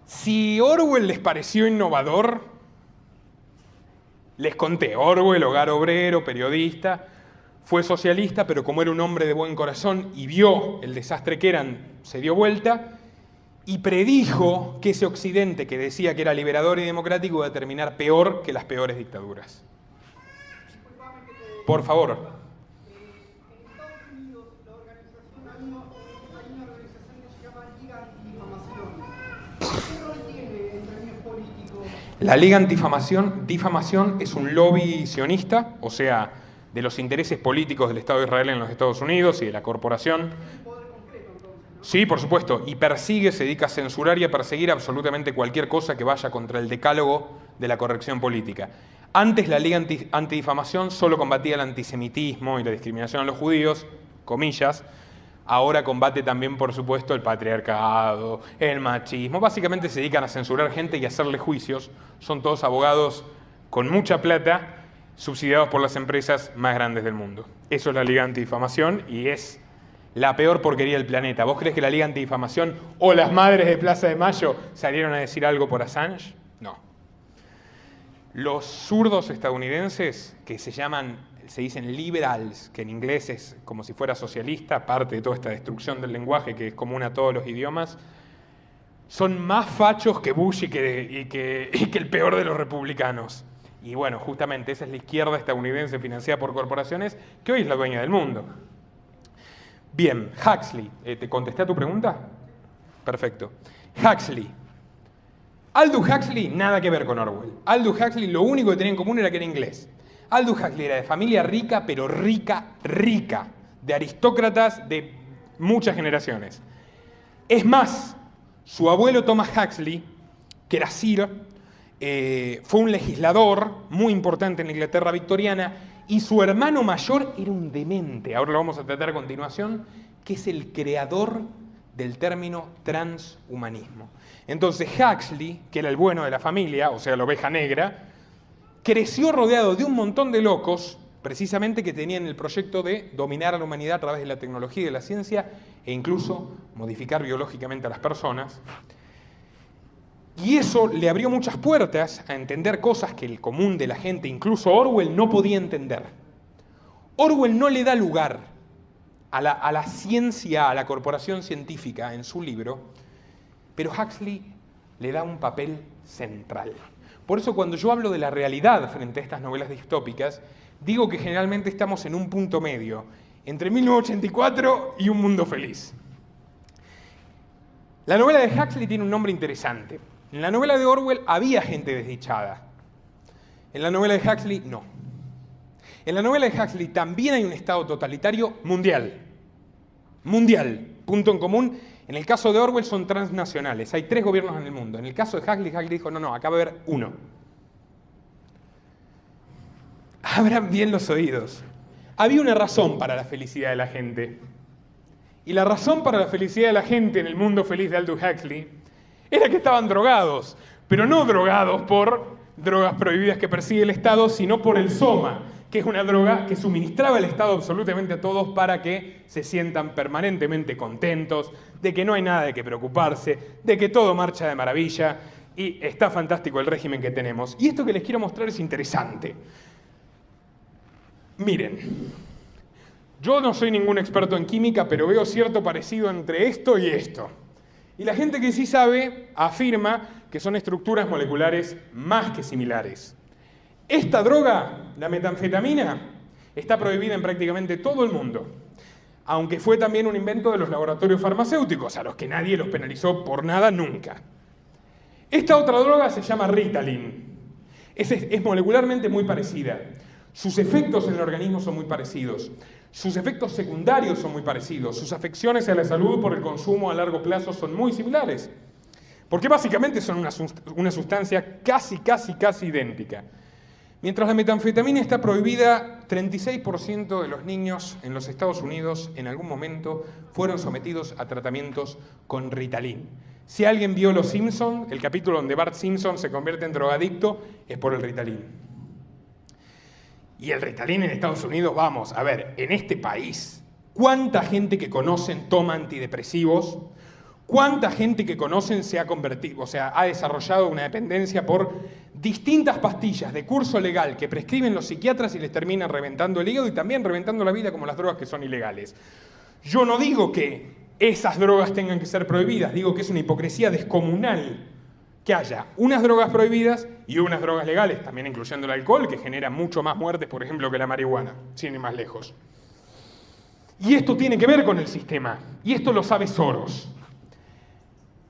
Si Orwell les pareció innovador, les conté, Orwell, hogar obrero, periodista, fue socialista, pero como era un hombre de buen corazón y vio el desastre que eran, se dio vuelta y predijo que ese Occidente que decía que era liberador y democrático iba a terminar peor que las peores dictaduras. Por favor. En Estados Unidos, hay una organización que se llama Liga Antidifamación. ¿Qué rol tiene en términos políticos? La Liga Antidifamación es un lobby sionista, o sea, de los intereses políticos del Estado de Israel en los Estados Unidos y de la corporación. Sí, por supuesto, y persigue, se dedica a censurar y a perseguir absolutamente cualquier cosa que vaya contra el decálogo de la corrección política. Antes la Liga Antidifamación solo combatía el antisemitismo y la discriminación a los judíos, comillas. Ahora combate también, por supuesto, el patriarcado, el machismo. Básicamente se dedican a censurar gente y a hacerle juicios. Son todos abogados con mucha plata, subsidiados por las empresas más grandes del mundo. Eso es la Liga Antidifamación y es la peor porquería del planeta. ¿Vos crees que la Liga Antidifamación o las madres de Plaza de Mayo salieron a decir algo por Assange? No. Los zurdos estadounidenses, que se dicen liberals, que en inglés es como si fuera socialista, parte de toda esta destrucción del lenguaje que es común a todos los idiomas, son más fachos que Bush y que el peor de los republicanos. Y bueno, justamente esa es la izquierda estadounidense financiada por corporaciones que hoy es la dueña del mundo. Bien, Huxley. ¿Te contesté a tu pregunta? Perfecto. Huxley. Aldous Huxley, nada que ver con Orwell. Aldous Huxley lo único que tenía en común era que era inglés. Aldous Huxley era de familia rica, pero rica, rica. De aristócratas de muchas generaciones. Es más, su abuelo Thomas Huxley, que era Sir, fue un legislador muy importante en la Inglaterra victoriana, y su hermano mayor era un demente, ahora lo vamos a tratar a continuación, que es el creador del término transhumanismo. Entonces Huxley, que era el bueno de la familia, o sea, la oveja negra, creció rodeado de un montón de locos, precisamente que tenían el proyecto de dominar a la humanidad a través de la tecnología y de la ciencia, e incluso modificar biológicamente a las personas. Y eso le abrió muchas puertas a entender cosas que el común de la gente, incluso Orwell, no podía entender. Orwell no le da lugar a la ciencia, a la corporación científica en su libro, pero Huxley le da un papel central. Por eso cuando yo hablo de la realidad frente a estas novelas distópicas, digo que generalmente estamos en un punto medio, entre 1984 y Un mundo feliz. La novela de Huxley tiene un nombre interesante. En la novela de Orwell había gente desdichada. En la novela de Huxley, no. En la novela de Huxley también hay un estado totalitario mundial. Mundial. Punto en común. En el caso de Orwell son transnacionales. Hay 3 gobiernos en el mundo. En el caso de Huxley, Huxley dijo, no, acá va a haber uno. Abran bien los oídos. Había una razón para la felicidad de la gente. Y la razón para la felicidad de la gente en el mundo feliz de Aldous Huxley era que estaban drogados, pero no drogados por drogas prohibidas que persigue el Estado, sino por el Soma, que es una droga que suministraba el Estado absolutamente a todos para que se sientan permanentemente contentos, de que no hay nada de qué preocuparse, de que todo marcha de maravilla, y está fantástico el régimen que tenemos. Y esto que les quiero mostrar es interesante. Miren, yo no soy ningún experto en química, pero veo cierto parecido entre esto y esto. Y la gente que sí sabe afirma que son estructuras moleculares más que similares. Esta droga, la metanfetamina, está prohibida en prácticamente todo el mundo, aunque fue también un invento de los laboratorios farmacéuticos, a los que nadie los penalizó por nada nunca. Esta otra droga se llama Ritalin. Es molecularmente muy parecida. Sus efectos en el organismo son muy parecidos. Sus efectos secundarios son muy parecidos. Sus afecciones a la salud por el consumo a largo plazo son muy similares. Porque básicamente son una sustancia casi idéntica. Mientras la metanfetamina está prohibida, 36% de los niños en los Estados Unidos en algún momento fueron sometidos a tratamientos con Ritalin. Si alguien vio Los Simpson, el capítulo donde Bart Simpson se convierte en drogadicto, es por el Ritalin. Y el Ritalin en Estados Unidos, vamos, a ver, en este país, ¿cuánta gente que conocen toma antidepresivos? ¿Cuánta gente que conocen se ha convertido, o sea, ha desarrollado una dependencia por distintas pastillas de curso legal que prescriben los psiquiatras y les terminan reventando el hígado y también reventando la vida como las drogas que son ilegales? Yo no digo que esas drogas tengan que ser prohibidas, digo que es una hipocresía descomunal que haya unas drogas prohibidas y unas drogas legales, también incluyendo el alcohol, que genera mucho más muertes, por ejemplo, que la marihuana, sin ir más lejos. Y esto tiene que ver con el sistema, y esto lo sabe Soros.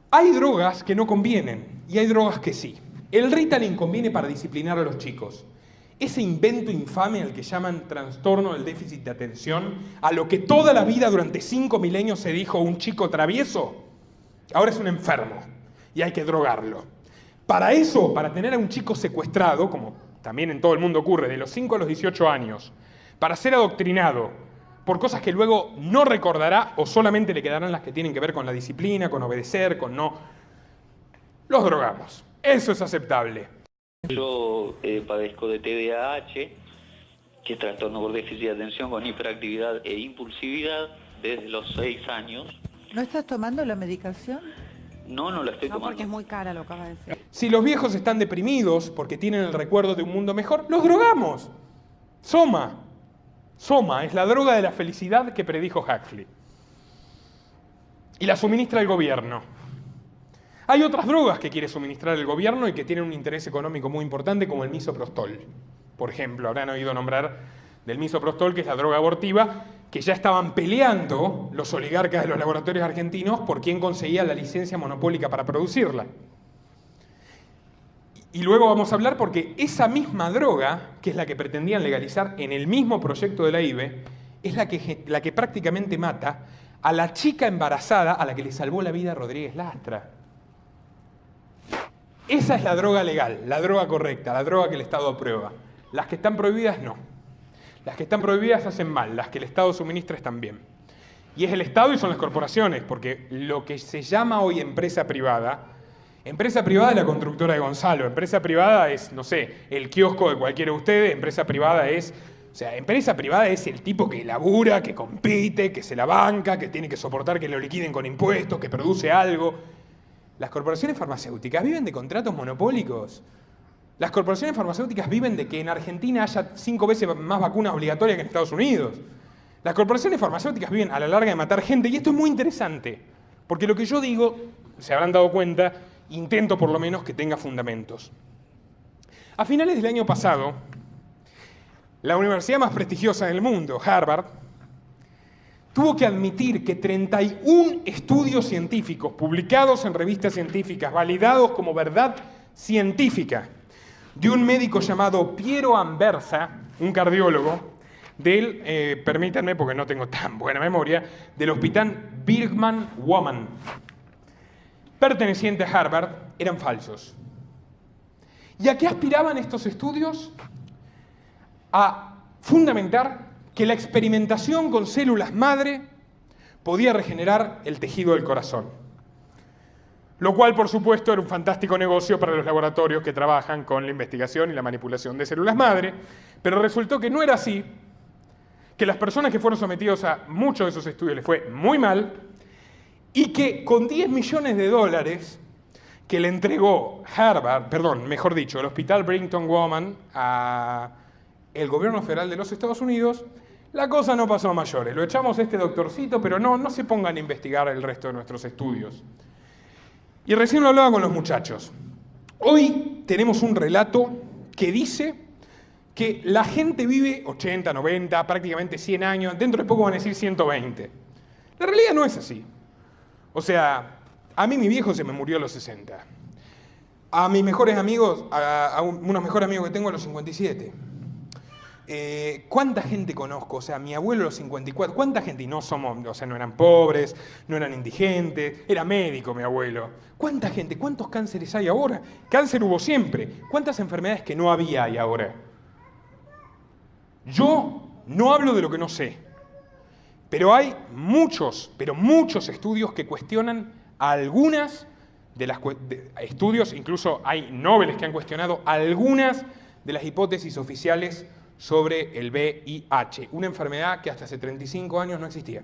Hay drogas que no convienen, y hay drogas que sí. El Ritalin conviene para disciplinar a los chicos. Ese invento infame al que llaman trastorno del déficit de atención, a lo que toda la vida durante 5 milenios se dijo un chico travieso, ahora es un enfermo. Y hay que drogarlo. Para eso, para tener a un chico secuestrado, como también en todo el mundo ocurre, de los 5 a los 18 años, para ser adoctrinado por cosas que luego no recordará o solamente le quedarán las que tienen que ver con la disciplina, con obedecer, con no... Los drogamos. Eso es aceptable. Yo padezco de TDAH, que es trastorno por déficit de atención con hiperactividad e impulsividad, desde los 6 años. ¿No estás tomando la medicación? No la estoy tomando. No, porque es muy cara, lo acaba de decir. Si los viejos están deprimidos porque tienen el recuerdo de un mundo mejor, los drogamos. Soma es la droga de la felicidad que predijo Huxley. Y la suministra el gobierno. Hay otras drogas que quiere suministrar el gobierno y que tienen un interés económico muy importante, como el misoprostol. Por ejemplo, habrán oído nombrar del misoprostol, que es la droga abortiva, que ya estaban peleando los oligarcas de los laboratorios argentinos por quién conseguía la licencia monopólica para producirla. Y luego vamos a hablar porque esa misma droga, que es la que pretendían legalizar en el mismo proyecto de la IBE, es la que prácticamente mata a la chica embarazada a la que le salvó la vida a Rodríguez Lastra. Esa es la droga legal, la droga correcta, la droga que el Estado aprueba. Las que están prohibidas, no. Las que están prohibidas hacen mal, las que el Estado suministra están bien. Y es el Estado y son las corporaciones, porque lo que se llama hoy empresa privada es la constructora de Gonzalo, empresa privada es, no sé, el kiosco de cualquiera de ustedes, empresa privada es el tipo que labura, que compite, que se la banca, que tiene que soportar que lo liquiden con impuestos, que produce algo. Las corporaciones farmacéuticas viven de contratos monopólicos. Las corporaciones farmacéuticas viven de que en Argentina haya 5 veces más vacunas obligatorias que en Estados Unidos. Las corporaciones farmacéuticas viven a la larga de matar gente, y esto es muy interesante, porque lo que yo digo, se habrán dado cuenta, intento por lo menos que tenga fundamentos. A finales del año pasado, la universidad más prestigiosa del mundo, Harvard, tuvo que admitir que 31 estudios científicos publicados en revistas científicas, validados como verdad científica, de un médico llamado Piero Anversa, un cardiólogo, permítanme porque no tengo tan buena memoria, del hospital Brigham Women, perteneciente a Harvard, eran falsos. ¿Y a qué aspiraban estos estudios? A fundamentar que la experimentación con células madre podía regenerar el tejido del corazón. Lo cual, por supuesto, era un fantástico negocio para los laboratorios que trabajan con la investigación y la manipulación de células madre, pero resultó que no era así, que las personas que fueron sometidos a muchos de esos estudios les fue muy mal, y que con 10 millones de dólares que le entregó el Hospital Brigham Women a el gobierno federal de los Estados Unidos, la cosa no pasó a mayores. Lo echamos a este doctorcito, pero no se pongan a investigar el resto de nuestros estudios. Y recién lo hablaba con los muchachos. Hoy tenemos un relato que dice que la gente vive 80, 90, prácticamente 100 años, dentro de poco van a decir 120. La realidad no es así. O sea, a mí mi viejo se me murió a los 60. A mis mejores amigos, a unos mejores amigos que tengo a los 57. ¿Cuánta gente conozco? O sea, mi abuelo a los 54, ¿cuánta gente? Y no eran pobres, no eran indigentes, era médico mi abuelo. ¿Cuánta gente? ¿Cuántos cánceres hay ahora? Cáncer hubo siempre. ¿Cuántas enfermedades que no había hay ahora? Yo no hablo de lo que no sé, pero hay muchos estudios que cuestionan algunas de las estudios, incluso hay Nobeles que han cuestionado algunas de las hipótesis oficiales sobre el VIH, una enfermedad que hasta hace 35 años no existía.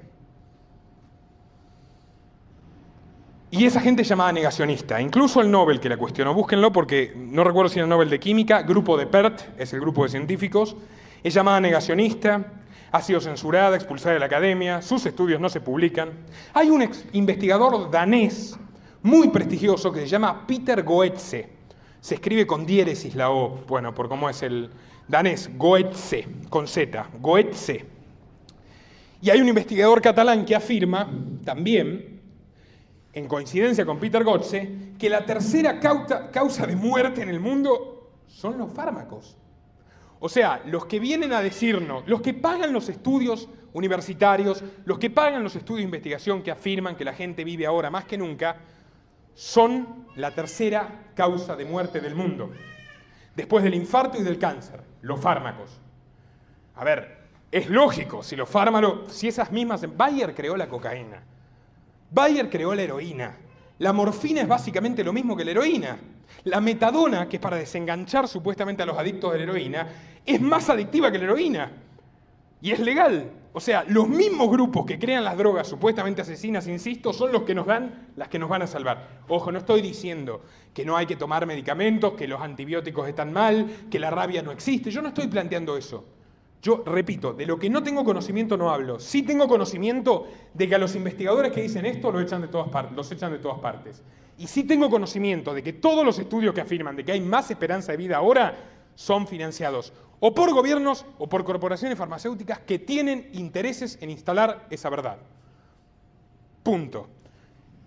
Y esa gente es llamada negacionista, incluso el Nobel que la cuestionó, búsquenlo porque no recuerdo si era el Nobel de Química, grupo de PERT, es el grupo de científicos, es llamada negacionista, ha sido censurada, expulsada de la academia, sus estudios no se publican. Hay un investigador danés muy prestigioso que se llama Peter Goetze, se escribe con diéresis la O, bueno, por cómo es el danés, Goetze, con Z, Goetze. Y hay un investigador catalán que afirma, también, en coincidencia con Peter Goetze, que la tercera causa de muerte en el mundo son los fármacos. O sea, los que vienen a decirnos, los que pagan los estudios universitarios, los que pagan los estudios de investigación que afirman que la gente vive ahora más que nunca, son la tercera causa de muerte del mundo. Después del infarto y del cáncer, los fármacos. A ver, es lógico, si los fármacos, si esas mismas... Bayer creó la cocaína. Bayer creó la heroína. La morfina es básicamente lo mismo que la heroína. La metadona, que es para desenganchar supuestamente a los adictos de la heroína, es más adictiva que la heroína. Y es legal. O sea, los mismos grupos que crean las drogas supuestamente asesinas, insisto, son los que nos dan las que nos van a salvar. Ojo, no estoy diciendo que no hay que tomar medicamentos, que los antibióticos están mal, que la rabia no existe. Yo no estoy planteando eso. Yo, repito, de lo que no tengo conocimiento no hablo. Sí tengo conocimiento de que a los investigadores que dicen esto los echan de todas partes. Y sí tengo conocimiento de que todos los estudios que afirman de que hay más esperanza de vida ahora son financiados o por gobiernos o por corporaciones farmacéuticas que tienen intereses en instalar esa verdad. Punto.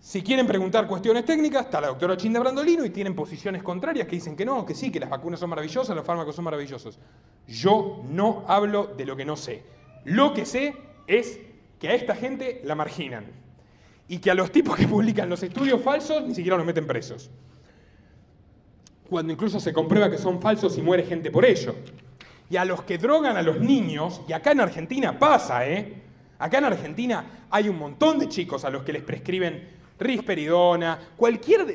Si quieren preguntar cuestiones técnicas, está la doctora Chinda Brandolino y tienen posiciones contrarias que dicen que no, que sí, que las vacunas son maravillosas, los fármacos son maravillosos. Yo no hablo de lo que no sé. Lo que sé es que a esta gente la marginan y que a los tipos que publican los estudios falsos ni siquiera los meten presos. Cuando incluso se comprueba que son falsos y muere gente por ello. Y a los que drogan a los niños, y acá en Argentina pasa, acá en Argentina hay un montón de chicos a los que les prescriben risperidona, cualquier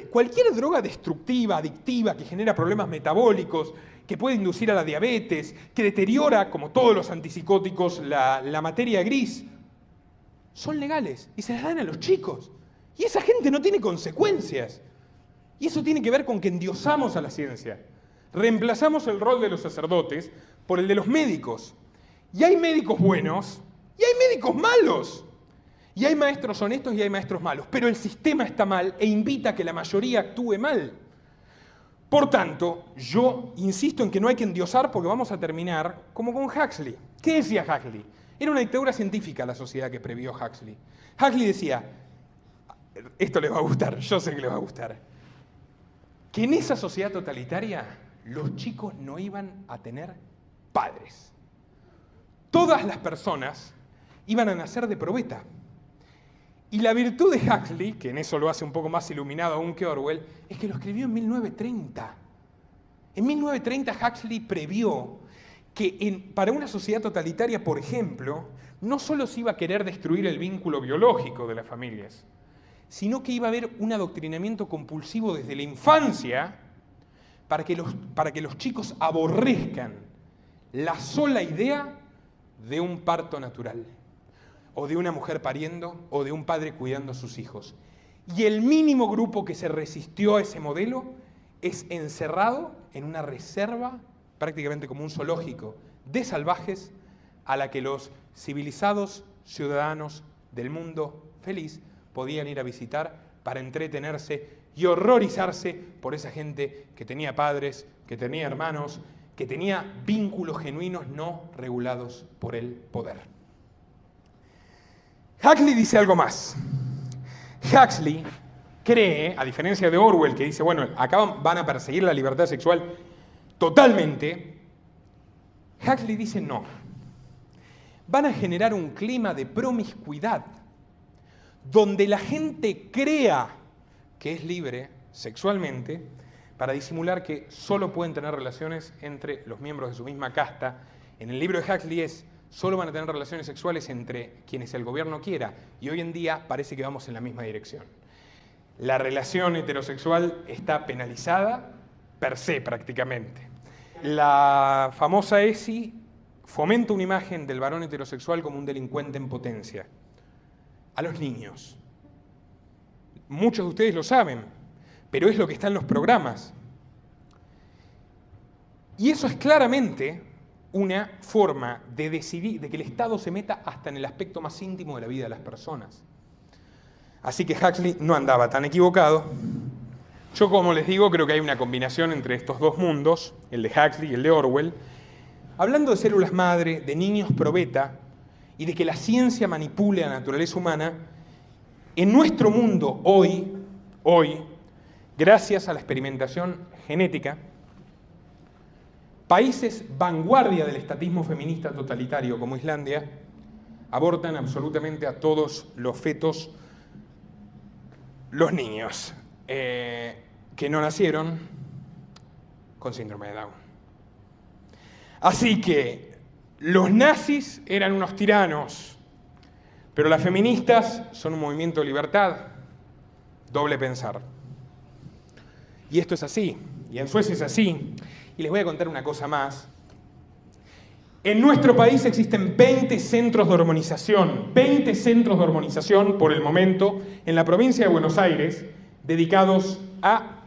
droga destructiva, adictiva, que genera problemas metabólicos, que puede inducir a la diabetes, que deteriora, como todos los antipsicóticos, la materia gris, son legales y se las dan a los chicos. Y esa gente no tiene consecuencias. Y eso tiene que ver con que endiosamos a la ciencia. Reemplazamos el rol de los sacerdotes por el de los médicos. Y hay médicos buenos y hay médicos malos. Y hay maestros honestos y hay maestros malos. Pero el sistema está mal e invita a que la mayoría actúe mal. Por tanto, yo insisto en que no hay que endiosar porque vamos a terminar como con Huxley. ¿Qué decía Huxley? Era una dictadura científica la sociedad que previó Huxley. Huxley decía, esto les va a gustar, yo sé que les va a gustar, que en esa sociedad totalitaria los chicos no iban a tener padres. Todas las personas iban a nacer de probeta. Y la virtud de Huxley, que en eso lo hace un poco más iluminado aún que Orwell, es que lo escribió en 1930. En 1930 Huxley previó que para una sociedad totalitaria, por ejemplo, no solo se iba a querer destruir el vínculo biológico de las familias, sino que iba a haber un adoctrinamiento compulsivo desde la infancia para que los chicos aborrezcan la sola idea de un parto natural, o de una mujer pariendo, o de un padre cuidando a sus hijos. Y el mínimo grupo que se resistió a ese modelo es encerrado en una reserva, prácticamente como un zoológico, de salvajes a la que los civilizados ciudadanos del mundo feliz podían ir a visitar para entretenerse y horrorizarse por esa gente que tenía padres, que tenía hermanos, que tenía vínculos genuinos no regulados por el poder. Huxley dice algo más. Huxley cree, a diferencia de Orwell, que dice, bueno, acá van a perseguir la libertad sexual totalmente, Huxley dice no. Van a generar un clima de promiscuidad donde la gente crea que es libre sexualmente para disimular que solo pueden tener relaciones entre los miembros de su misma casta. En el libro de Huxley solo van a tener relaciones sexuales entre quienes el gobierno quiera, y hoy en día parece que vamos en la misma dirección. La relación heterosexual está penalizada per se prácticamente. La famosa ESI fomenta una imagen del varón heterosexual como un delincuente en potencia. A los niños. Muchos de ustedes lo saben, pero es lo que está en los programas. Y eso es claramente una forma de decidir, de que el Estado se meta hasta en el aspecto más íntimo de la vida de las personas. Así que Huxley no andaba tan equivocado. Yo, como les digo, creo que hay una combinación entre estos dos mundos, el de Huxley y el de Orwell, hablando de células madre, de niños pro beta, y de que la ciencia manipule a la naturaleza humana. En nuestro mundo hoy, gracias a la experimentación genética, países vanguardia del estatismo feminista totalitario como Islandia abortan absolutamente a todos los fetos, los niños que no nacieron con síndrome de Down. Así que los nazis eran unos tiranos, pero las feministas son un movimiento de libertad, doble pensar. Y esto es así, y en Suecia es así. Y les voy a contar una cosa más. En nuestro país existen 20 centros de hormonización, 20 centros de hormonización por el momento, en la provincia de Buenos Aires, dedicados a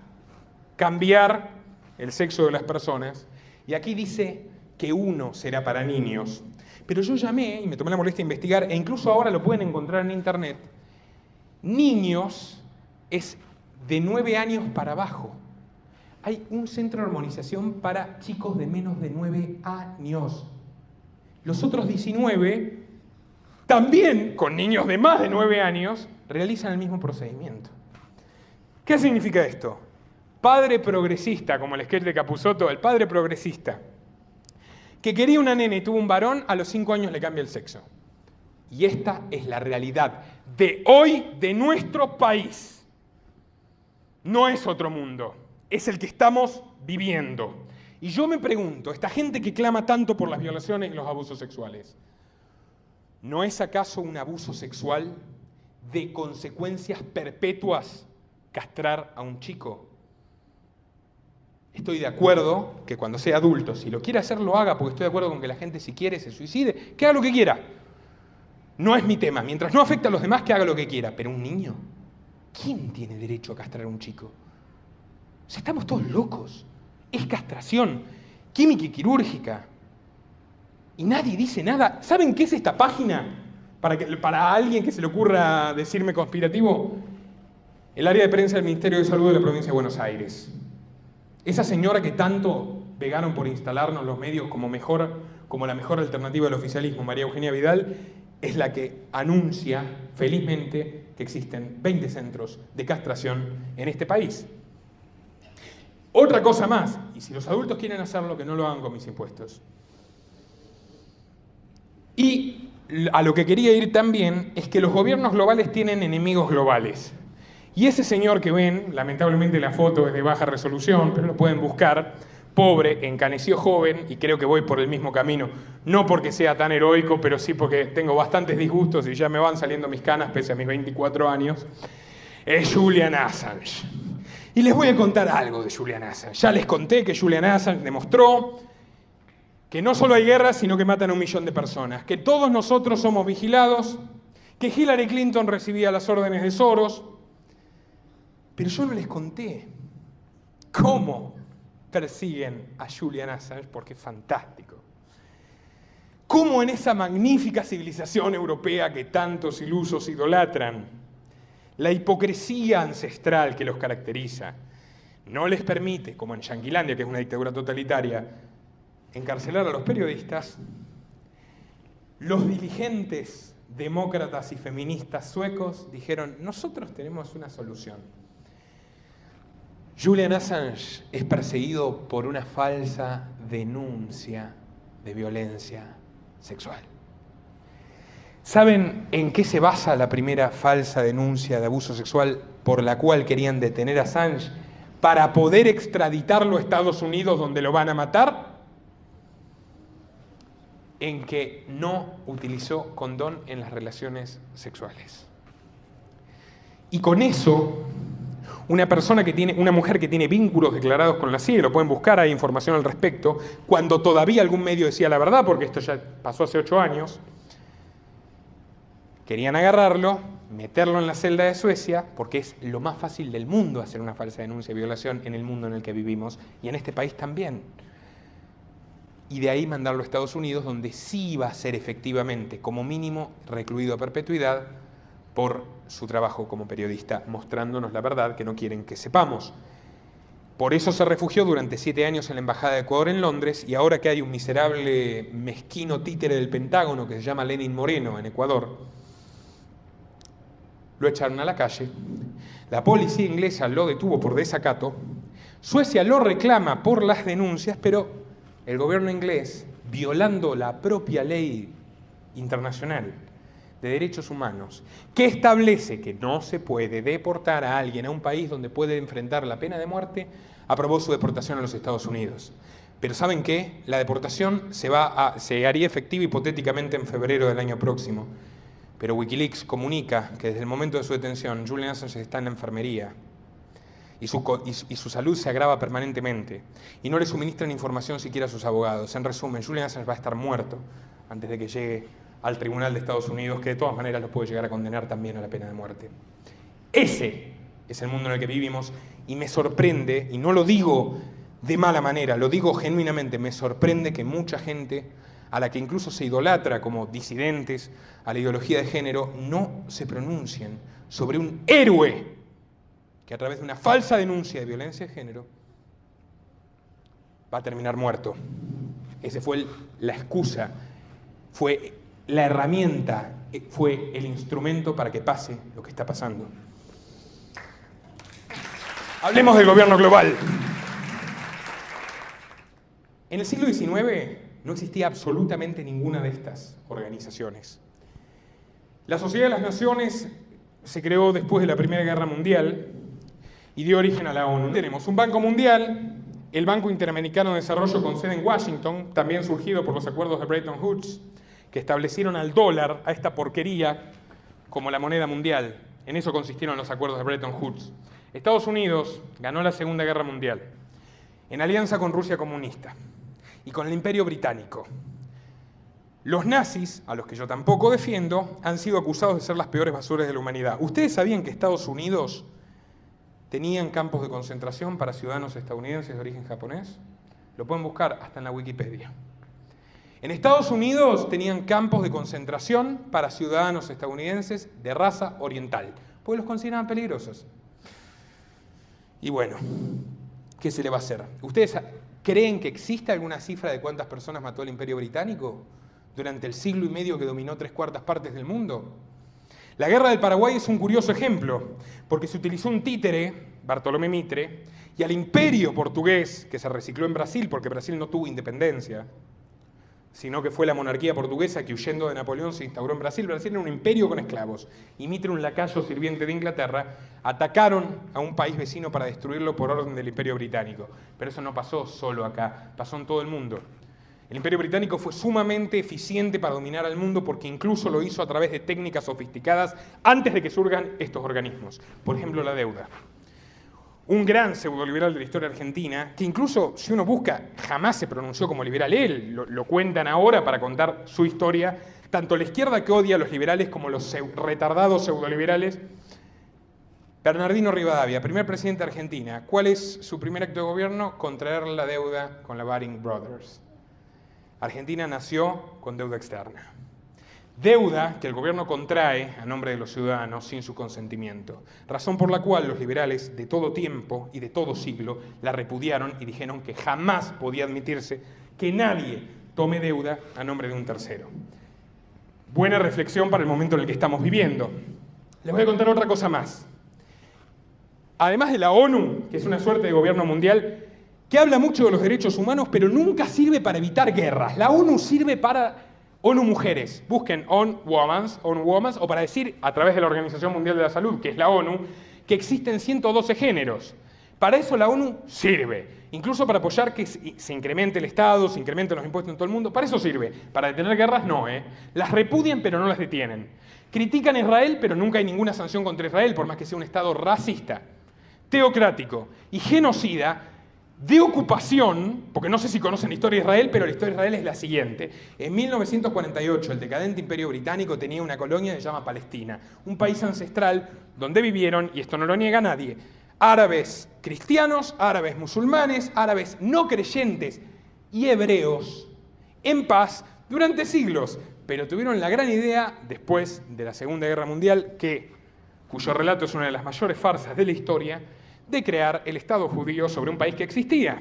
cambiar el sexo de las personas. Y aquí dice que uno será para niños. Pero yo llamé y me tomé la molestia de investigar, e incluso ahora lo pueden encontrar en internet. Niños es de 9 años para abajo. Hay un centro de hormonización para chicos de menos de 9 años. Los otros 19, también con niños de más de 9 años, realizan el mismo procedimiento. ¿Qué significa esto? Padre progresista, como el sketch de Capusotto, el padre progresista, que quería una nena y tuvo un varón, a los 5 años le cambia el sexo. Y esta es la realidad de hoy de nuestro país. No es otro mundo, es el que estamos viviendo. Y yo me pregunto, esta gente que clama tanto por las violaciones y los abusos sexuales, ¿no es acaso un abuso sexual de consecuencias perpetuas castrar a un chico? Estoy de acuerdo que cuando sea adulto, si lo quiere hacer, lo haga, porque estoy de acuerdo con que la gente, si quiere, se suicide, que haga lo que quiera. No es mi tema. Mientras no afecte a los demás, que haga lo que quiera. Pero un niño, ¿quién tiene derecho a castrar a un chico? O sea, estamos todos locos. Es castración química y quirúrgica. Y nadie dice nada. ¿Saben qué es esta página? Para alguien que se le ocurra decirme conspirativo, el área de prensa del Ministerio de Salud de la provincia de Buenos Aires. Esa señora que tanto pegaron por instalarnos los medios como la mejor alternativa al oficialismo, María Eugenia Vidal, es la que anuncia felizmente que existen 20 centros de castración en este país. Otra cosa más, y si los adultos quieren hacerlo, que no lo hagan con mis impuestos. Y a lo que quería ir también es que los gobiernos globales tienen enemigos globales. Y ese señor que ven, lamentablemente la foto es de baja resolución, pero lo pueden buscar, pobre, encaneció joven, y creo que voy por el mismo camino, no porque sea tan heroico, pero sí porque tengo bastantes disgustos y ya me van saliendo mis canas pese a mis 24 años, es Julian Assange. Y les voy a contar algo de Julian Assange. Ya les conté que Julian Assange demostró que no solo hay guerras, sino que matan a 1 millón de personas, que todos nosotros somos vigilados, que Hillary Clinton recibía las órdenes de Soros. Pero yo no les conté cómo persiguen a Julian Assange, porque es fantástico. Cómo en esa magnífica civilización europea que tantos ilusos idolatran, la hipocresía ancestral que los caracteriza no les permite, como en Yanquilandia, que es una dictadura totalitaria, encarcelar a los periodistas. Los diligentes demócratas y feministas suecos dijeron: nosotros tenemos una solución. Julian Assange es perseguido por una falsa denuncia de violencia sexual. ¿Saben en qué se basa la primera falsa denuncia de abuso sexual por la cual querían detener a Assange para poder extraditarlo a Estados Unidos, donde lo van a matar? En que no utilizó condón en las relaciones sexuales. Y con eso una mujer que tiene vínculos declarados con la CIA, lo pueden buscar, hay información al respecto, cuando todavía algún medio decía la verdad, porque esto ya pasó hace 8 años, querían agarrarlo, meterlo en la celda de Suecia, porque es lo más fácil del mundo hacer una falsa denuncia de violación en el mundo en el que vivimos, y en este país también. Y de ahí mandarlo a Estados Unidos, donde sí iba a ser efectivamente, como mínimo, recluido a perpetuidad por su trabajo como periodista, mostrándonos la verdad que no quieren que sepamos. Por eso se refugió durante 7 años en la Embajada de Ecuador en Londres, y ahora que hay un miserable, mezquino títere del Pentágono que se llama Lenin Moreno en Ecuador, lo echaron a la calle. La policía inglesa lo detuvo por desacato. Suecia lo reclama por las denuncias, pero el gobierno inglés, violando la propia ley internacional de derechos humanos, que establece que no se puede deportar a alguien a un país donde puede enfrentar la pena de muerte, aprobó su deportación a los Estados Unidos. Pero ¿saben qué? La deportación se haría efectiva hipotéticamente en febrero del año próximo. Pero Wikileaks comunica que desde el momento de su detención, Julian Assange está en la enfermería y su salud se agrava permanentemente y no le suministran información siquiera a sus abogados. En resumen, Julian Assange va a estar muerto antes de que llegue al tribunal de Estados Unidos, que de todas maneras lo puede llegar a condenar también a la pena de muerte. Ese es el mundo en el que vivimos, y me sorprende, y no lo digo de mala manera, lo digo genuinamente, me sorprende que mucha gente a la que incluso se idolatra como disidentes a la ideología de género, no se pronuncien sobre un héroe que a través de una falsa denuncia de violencia de género va a terminar muerto. Esa fue la excusa, fue la herramienta, fue el instrumento para que pase lo que está pasando. Hablemos del gobierno global. En el siglo XIX no existía absolutamente ninguna de estas organizaciones. La Sociedad de las Naciones se creó después de la Primera Guerra Mundial y dio origen a la ONU. Tenemos un Banco Mundial, el Banco Interamericano de Desarrollo con sede en Washington, también surgido por los acuerdos de Bretton Woods, que establecieron al dólar, a esta porquería, como la moneda mundial. En eso consistieron los acuerdos de Bretton Woods. Estados Unidos ganó la Segunda Guerra Mundial en alianza con Rusia comunista y con el Imperio Británico. Los nazis, a los que yo tampoco defiendo, han sido acusados de ser las peores basuras de la humanidad. ¿Ustedes sabían que Estados Unidos tenían campos de concentración para ciudadanos estadounidenses de origen japonés? Lo pueden buscar hasta en la Wikipedia. En Estados Unidos tenían campos de concentración para ciudadanos estadounidenses de raza oriental, porque los consideraban peligrosos. Y bueno, ¿qué se le va a hacer? ¿Ustedes creen que existe alguna cifra de cuántas personas mató el Imperio Británico durante el siglo y medio que dominó 3/4 partes del mundo? La Guerra del Paraguay es un curioso ejemplo, porque se utilizó un títere, Bartolomé Mitre, y al imperio portugués, que se recicló en Brasil, porque Brasil no tuvo independencia, sino que fue la monarquía portuguesa que, huyendo de Napoleón, se instauró en Brasil. Brasil era un imperio con esclavos, y Mitre, un lacayo sirviente de Inglaterra, atacaron a un país vecino para destruirlo por orden del Imperio Británico. Pero eso no pasó solo acá, pasó en todo el mundo. El Imperio Británico fue sumamente eficiente para dominar al mundo, porque incluso lo hizo a través de técnicas sofisticadas antes de que surjan estos organismos. Por ejemplo, la deuda. Un gran pseudoliberal de la historia argentina, que incluso, si uno busca, jamás se pronunció como liberal. Él lo cuentan ahora para contar su historia, tanto la izquierda que odia a los liberales como los retardados pseudoliberales. Bernardino Rivadavia, primer presidente de Argentina. ¿Cuál es su primer acto de gobierno? Contraer la deuda con la Baring Brothers. Argentina nació con deuda externa. Deuda que el gobierno contrae a nombre de los ciudadanos sin su consentimiento. Razón por la cual los liberales de todo tiempo y de todo siglo la repudiaron y dijeron que jamás podía admitirse que nadie tome deuda a nombre de un tercero. Buena reflexión para el momento en el que estamos viviendo. Les voy a contar otra cosa más. Además de la ONU, que es una suerte de gobierno mundial, que habla mucho de los derechos humanos, pero nunca sirve para evitar guerras. La ONU sirve para ONU Mujeres. Busquen ONU Women's, o para decir, a través de la Organización Mundial de la Salud, que es la ONU, que existen 112 géneros. Para eso la ONU sirve. Incluso para apoyar que se incremente el Estado, se incrementen los impuestos en todo el mundo. Para eso sirve. Para detener guerras, no. Las repudian, pero no las detienen. Critican a Israel, pero nunca hay ninguna sanción contra Israel, por más que sea un Estado racista. teocrático y genocida de ocupación, porque no sé si conocen la historia de Israel, pero la historia de Israel es la siguiente. En 1948, el decadente Imperio Británico tenía una colonia que se llama Palestina, un país ancestral donde vivieron, y esto no lo niega nadie, árabes cristianos, árabes musulmanes, árabes no creyentes y hebreos en paz durante siglos, pero tuvieron la gran idea, después de la Segunda Guerra Mundial, cuyo relato es una de las mayores farsas de la historia, de crear el Estado judío sobre un país que existía.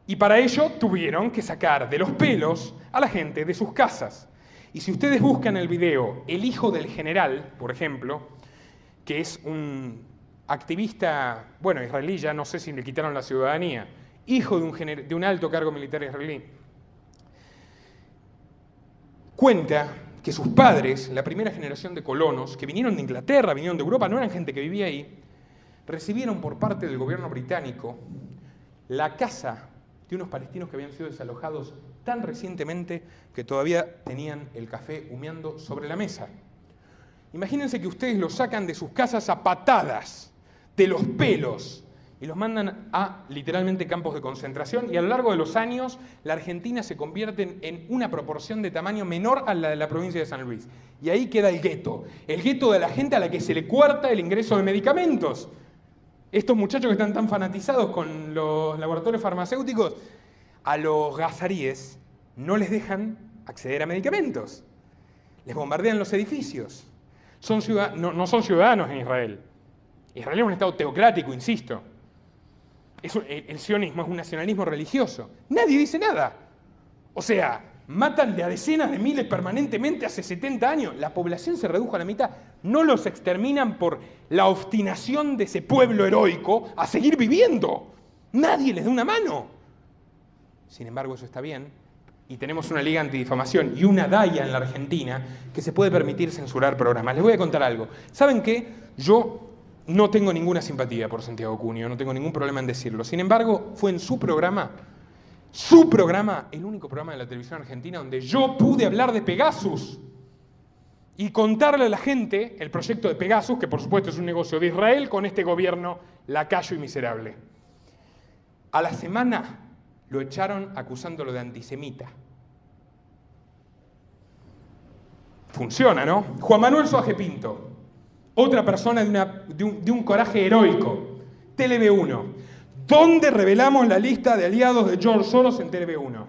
Y para ello tuvieron que sacar de los pelos a la gente de sus casas. Y si ustedes buscan el video El hijo del general, por ejemplo, que es un activista, bueno, israelí, ya no sé si le quitaron la ciudadanía, hijo de un alto cargo militar israelí, cuenta que sus padres, la primera generación de colonos, que vinieron de Inglaterra, vinieron de Europa, no eran gente que vivía ahí, recibieron por parte del gobierno británico la casa de unos palestinos que habían sido desalojados tan recientemente que todavía tenían el café humeando sobre la mesa. Imagínense que ustedes los sacan de sus casas a patadas, de los pelos, y los mandan a literalmente campos de concentración, y a lo largo de los años la Argentina se convierte en una proporción de tamaño menor a la de la provincia de San Luis. Y ahí queda el gueto de la gente a la que se le coarta el ingreso de medicamentos. Estos muchachos que están tan fanatizados con los laboratorios farmacéuticos, a los gazaríes no les dejan acceder a medicamentos. Les bombardean los edificios. No son ciudadanos en Israel. Israel es un estado teocrático, insisto. El sionismo es un nacionalismo religioso. Nadie dice nada. O sea, matan de a decenas de miles permanentemente hace 70 años. La población se redujo a la mitad. No los exterminan por la obstinación de ese pueblo heroico a seguir viviendo. Nadie les da una mano. Sin embargo, eso está bien. Y tenemos una liga antidifamación y una DAIA en la Argentina que se puede permitir censurar programas. Les voy a contar algo. ¿Saben qué? Yo no tengo ninguna simpatía por Santiago Cunio, no tengo ningún problema en decirlo. Sin embargo, fue en su programa, el único programa de la televisión argentina donde yo pude hablar de Pegasus y contarle a la gente el proyecto de Pegasus, que por supuesto es un negocio de Israel con este gobierno lacayo y miserable. A la semana lo echaron acusándolo de antisemita. Funciona, ¿no? Juan Manuel Suaje Pinto, otra persona de un coraje heroico. TLV1. ¿Dónde revelamos la lista de aliados de George Soros? En TLV1.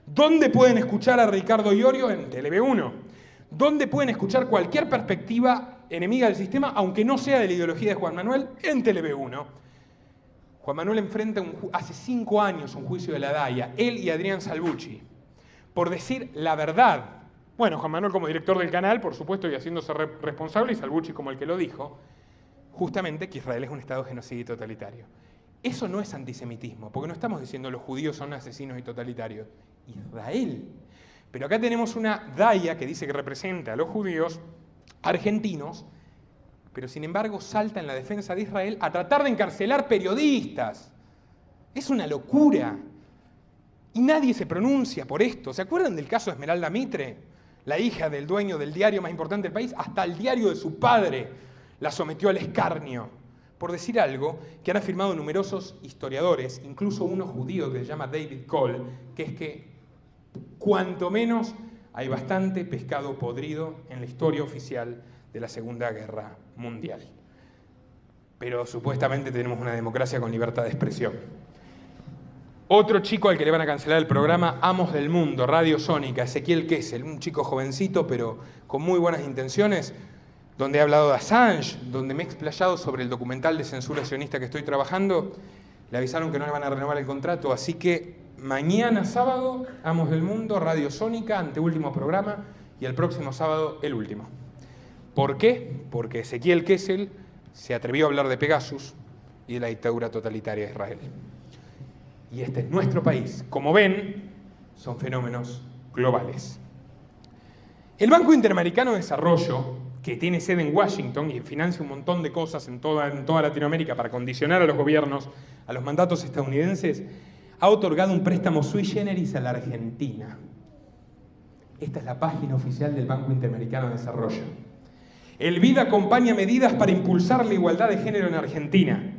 ¿Dónde pueden escuchar a Ricardo Iorio? En TLV1. ¿Dónde pueden escuchar cualquier perspectiva enemiga del sistema, aunque no sea de la ideología de Juan Manuel? En TLV1. Juan Manuel enfrenta hace 5 años un juicio de la DAIA, él y Adrián Salvucci, por decir la verdad. Bueno, Juan Manuel como director del canal, por supuesto, y haciéndose responsable, y Salvucci como el que lo dijo, justamente que Israel es un estado genocida y totalitario. Eso no es antisemitismo, porque no estamos diciendo los judíos son asesinos y totalitarios. Israel. Pero acá tenemos una DAIA que dice que representa a los judíos argentinos, pero sin embargo salta en la defensa de Israel a tratar de encarcelar periodistas. Es una locura. Y nadie se pronuncia por esto. ¿Se acuerdan del caso de Esmeralda Mitre? La hija del dueño del diario más importante del país, hasta el diario de su padre la sometió al escarnio, por decir algo que han afirmado numerosos historiadores, incluso uno judío que se llama David Cole, que es que cuanto menos hay bastante pescado podrido en la historia oficial de la Segunda Guerra Mundial. Pero supuestamente tenemos una democracia con libertad de expresión. Otro chico al que le van a cancelar el programa, Amos del Mundo, Radio Sónica, Ezequiel Kessel, un chico jovencito pero con muy buenas intenciones, donde he hablado de Assange, donde me he explayado sobre el documental de censura sionista que estoy trabajando. Le avisaron que no le van a renovar el contrato, así que mañana sábado, Amos del Mundo, Radio Sónica, anteúltimo programa, y el próximo sábado, el último. ¿Por qué? Porque Ezequiel Kessel se atrevió a hablar de Pegasus y de la dictadura totalitaria de Israel. Y este es nuestro país. Como ven, son fenómenos globales. El Banco Interamericano de Desarrollo, que tiene sede en Washington y financia un montón de cosas en toda Latinoamérica para condicionar a los gobiernos, a los mandatos estadounidenses, ha otorgado un préstamo sui generis a la Argentina. Esta es la página oficial del Banco Interamericano de Desarrollo. El BID acompaña medidas para impulsar la igualdad de género en Argentina.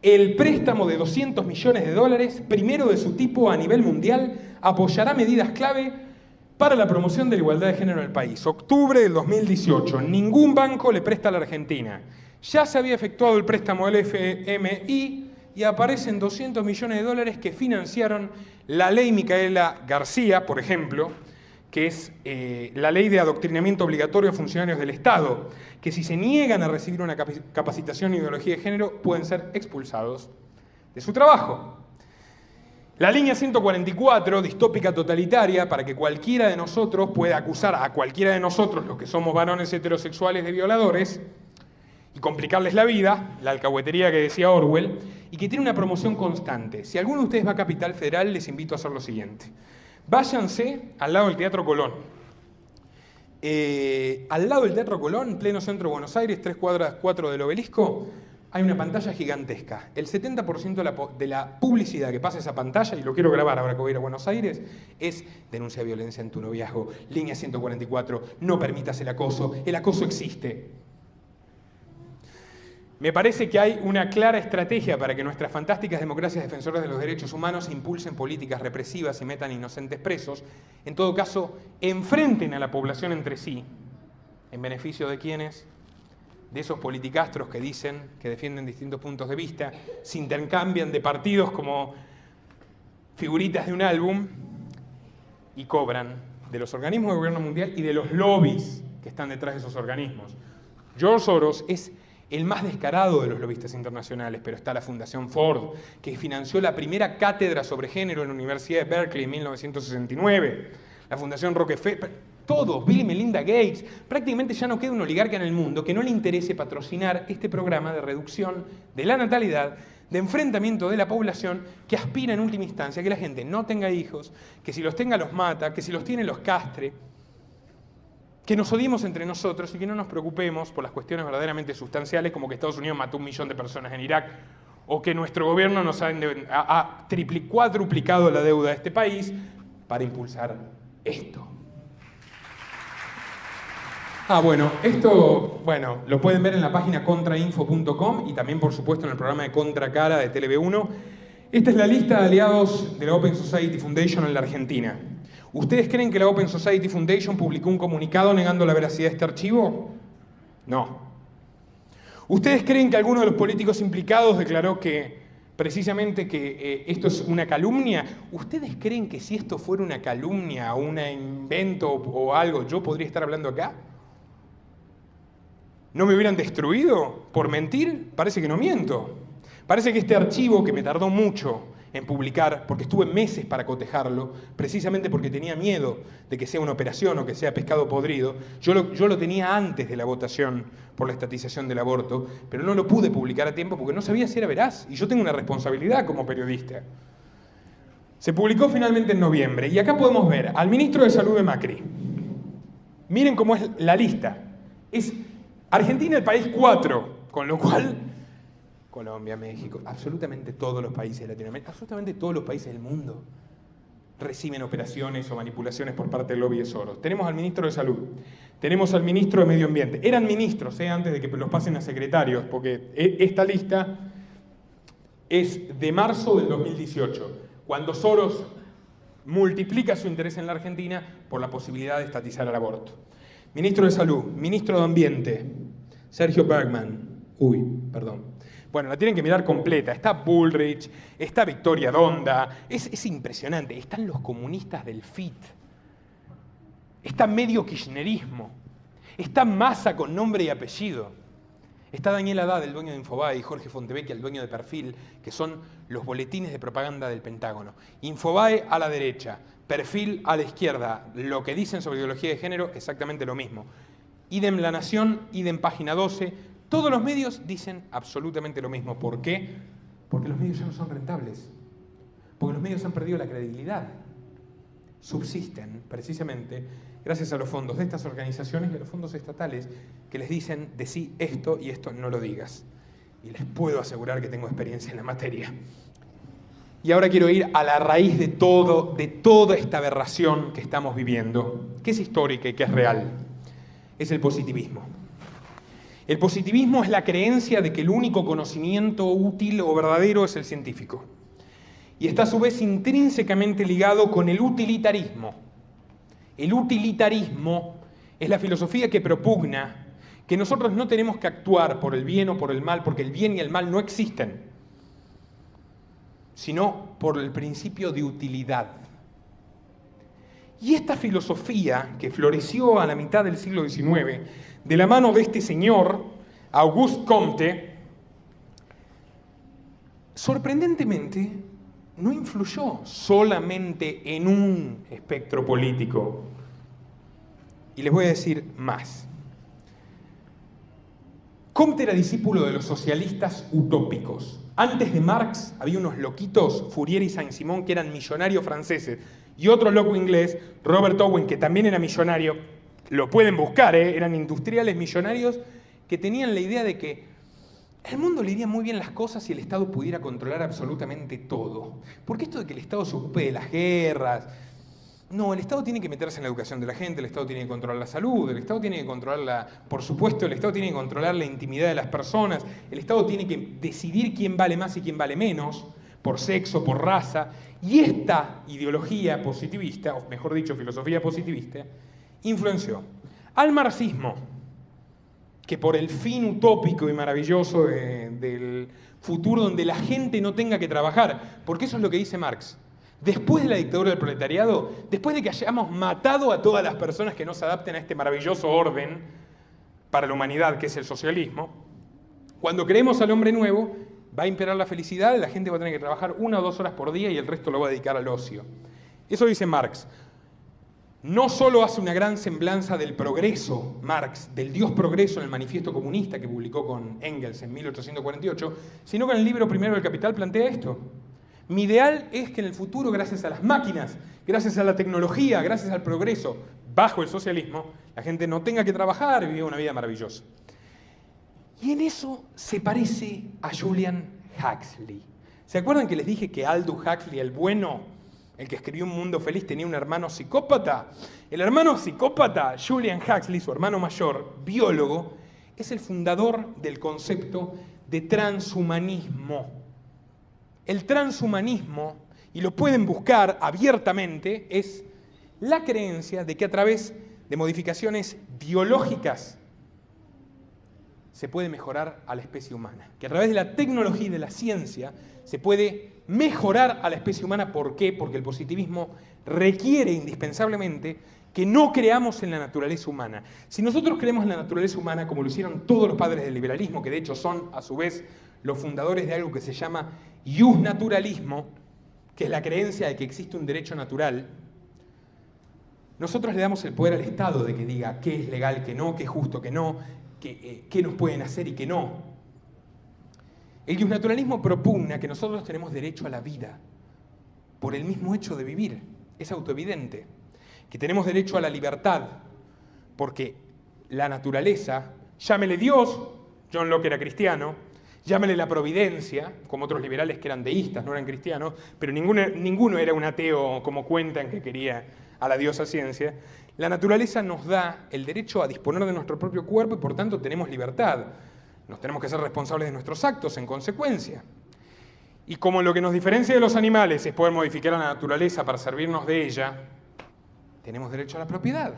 El préstamo de 200 millones de dólares, primero de su tipo a nivel mundial, apoyará medidas clave para la promoción de la igualdad de género en el país. Octubre del 2018. Ningún banco le presta a la Argentina. Ya se había efectuado el préstamo del FMI y aparecen 200 millones de dólares que financiaron la ley Micaela García, por ejemplo, que es la ley de adoctrinamiento obligatorio a funcionarios del Estado, que si se niegan a recibir una capacitación en ideología de género pueden ser expulsados de su trabajo. La línea 144, distópica totalitaria, para que cualquiera de nosotros pueda acusar a cualquiera de nosotros, los que somos varones heterosexuales, de violadores y complicarles la vida, la alcahuetería que decía Orwell, y que tiene una promoción constante. Si alguno de ustedes va a Capital Federal, les invito a hacer lo siguiente. Váyanse al lado del Teatro Colón. Al lado del Teatro Colón, pleno centro de Buenos Aires, 3 cuadras 4 del Obelisco, hay una pantalla gigantesca. El 70% de la publicidad que pasa esa pantalla, y lo quiero grabar ahora que voy a ir a Buenos Aires, es denuncia violencia en tu noviazgo, línea 144, no permitas el acoso existe. Me parece que hay una clara estrategia para que nuestras fantásticas democracias defensoras de los derechos humanos impulsen políticas represivas y metan inocentes presos. En todo caso, enfrenten a la población entre sí, en beneficio de quienes, de esos politicastros que dicen que defienden distintos puntos de vista, se intercambian de partidos como figuritas de un álbum y cobran de los organismos de gobierno mundial y de los lobbies que están detrás de esos organismos. George Soros es el más descarado de los lobistas internacionales, pero está la Fundación Ford, que financió la primera cátedra sobre género en la Universidad de Berkeley en 1969, la Fundación Rockefeller, todos, Bill y Melinda Gates. Prácticamente ya no queda un oligarca en el mundo que no le interese patrocinar este programa de reducción de la natalidad, de enfrentamiento de la población, que aspira en última instancia a que la gente no tenga hijos, que si los tenga los mata, que si los tiene los castre, que nos odiemos entre nosotros y que no nos preocupemos por las cuestiones verdaderamente sustanciales, como que Estados Unidos mató 1 millón de personas en Irak, o que nuestro gobierno nos ha cuadruplicado la deuda de este país para impulsar esto. Esto lo pueden ver en la página contrainfo.com y también, por supuesto, en el programa de Contracara de TV1. Esta es la lista de aliados de la Open Society Foundation en la Argentina. ¿Ustedes creen que la Open Society Foundation publicó un comunicado negando la veracidad de este archivo? No. ¿Ustedes creen que alguno de los políticos implicados declaró que precisamente que esto es una calumnia? ¿Ustedes creen que si esto fuera una calumnia o un invento o algo, yo podría estar hablando acá? ¿No me hubieran destruido por mentir? Parece que no miento. Parece que este archivo, que me tardó mucho en publicar, porque estuve meses para cotejarlo, precisamente porque tenía miedo de que sea una operación o que sea pescado podrido. Yo lo tenía antes de la votación por la estatización del aborto, pero no lo pude publicar a tiempo porque no sabía si era veraz, y yo tengo una responsabilidad como periodista. Se publicó finalmente en noviembre, y acá podemos ver al ministro de Salud de Macri. Miren cómo es la lista. Es Argentina el país 4, con lo cual Colombia, México, absolutamente todos los países de Latinoamérica, absolutamente todos los países del mundo reciben operaciones o manipulaciones por parte del lobby de Soros. Tenemos al ministro de Salud, tenemos al ministro de Medio Ambiente. Eran ministros antes de que los pasen a secretarios, porque esta lista es de marzo del 2018, cuando Soros multiplica su interés en la Argentina por la posibilidad de estatizar el aborto. Ministro de Salud, ministro de Ambiente, Sergio Bergman. Bueno, la tienen que mirar completa. Está Bullrich, está Victoria Donda. Es impresionante. Están los comunistas del FIT. Está medio kirchnerismo. Está Massa con nombre y apellido. Está Daniel Haddad, el dueño de Infobae, y Jorge Fontevecchia, el dueño de Perfil, que son los boletines de propaganda del Pentágono. Infobae a la derecha, Perfil a la izquierda. Lo que dicen sobre ideología de género, exactamente lo mismo. Idem La Nación, idem Página 12. Todos los medios dicen absolutamente lo mismo. ¿Por qué? Porque los medios ya no son rentables. Porque los medios han perdido la credibilidad. Subsisten, precisamente, gracias a los fondos de estas organizaciones y a los fondos estatales que les dicen decí esto y esto no lo digas. Y les puedo asegurar que tengo experiencia en la materia. Y ahora quiero ir a la raíz de toda esta aberración que estamos viviendo, que es histórica y que es real. Es el positivismo. El positivismo es la creencia de que el único conocimiento útil o verdadero es el científico. Y está a su vez intrínsecamente ligado con el utilitarismo. El utilitarismo es la filosofía que propugna que nosotros no tenemos que actuar por el bien o por el mal, porque el bien y el mal no existen, sino por el principio de utilidad. Y esta filosofía, que floreció a la mitad del siglo XIX, de la mano de este señor, Auguste Comte, sorprendentemente no influyó solamente en un espectro político. Y les voy a decir más. Comte era discípulo de los socialistas utópicos. Antes de Marx había unos loquitos, Fourier y Saint-Simon, que eran millonarios franceses, y otro loco inglés, Robert Owen, que también era millonario. Lo pueden buscar, eran industriales millonarios que tenían la idea de que el mundo le iría muy bien las cosas si el Estado pudiera controlar absolutamente todo. Porque esto de que el Estado se ocupe de las guerras... No, el Estado tiene que meterse en la educación de la gente, el Estado tiene que controlar la salud, el Estado tiene que controlar por supuesto, el Estado tiene que controlar la intimidad de las personas, el Estado tiene que decidir quién vale más y quién vale menos, por sexo, por raza. Y esta ideología positivista, o mejor dicho, filosofía positivista, influenció al marxismo, que por el fin utópico y maravilloso del futuro donde la gente no tenga que trabajar, porque eso es lo que dice Marx. Después de la dictadura del proletariado, después de que hayamos matado a todas las personas que no se adapten a este maravilloso orden para la humanidad que es el socialismo, cuando creemos al hombre nuevo, va a imperar la felicidad, la gente va a tener que trabajar 1 o 2 horas por día y el resto lo va a dedicar al ocio. Eso dice Marx. No solo hace una gran semblanza del progreso, Marx, del Dios progreso en el Manifiesto Comunista que publicó con Engels en 1848, sino que en el libro primero del Capital plantea esto. Mi ideal es que en el futuro, gracias a las máquinas, gracias a la tecnología, gracias al progreso, bajo el socialismo, la gente no tenga que trabajar y viva una vida maravillosa. Y en eso se parece a Julian Huxley. ¿Se acuerdan que les dije que Aldous Huxley, el bueno, el que escribió Un Mundo Feliz, tenía un hermano psicópata? El hermano psicópata, Julian Huxley, su hermano mayor, biólogo, es el fundador del concepto de transhumanismo. El transhumanismo, y lo pueden buscar abiertamente, es la creencia de que a través de modificaciones biológicas se puede mejorar a la especie humana. Que a través de la tecnología y de la ciencia se puede mejorar a la especie humana. ¿Por qué? Porque el positivismo requiere indispensablemente que no creamos en la naturaleza humana. Si nosotros creemos en la naturaleza humana, como lo hicieron todos los padres del liberalismo, que de hecho son, a su vez, los fundadores de algo que se llama justnaturalismo, que es la creencia de que existe un derecho natural, nosotros le damos el poder al Estado de que diga qué es legal, qué no, qué es justo, qué no, qué nos pueden hacer y qué no. El justnaturalismo propugna que nosotros tenemos derecho a la vida por el mismo hecho de vivir. Es autoevidente. Que tenemos derecho a la libertad porque la naturaleza, llámele Dios, John Locke era cristiano, llámele la providencia, como otros liberales que eran deístas, no eran cristianos, pero ninguno era un ateo como cuentan que quería a la diosa ciencia. La naturaleza nos da el derecho a disponer de nuestro propio cuerpo y por tanto tenemos libertad. Nos tenemos que ser responsables de nuestros actos en consecuencia. Y como lo que nos diferencia de los animales es poder modificar a la naturaleza para servirnos de ella, tenemos derecho a la propiedad.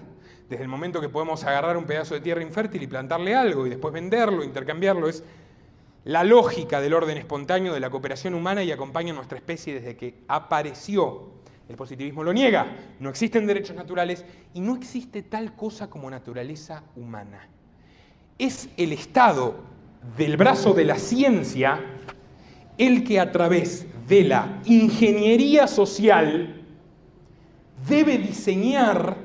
Desde el momento que podemos agarrar un pedazo de tierra infértil y plantarle algo y después venderlo, intercambiarlo, es la lógica del orden espontáneo de la cooperación humana y acompaña a nuestra especie desde que apareció. El positivismo lo niega. No existen derechos naturales y no existe tal cosa como naturaleza humana. Es el Estado del brazo de la ciencia el que a través de la ingeniería social debe diseñar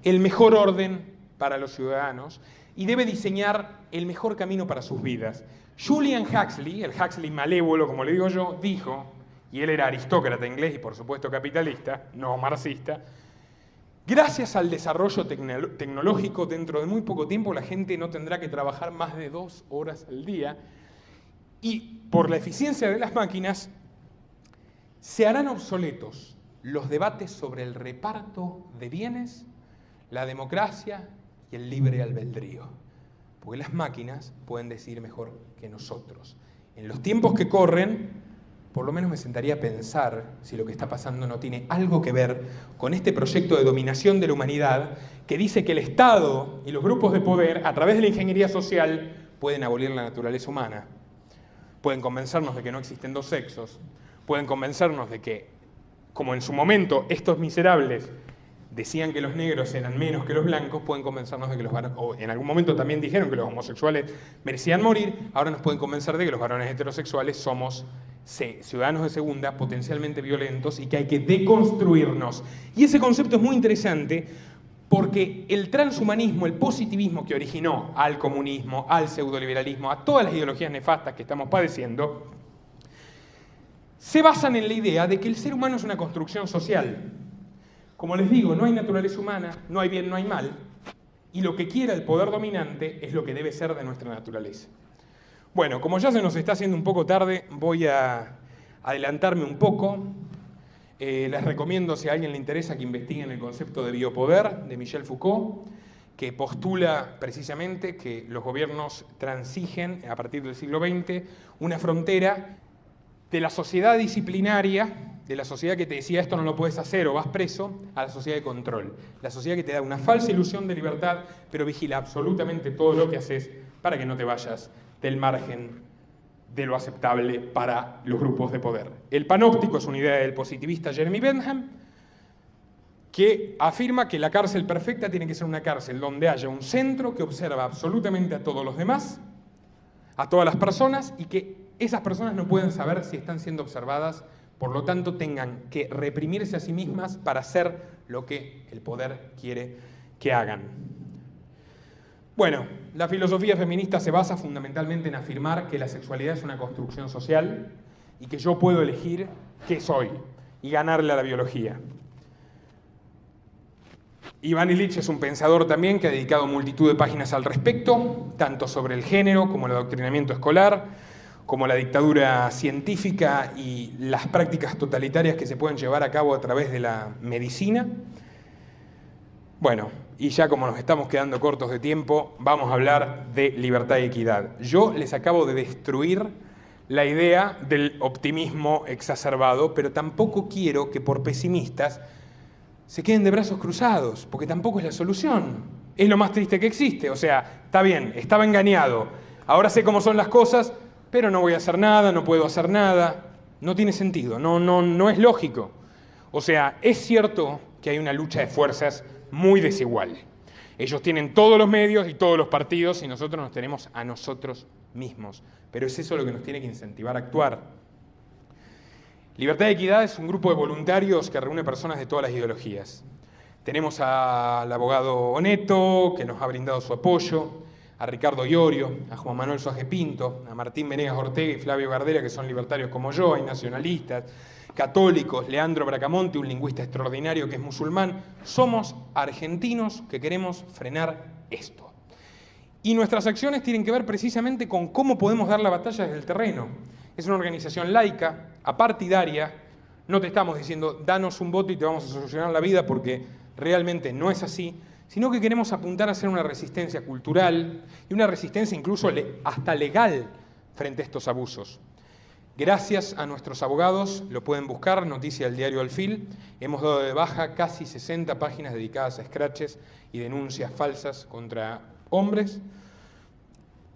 el mejor orden para los ciudadanos y debe diseñar el mejor camino para sus vidas. Julian Huxley, el Huxley malévolo, como le digo yo, dijo, y él era aristócrata inglés y por supuesto capitalista, no marxista, gracias al desarrollo tecnológico, dentro de muy poco tiempo la gente no tendrá que trabajar más de 2 horas al día y por la eficiencia de las máquinas se harán obsoletos los debates sobre el reparto de bienes, la democracia y el libre albedrío. porque las máquinas pueden decidir mejor que nosotros. En los tiempos que corren, por lo menos me sentaría a pensar si lo que está pasando no tiene algo que ver con este proyecto de dominación de la humanidad que dice que el Estado y los grupos de poder, a través de la ingeniería social, pueden abolir la naturaleza humana. Pueden convencernos de que no existen dos sexos, pueden convencernos de que, como en su momento estos miserables decían que los negros eran menos que los blancos, pueden convencernos de que los varones, o en algún momento también dijeron que los homosexuales merecían morir, ahora nos pueden convencer de que los varones heterosexuales somos ciudadanos de segunda, potencialmente violentos y que hay que deconstruirnos. Y ese concepto es muy interesante porque el transhumanismo, el positivismo que originó al comunismo, al pseudoliberalismo, a todas las ideologías nefastas que estamos padeciendo, se basan en la idea de que el ser humano es una construcción social. Como les digo, no hay naturaleza humana, no hay bien, no hay mal, y lo que quiera el poder dominante es lo que debe ser de nuestra naturaleza. Bueno, como ya se nos está haciendo un poco tarde, voy a adelantarme un poco. Les recomiendo, si a alguien le interesa, que investiguen el concepto de biopoder de Michel Foucault, que postula precisamente que los gobiernos transigen, a partir del siglo XX, una frontera de la sociedad disciplinaria, de la sociedad que te decía esto no lo puedes hacer o vas preso, a la sociedad de control. La sociedad que te da una falsa ilusión de libertad, pero vigila absolutamente todo lo que haces para que no te vayas del margen de lo aceptable para los grupos de poder. El panóptico es una idea del positivista Jeremy Bentham, que afirma que la cárcel perfecta tiene que ser una cárcel donde haya un centro que observa absolutamente a todos los demás, a todas las personas, y que esas personas no pueden saber si están siendo observadas, por lo tanto tengan que reprimirse a sí mismas para hacer lo que el poder quiere que hagan. Bueno, la filosofía feminista se basa fundamentalmente en afirmar que la sexualidad es una construcción social y que yo puedo elegir qué soy y ganarle a la biología. Iván Illich es un pensador también que ha dedicado multitud de páginas al respecto, tanto sobre el género como el adoctrinamiento escolar, como la dictadura científica y las prácticas totalitarias que se pueden llevar a cabo a través de la medicina. Bueno, y ya como nos estamos quedando cortos de tiempo, vamos a hablar de libertad y equidad. Yo les acabo de destruir la idea del optimismo exacerbado, pero tampoco quiero que por pesimistas se queden de brazos cruzados, porque tampoco es la solución. Es lo más triste que existe. O sea, está bien, estaba engañado, ahora sé cómo son las cosas, pero no voy a hacer nada, no puedo hacer nada. No tiene sentido, no es lógico. O sea, es cierto que hay una lucha de fuerzas muy desigual. Ellos tienen todos los medios y todos los partidos y nosotros nos tenemos a nosotros mismos. Pero es eso lo que nos tiene que incentivar a actuar. Libertad y Equidad es un grupo de voluntarios que reúne personas de todas las ideologías. Tenemos al abogado Oneto, que nos ha brindado su apoyo, a Ricardo Iorio, a Juan Manuel Suárez Pinto, a Martín Venegas Ortega y Flavio Gardera, que son libertarios como yo, hay nacionalistas, católicos, Leandro Bracamonte, un lingüista extraordinario que es musulmán. Somos argentinos que queremos frenar esto. Y nuestras acciones tienen que ver precisamente con cómo podemos dar la batalla desde el terreno. Es una organización laica, apartidaria. No te estamos diciendo, danos un voto y te vamos a solucionar la vida, porque realmente no es así, sino que queremos apuntar a hacer una resistencia cultural y una resistencia incluso hasta legal frente a estos abusos. Gracias a nuestros abogados, lo pueden buscar, noticia del diario Alfil, hemos dado de baja casi 60 páginas dedicadas a escraches y denuncias falsas contra hombres.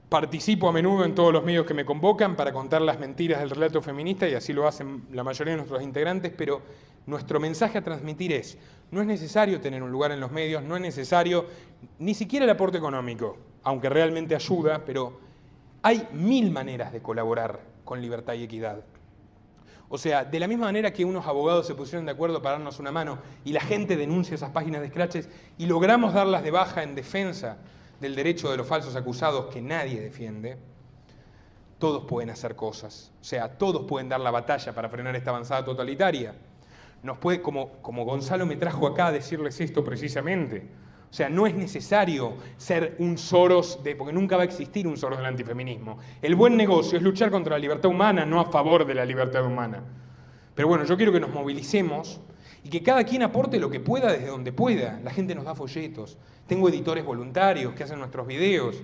Participo a menudo en todos los medios que me convocan para contar las mentiras del relato feminista, y así lo hacen la mayoría de nuestros integrantes, pero nuestro mensaje a transmitir es: no es necesario tener un lugar en los medios, no es necesario ni siquiera el aporte económico, aunque realmente ayuda, pero hay 1000 maneras de colaborar con libertad y equidad. O sea, de la misma manera que unos abogados se pusieron de acuerdo para darnos una mano y la gente denuncia esas páginas de escraches y logramos darlas de baja en defensa del derecho de los falsos acusados que nadie defiende, todos pueden hacer cosas. O sea, todos pueden dar la batalla para frenar esta avanzada totalitaria. Nos puede, como Gonzalo me trajo acá a decirles esto precisamente. O sea, no es necesario ser un Soros, porque nunca va a existir un Soros del antifeminismo. El buen negocio es luchar contra la libertad humana, no a favor de la libertad humana. Pero bueno, yo quiero que nos movilicemos y que cada quien aporte lo que pueda desde donde pueda. La gente nos da folletos. Tengo editores voluntarios que hacen nuestros videos.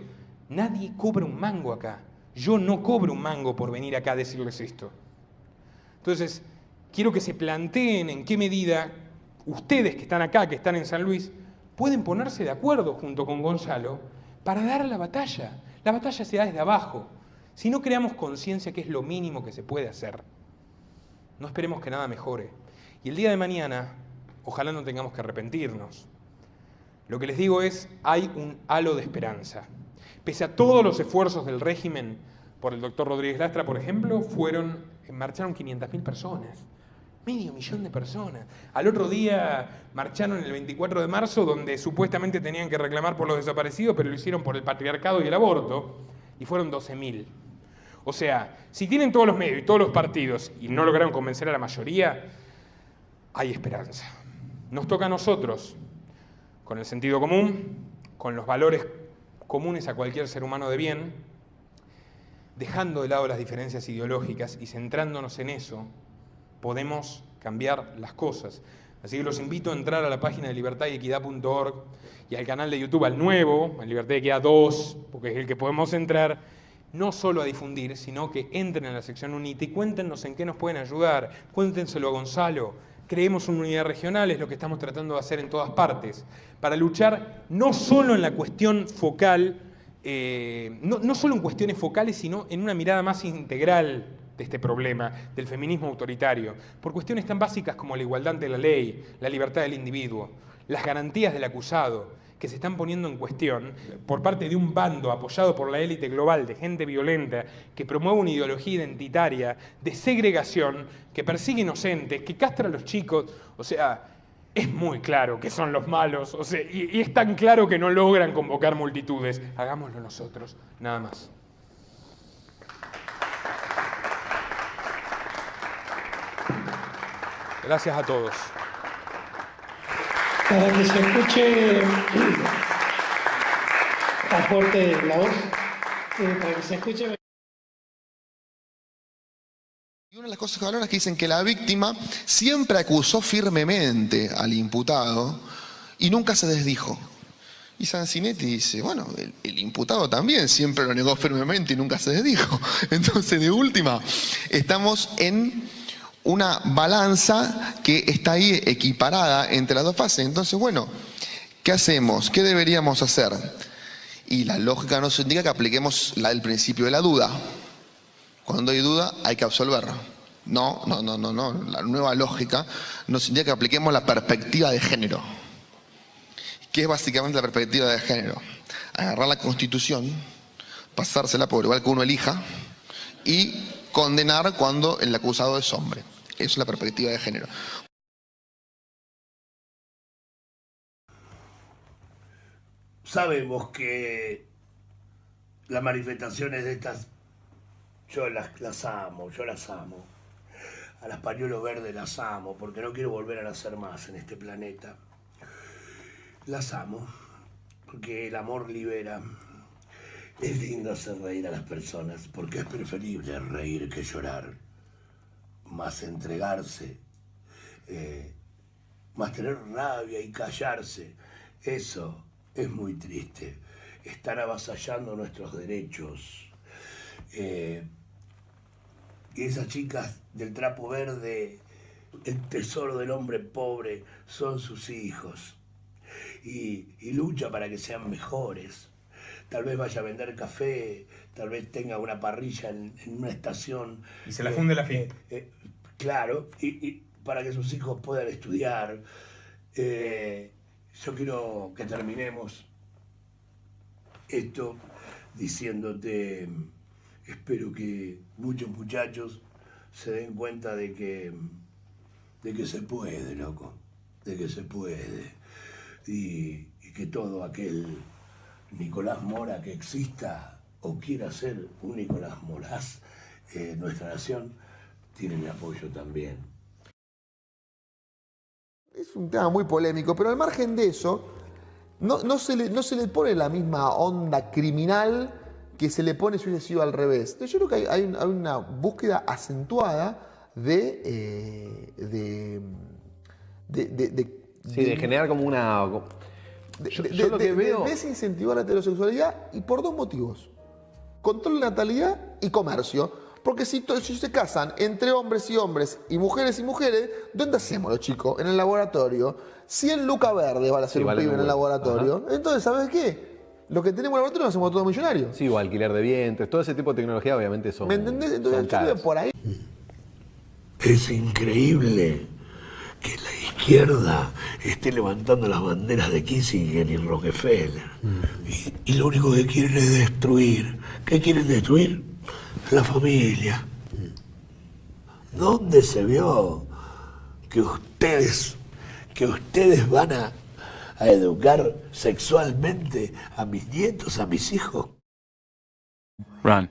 Nadie cobra un mango acá. Yo no cobro un mango por venir acá a decirles esto. Entonces, quiero que se planteen en qué medida ustedes que están acá, que están en San Luis, pueden ponerse de acuerdo junto con Gonzalo para dar la batalla. La batalla se da desde abajo. Si no creamos conciencia, que es lo mínimo que se puede hacer, no esperemos que nada mejore. Y el día de mañana, ojalá no tengamos que arrepentirnos. Lo que les digo es, hay un halo de esperanza. Pese a todos los esfuerzos del régimen, por el doctor Rodríguez Lastra, por ejemplo, marcharon 500.000 personas. 500.000 de personas. Al otro día marcharon el 24 de marzo, donde supuestamente tenían que reclamar por los desaparecidos, pero lo hicieron por el patriarcado y el aborto, y fueron 12.000. O sea, si tienen todos los medios y todos los partidos y no lograron convencer a la mayoría, hay esperanza. Nos toca a nosotros, con el sentido común, con los valores comunes a cualquier ser humano de bien, dejando de lado las diferencias ideológicas y centrándonos en eso, podemos cambiar las cosas. Así que los invito a entrar a la página de libertadequidad.org y al canal de YouTube, al nuevo, a Libertad y Equidad 2, porque es el que podemos entrar, no solo a difundir, sino que entren en la sección UNITA y cuéntenos en qué nos pueden ayudar. Cuéntenselo a Gonzalo. Creemos una unidad regional, es lo que estamos tratando de hacer en todas partes, para luchar no solo en la cuestión focal, no solo en cuestiones focales, sino en una mirada más integral de este problema, del feminismo autoritario, por cuestiones tan básicas como la igualdad ante la ley, la libertad del individuo, las garantías del acusado, que se están poniendo en cuestión por parte de un bando apoyado por la élite global de gente violenta que promueve una ideología identitaria de segregación, que persigue inocentes, que castra a los chicos. O sea, es muy claro que son los malos, o sea, y es tan claro que no logran convocar multitudes. Hagámoslo nosotros, nada más. Gracias a todos. Para que se escuche aporte la voz, para que se escuche. Y una de las cosas que hablan es que dicen que la víctima siempre acusó firmemente al imputado y nunca se desdijo. Y Sanzinetti dice, bueno, el imputado también siempre lo negó firmemente y nunca se desdijo. Entonces, de última, estamos en una balanza que está ahí equiparada entre las dos fases. Entonces, bueno, ¿qué hacemos? ¿Qué deberíamos hacer? Y la lógica nos indica que apliquemos el principio de la duda. Cuando hay duda, hay que absolver. No. La nueva lógica nos indica que apliquemos la perspectiva de género. ¿Qué es básicamente la perspectiva de género? Agarrar la Constitución, pasársela por igual que uno elija y condenar cuando el acusado es hombre. Eso es la perspectiva de género. Sabemos que las manifestaciones de estas, yo las amo. A las pañuelos verdes las amo, porque no quiero volver a nacer más en este planeta. Las amo, porque el amor libera. Es lindo hacer reír a las personas, porque es preferible reír que llorar. Más entregarse, más tener rabia y callarse. Eso es muy triste. Están avasallando nuestros derechos. Y esas chicas del trapo verde, el tesoro del hombre pobre, son sus hijos. Y lucha para que sean mejores. Tal vez vaya a vender café, tal vez tenga una parrilla en una estación. Y se la funde la fin. Claro, y para que sus hijos puedan estudiar. Yo quiero que terminemos esto diciéndote, espero que muchos muchachos se den cuenta de que se puede, loco, de que se puede. Y que todo aquel Nicolás Mora que exista o quiera ser un Nicolás Moraz, nuestra nación tiene mi apoyo también. Es un tema muy polémico, pero al margen de eso, no se le pone la misma onda criminal que se le pone si hubiese sido al revés. Entonces, yo creo que hay una búsqueda acentuada de generar como una... Yo lo que veo... desincentivar la heterosexualidad y por 2 motivos. Control de natalidad y comercio. Porque si se casan entre hombres y mujeres, ¿dónde hacemos los chicos? En el laboratorio. 100 lucas verdes van a ser un pibe en el laboratorio. Ajá. Entonces, ¿sabes qué? Lo que tenemos en el laboratorio lo hacemos todos millonarios. Sí, o alquiler de vientres, todo ese tipo de tecnología obviamente son... ¿Me entendés? Entonces yo veo por ahí. Es increíble que la izquierda esté levantando las banderas de Kissinger y Rockefeller. Y lo único que quieren es destruir. ¿Qué quieren destruir? La familia. ¿Dónde se vio que ustedes van a educar sexualmente a mis nietos, a mis hijos? Run.